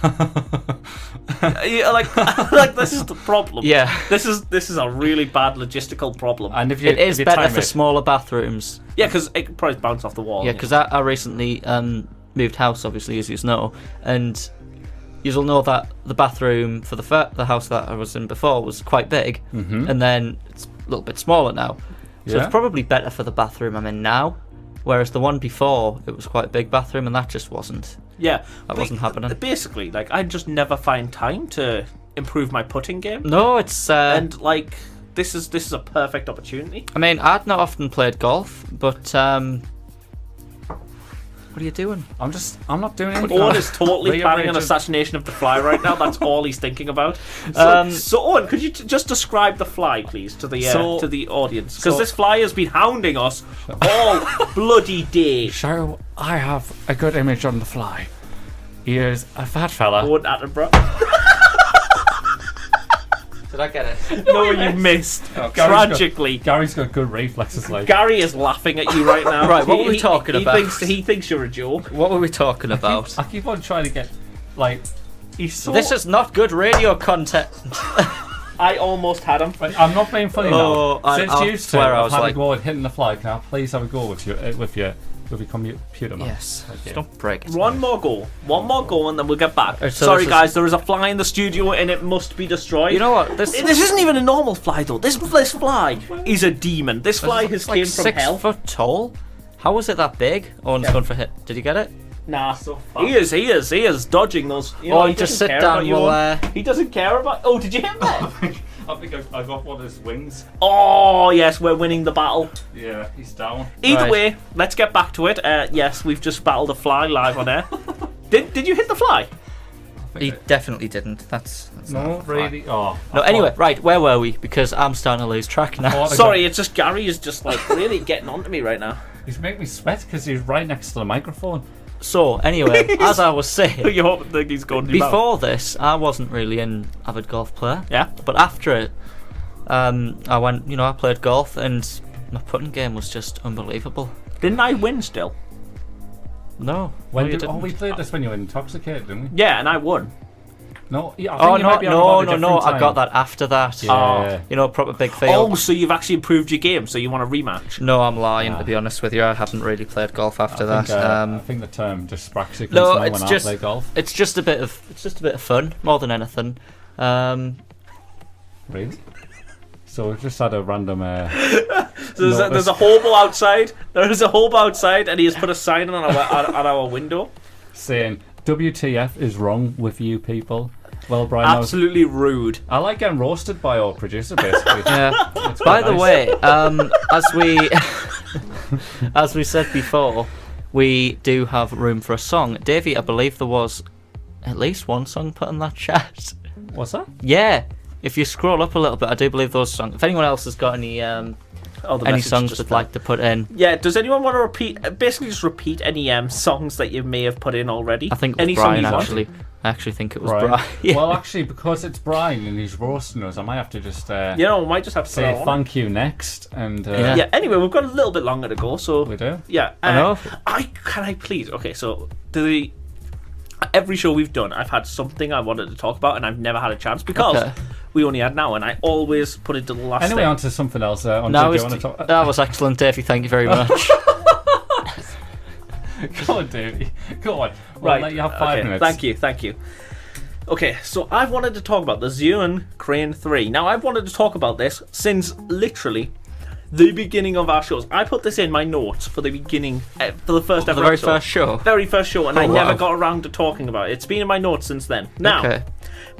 Yeah, like this is the problem. Yeah. This is a really bad logistical problem. And if you, It is if you better time for it, smaller bathrooms. Yeah, because it could probably bounce off the wall. Yeah, because I recently moved house, obviously, as you know, and you'll know that the bathroom for the house that I was in before was quite big, and then it's a little bit smaller now. So Yeah. it's probably better for the bathroom I'm in now, whereas the one before, it was quite a big bathroom, and that just wasn't. Yeah, That wasn't happening. Basically, like I just never find time to improve my putting game, No, it's... and like this is a perfect opportunity. I mean, I'd not often played golf, but... what are you doing? I'm not doing anything. Owen is totally planning an Rearranging. assassination of the fly right now. That's all he's thinking about. So Owen, could you just describe the fly, please, to the audience? Because so- this fly has been hounding us all bloody day. So I have a good image on the fly. He is a fat fella. Owen Attenborough. Did I get it? No, you missed. Gary's Tragically. Gary's got good reflexes. Like Gary is laughing at you right now. Right, what were we talking about? He thinks you're a joke. What were we talking about? I keep on trying to get like. He's so. This is not good radio content. I almost had him. Right, I'm not being funny Oh, now. Since I you two swear I have was had like- a go at hitting the fly, can I please have a go with your computer mouse? Yes. Okay. Don't break it. One more goal, and then we'll get back. So Sorry, this is- guys, there is a fly in the studio and it must be destroyed. You know what? This isn't even a normal fly, though. This fly is a demon. This fly has It's like came from 6 hell. foot tall. How was it that big? Owen's going for hit. Did you get it? Nah, So fast. he is dodging those. You know, Oh, he just doesn't sit care down, about you, we'll, Owen. He doesn't care about. Oh, did you hit that? I think I got one of his wings. Oh yes, we're winning the battle. Yeah, he's down. Either Right. way, let's get back to it. Yes, we've just battled a fly live on air. Did you hit the fly? He definitely didn't. That's No, not really. Oh. No, anyway, right, where were we? Because I'm starting to lose track now. thought- Sorry, it's just Gary is just like really getting onto me right now. He's making me sweat because he's right next to the microphone. So, anyway, as I was saying, You hope that he's going to be before this, I wasn't really an avid golf player. Yeah. But after it, I went, I played golf, and my putting game was just unbelievable. Didn't I win still? No. When no, you did, didn't. we played this when you were intoxicated, didn't we? Yeah, and I won. No. Yeah, I Oh, think you might be on about a no, different I time. got that after that. Yeah. Proper big fail. Oh, so you've actually improved your game, so you want a rematch? No, I'm lying, to be honest with you. I haven't really played golf after I think, that. I think the term dyspraxic No, now it's when just I play golf. it's just a bit of fun more than anything. Really? So we've just had a random. So there's a hobo outside. There's a hobo outside, and he has put a sign on our window. saying WTF is wrong with you people. Well, Brian, Absolutely rude. I like getting roasted by our producer, basically. Yeah. It's By quite the nice. way, as we said before, we do have room for a song. Davey, I believe there was at least one song put in that chat. What's that? Yeah. If you scroll up a little bit, I do believe those songs. If anyone else has got any songs they'd like to put in, Yeah, does anyone want to repeat? Basically, just repeat any songs that you may have put in already. I think it was any Brian song you actually. I actually think it was Brian. Brian. Yeah. Well, actually, because it's Brian and he's roasting us, I might have to just Want. You know, we might just have to say put it on. thank you next. And Yeah. Yeah. Anyway, we've got a little bit longer to go, so we do. yeah. I know. Can I please? Okay, so everyone every show we've done, I've had something I wanted to talk about, and I've never had a chance because we only had an hour, and I always put it to the last. Anyway, thing. on to something else. That was excellent, Davey. Thank you very much. Go on, Davey. Go on. Right. Let you have 5 minutes. Thank you. Okay, so I've wanted to talk about the Xeon Crane 3. Now, I've wanted to talk about this since literally the beginning of our shows. I put this in my notes for the beginning, for the first ever episode. Very first show, and I never got around to talking about it. It's been in my notes since then. Now,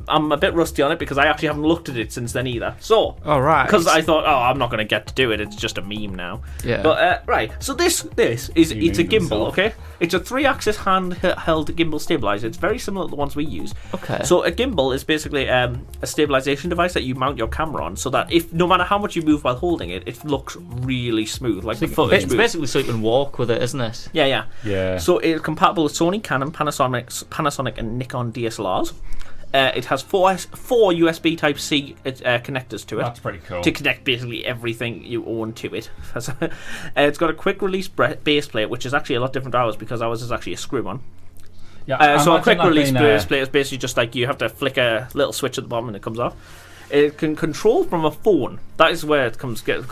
I'm a bit rusty on it because I actually haven't looked at it since then either. So, because I thought, I'm not going to get to do it. It's just a meme now. Yeah. But right, so this is it's a gimbal, okay? It's a 3-axis handheld gimbal stabilizer. It's very similar to the ones we use. Okay. So a gimbal is basically a stabilization device that you mount your camera on, so that if no matter how much you move while holding it, it looks really smooth, like the footage. It's basically so you can walk with it, isn't it? Yeah. Yeah. So it's compatible with Sony, Canon, Panasonic, and Nikon DSLRs. It has four USB Type-C connectors to it. That's pretty cool. To connect basically everything you own to it. It's got a quick release base plate, which is actually a lot different to ours because ours is actually a screw-on. Yeah, so a quick release base plate is basically just like you have to flick a little switch at the bottom and it comes off. It can control from a phone. That is where it comes big.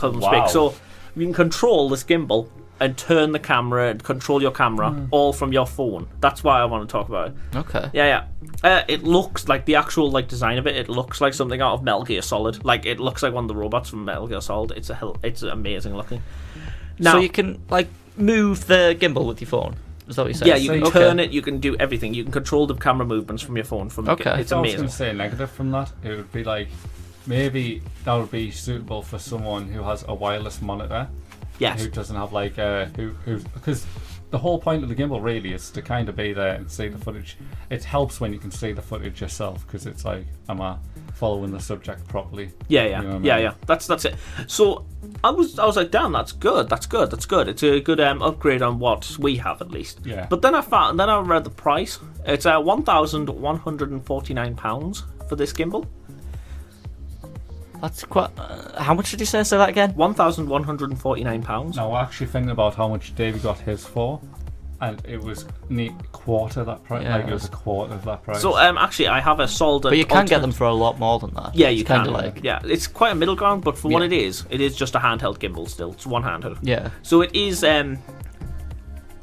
So you can control this gimbal and turn the camera and control your camera all from your phone. That's why I want to talk about it. Okay. Yeah. It looks like the actual design of it. It looks like something out of Metal Gear Solid. Like it looks like one of the robots from Metal Gear Solid. It's amazing looking. Now, so you can move the gimbal with your phone. Is that what you said? Yeah, you can turn it. You can do everything. You can control the camera movements from your phone. It's amazing. I was going to say negative from that. It would be maybe that would be suitable for someone who has a wireless monitor. Yes. Who doesn't have because the whole point of the gimbal really is to kind of be there and see the footage. It helps when you can see the footage yourself because it's like, am I following the subject properly? Yeah. You know what I mean? Yeah. That's it. So I was like, damn, that's good. It's a good upgrade on what we have at least. Yeah. But then I read the price. It's £1,149 for this gimbal. That's quite. How much did you say? Say that again. £1,149. Now we're actually thinking about how much Davey got his for, and it was quarter that price. Yeah, it was a quarter of that price. So actually, I have a solid. But you can get them for a lot more than that. Yeah, you it's can. Yeah, it's quite a middle ground, but for what it is just a handheld gimbal. Still, it's one handheld. Yeah. So it is.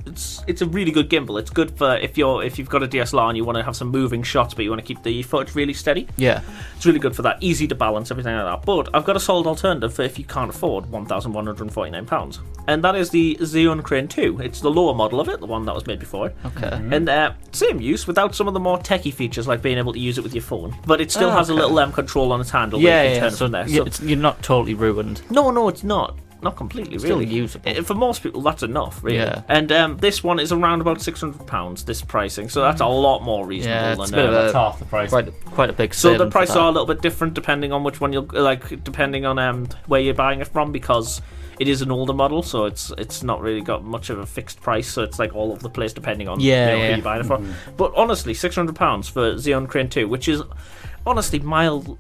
It's a really good gimbal. It's good for if you've got a DSLR and you want to have some moving shots, but you want to keep the footage really steady. Yeah, it's really good for that. Easy to balance, everything like that. But I've got a solid alternative for if you can't afford £1,149, and that is the Xeon Crane 2. It's the lower model of it, the one that was made before it. Okay. And same use without some of the more techie features like being able to use it with your phone, but it still has a little control on its handle. Yeah, you can turn so from there. you're not totally ruined. No, it's not. Not completely, still really. usable. For most people, that's enough, really. Yeah. And this one is around about £600, this pricing, so that's a lot more reasonable it's than a bit of that's half the price. Quite a big. So the saving prices for that. are a little bit different depending on which one depending on where you're buying it from, because it is an older model, so it's not really got much of a fixed price, so it's like all over the place depending on who you're buying it from. But honestly, £600 for Xeon Crane 2, which is honestly mildly,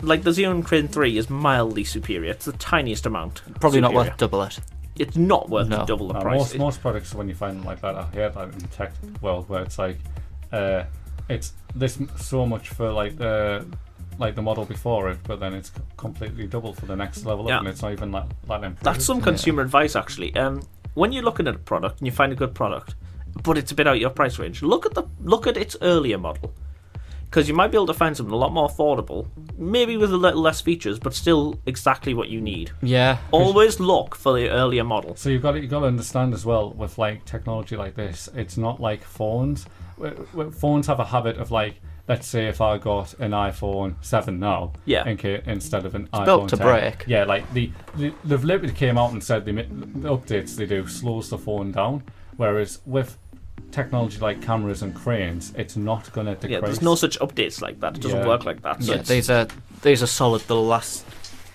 like the Xeon Crane 3 is mildly superior. It's the tiniest amount. Probably superior. not worth double it. It's not worth double the price. Most products, when you find them like that, I hear that in the tech world, where it's like, it's this so much for the model before it, but then it's completely double for the next level up, and it's not even that improved. That's some consumer advice, actually. When you're looking at a product and you find a good product, but it's a bit out of your price range, look at its earlier model, because you might be able to find something a lot more affordable, maybe with a little less features, but still exactly what you need. Yeah. Always look for the earlier model. So you've got to understand as well, with technology like this, it's not like phones. Phones have a habit of let's say if I got an iPhone 7 now, instead of an iPhone built to 10, break. Yeah, they've literally came out and said the updates they do slows the phone down, whereas with technology like cameras and cranes, it's not going to decrease. Yeah, there's no such updates like that. It doesn't work like that. So these are solid. They'll last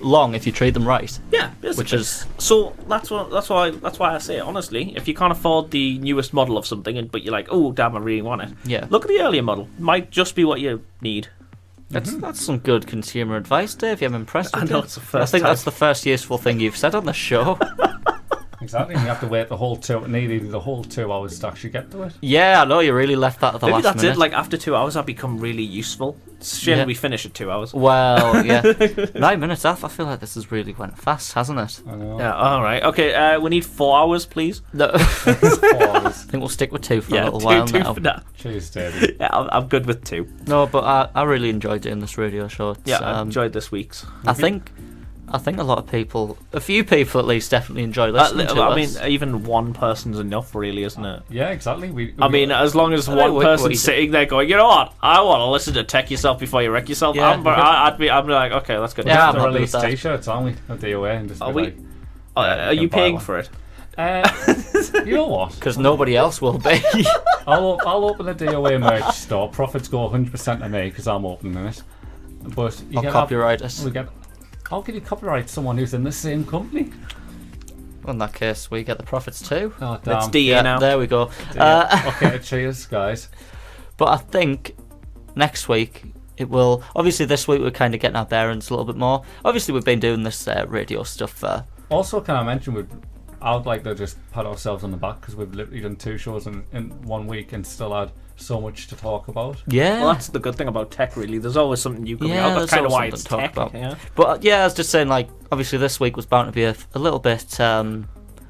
long if you treat them right. Yeah, basically. Which is so that's why I say, honestly, if you can't afford the newest model of something, but you're like, oh damn, I really want it. Yeah. Look at the earlier model. Might just be what you need. That's some good consumer advice, Dave. I'm impressed with I know it. it's the first I think time. that's the first useful thing you've said on the show. Exactly, and you have to wait nearly the whole 2 hours to actually get to it. Yeah, I know you really left that at the Maybe last that's minute. it. Like after 2 hours, I become really useful. It's a shame we finish at 2 hours. Well, yeah, 9 minutes. I feel like this has really went fast, hasn't it? I know. Yeah. All right. Okay. We need 4 hours, please. No. 4 hours. I think we'll stick with 2 for a Yeah. little Two while for now. Cheers, David. Yeah, I'm good with 2. No, but I really enjoyed doing this radio show. It's, Yeah, I enjoyed this week's. I think a lot of people, a few people at least, definitely enjoy listening to I us. mean, even one person's enough, really, isn't it? Yeah, exactly. I mean, as long as one person's sitting there going, you know what, I want to listen to Tech Yourself Before You Wreck Yourself. Yeah. I'm like, okay, let's go. Yeah, I'm to happy release with that. T-shirts, aren't we? A day away and just Are be we? like, Are you buy paying one. for it? You know what? Because nobody else will be. I'll open a DOA merch store. Profits go 100% to me because I'm opening it. But you I'll can copyright us. How can you copyright someone who's in the same company? Well, in that case, we get the profits too. Oh, damn. It's DA now. There we go. Okay, cheers, guys. But I think next week it will. Obviously, this week we're kind of getting our bearings a little bit more. Obviously, we've been doing this radio stuff for. Also, can I mention I would like to just pat ourselves on the back because we've literally done 2 shows in 1 week and still had so much to talk about. Yeah. Well, that's the good thing about tech, really. There's always something new coming out. That's there's kind of always why it's something to talk tech. about. Yeah. But yeah, I was just saying, like, obviously this week was bound to be a little bit,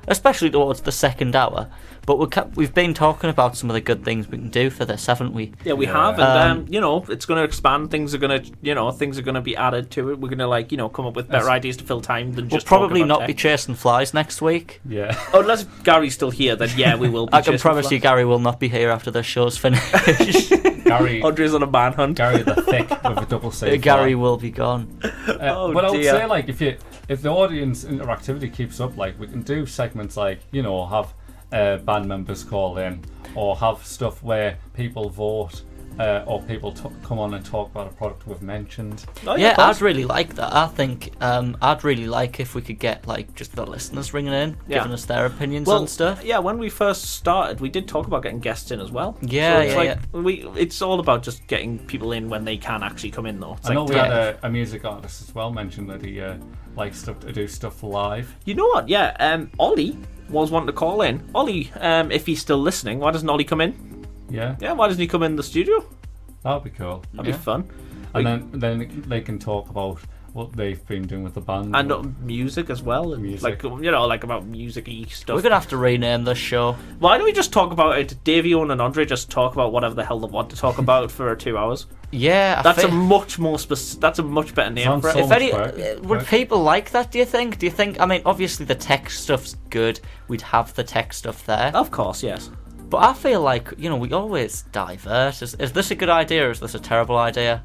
especially towards the second hour. But we've been talking about some of the good things we can do for this, haven't we? Yeah, we have, and it's going to expand. Things are going to be added to it. We're going to come up with better ideas to fill time than We'll just probably talking about not be tech. chasing flies next week. Yeah. Unless Gary's still here, then yeah, we will. Be I can chasing promise flies. you, Gary will not be here after the show's finished. Gary Andre's on a manhunt. the thick with a double C. Gary will be gone. But I would dear. say, like, if the audience interactivity keeps up, like, we can do segments like, have band members call in, or have stuff where people vote, or people come on and talk about a product we've mentioned. Oh, Yeah, of course. I'd really like that. I think I'd really like if we could get like just the listeners ringing in, Yeah. giving us their opinions Well, on stuff. yeah, when we first started, we did talk about getting guests in as well. Yeah, so it's it's all about just getting people in when they can actually come in, though. It's I know like, we had a music artist as well mention that he likes to do stuff live. You know what? Yeah, Ollie was wanting to call in. Ollie, if he's still listening, why doesn't Ollie come in? Yeah, Yeah, why doesn't he come in the studio? that would be cool. That'd be fun. And then they can talk about what they've been doing with the band And music as well. and Music. Like about music-y stuff. We're gonna have to rename this show. Why don't we just talk about it? Davey Owen and Andre just talk about whatever the hell they want to talk about for 2 hours. Yeah, That's a much more that's a much better name Sounds for it. so If much any, work. would people like that? Do you think? I mean, obviously the tech stuff's good. We'd have the tech stuff there. Of course, yes. But I feel like we always divert. Is this a good idea or is this a terrible idea?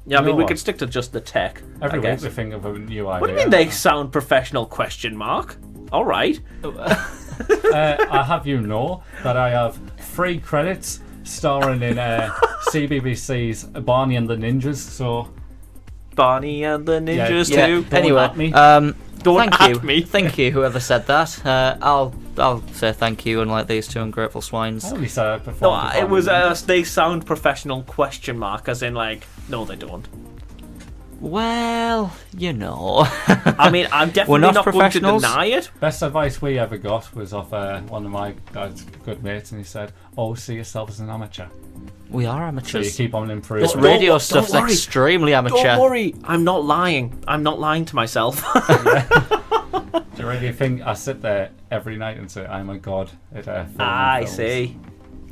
Yeah, I You mean, know we what? could stick to just the tech. Every I week guess. we think of a new idea. What do you mean they sound professional? Question mark. All right. I have you know that I have 3 credits starring in CBBC's Barney and the Ninjas. So Barney and the Ninjas Yeah, too. don't Anyway, at me. Don't thank at you, me. thank you, whoever said that. I'll say thank you, unlike these two ungrateful swines. I only said I No, performed. with it was Barney. they sound professional? Question mark. As in, like, no, they don't. Well, I mean, I'm definitely not not going to professionals. deny it. Best advice we ever got was off one of my dad's good mates, and he said, "Oh, see yourself as an amateur. we are So you amateurs. keep on improving." This Don't- radio don't stuff's worry. extremely amateur. Don't worry, I'm not lying. I'm not lying to myself. Do you really think I sit there every night and say, "I'm a god at film I and films"? see.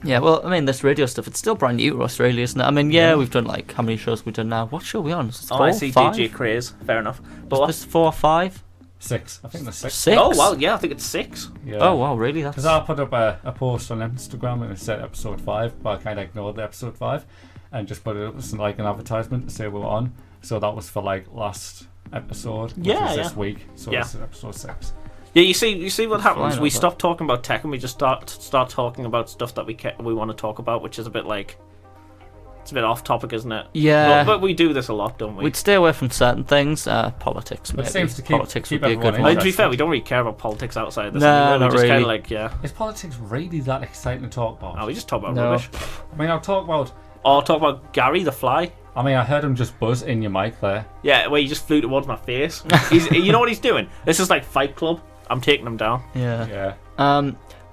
Yeah, well, I mean, this radio stuff, it's still brand new to us, really, isn't it? I mean, yeah, we've done, like, how many shows we've done now? What show are we on? Is it Oh, four, I see. 5? DJ Craze. Fair enough. Is But this 4 or 5? 6. I think there's 6. 6? oh well, yeah, I think it's 6. Yeah. Oh, wow, really? That's... Because I put up a post on Instagram and it said episode 5, but I kind of ignored the episode 5 and just put it up as like an advertisement to say we were on. So that was for like last episode, which Yeah, was yeah. this week. So Yeah. this is episode 6. Yeah, you see what happens. fine, We but- stop talking about tech and we just start talking about stuff that we want to talk about, which is a bit like it's a bit off topic, isn't it? Yeah. But we do this a lot, don't we? We'd stay away from certain things. Politics, maybe. It seems to Politics keep would be a good everyone one. To be interested. fair, we don't really care about politics outside of this. No, anyway. not We just kind really. of like, yeah. Is politics really that exciting to talk about? Oh, we just talk about No. rubbish. I mean, I'll talk about. Or talk about Gary the Fly. I mean, I heard him just buzz in your mic there. Yeah, where he just flew towards my face. You know what he's doing? This is like Fight Club. I'm taking them down. Yeah.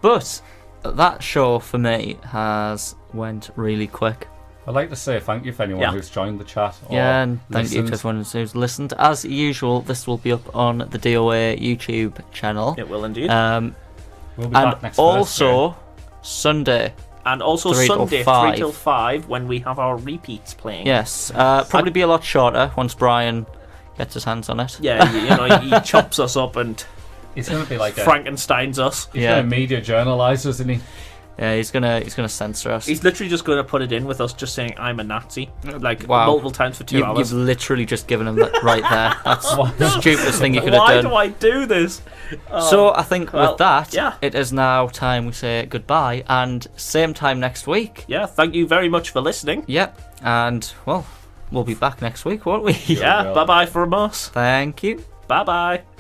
But that show for me has went really quick. I'd like to say thank you for anyone who's joined the chat. Or And thank you to listened. everyone who's listened. As usual, this will be up on the DOA YouTube channel. It will indeed. We'll be And back next also Sunday. And also 3 till Sunday, 5. 3 till 5, when we have our repeats playing. Yes, probably be a lot shorter once Brian gets his hands on it. Yeah, you know, he chops us up and He's going to be like Frankenstein's us. He's going to media journalise us, isn't he? Yeah, he's gonna censor us. He's literally just going to put it in with us just saying I'm a Nazi, like multiple times for 2 hours. You've literally just given him that right there. That's the stupidest thing you could have Why done. do I do this? So I think with that, yeah. it is now time we say goodbye, and same time next week. Yeah, thank you very much for listening. Yep, and well, we'll be back next week, won't we? Yeah, bye bye from us. Thank you. Bye bye.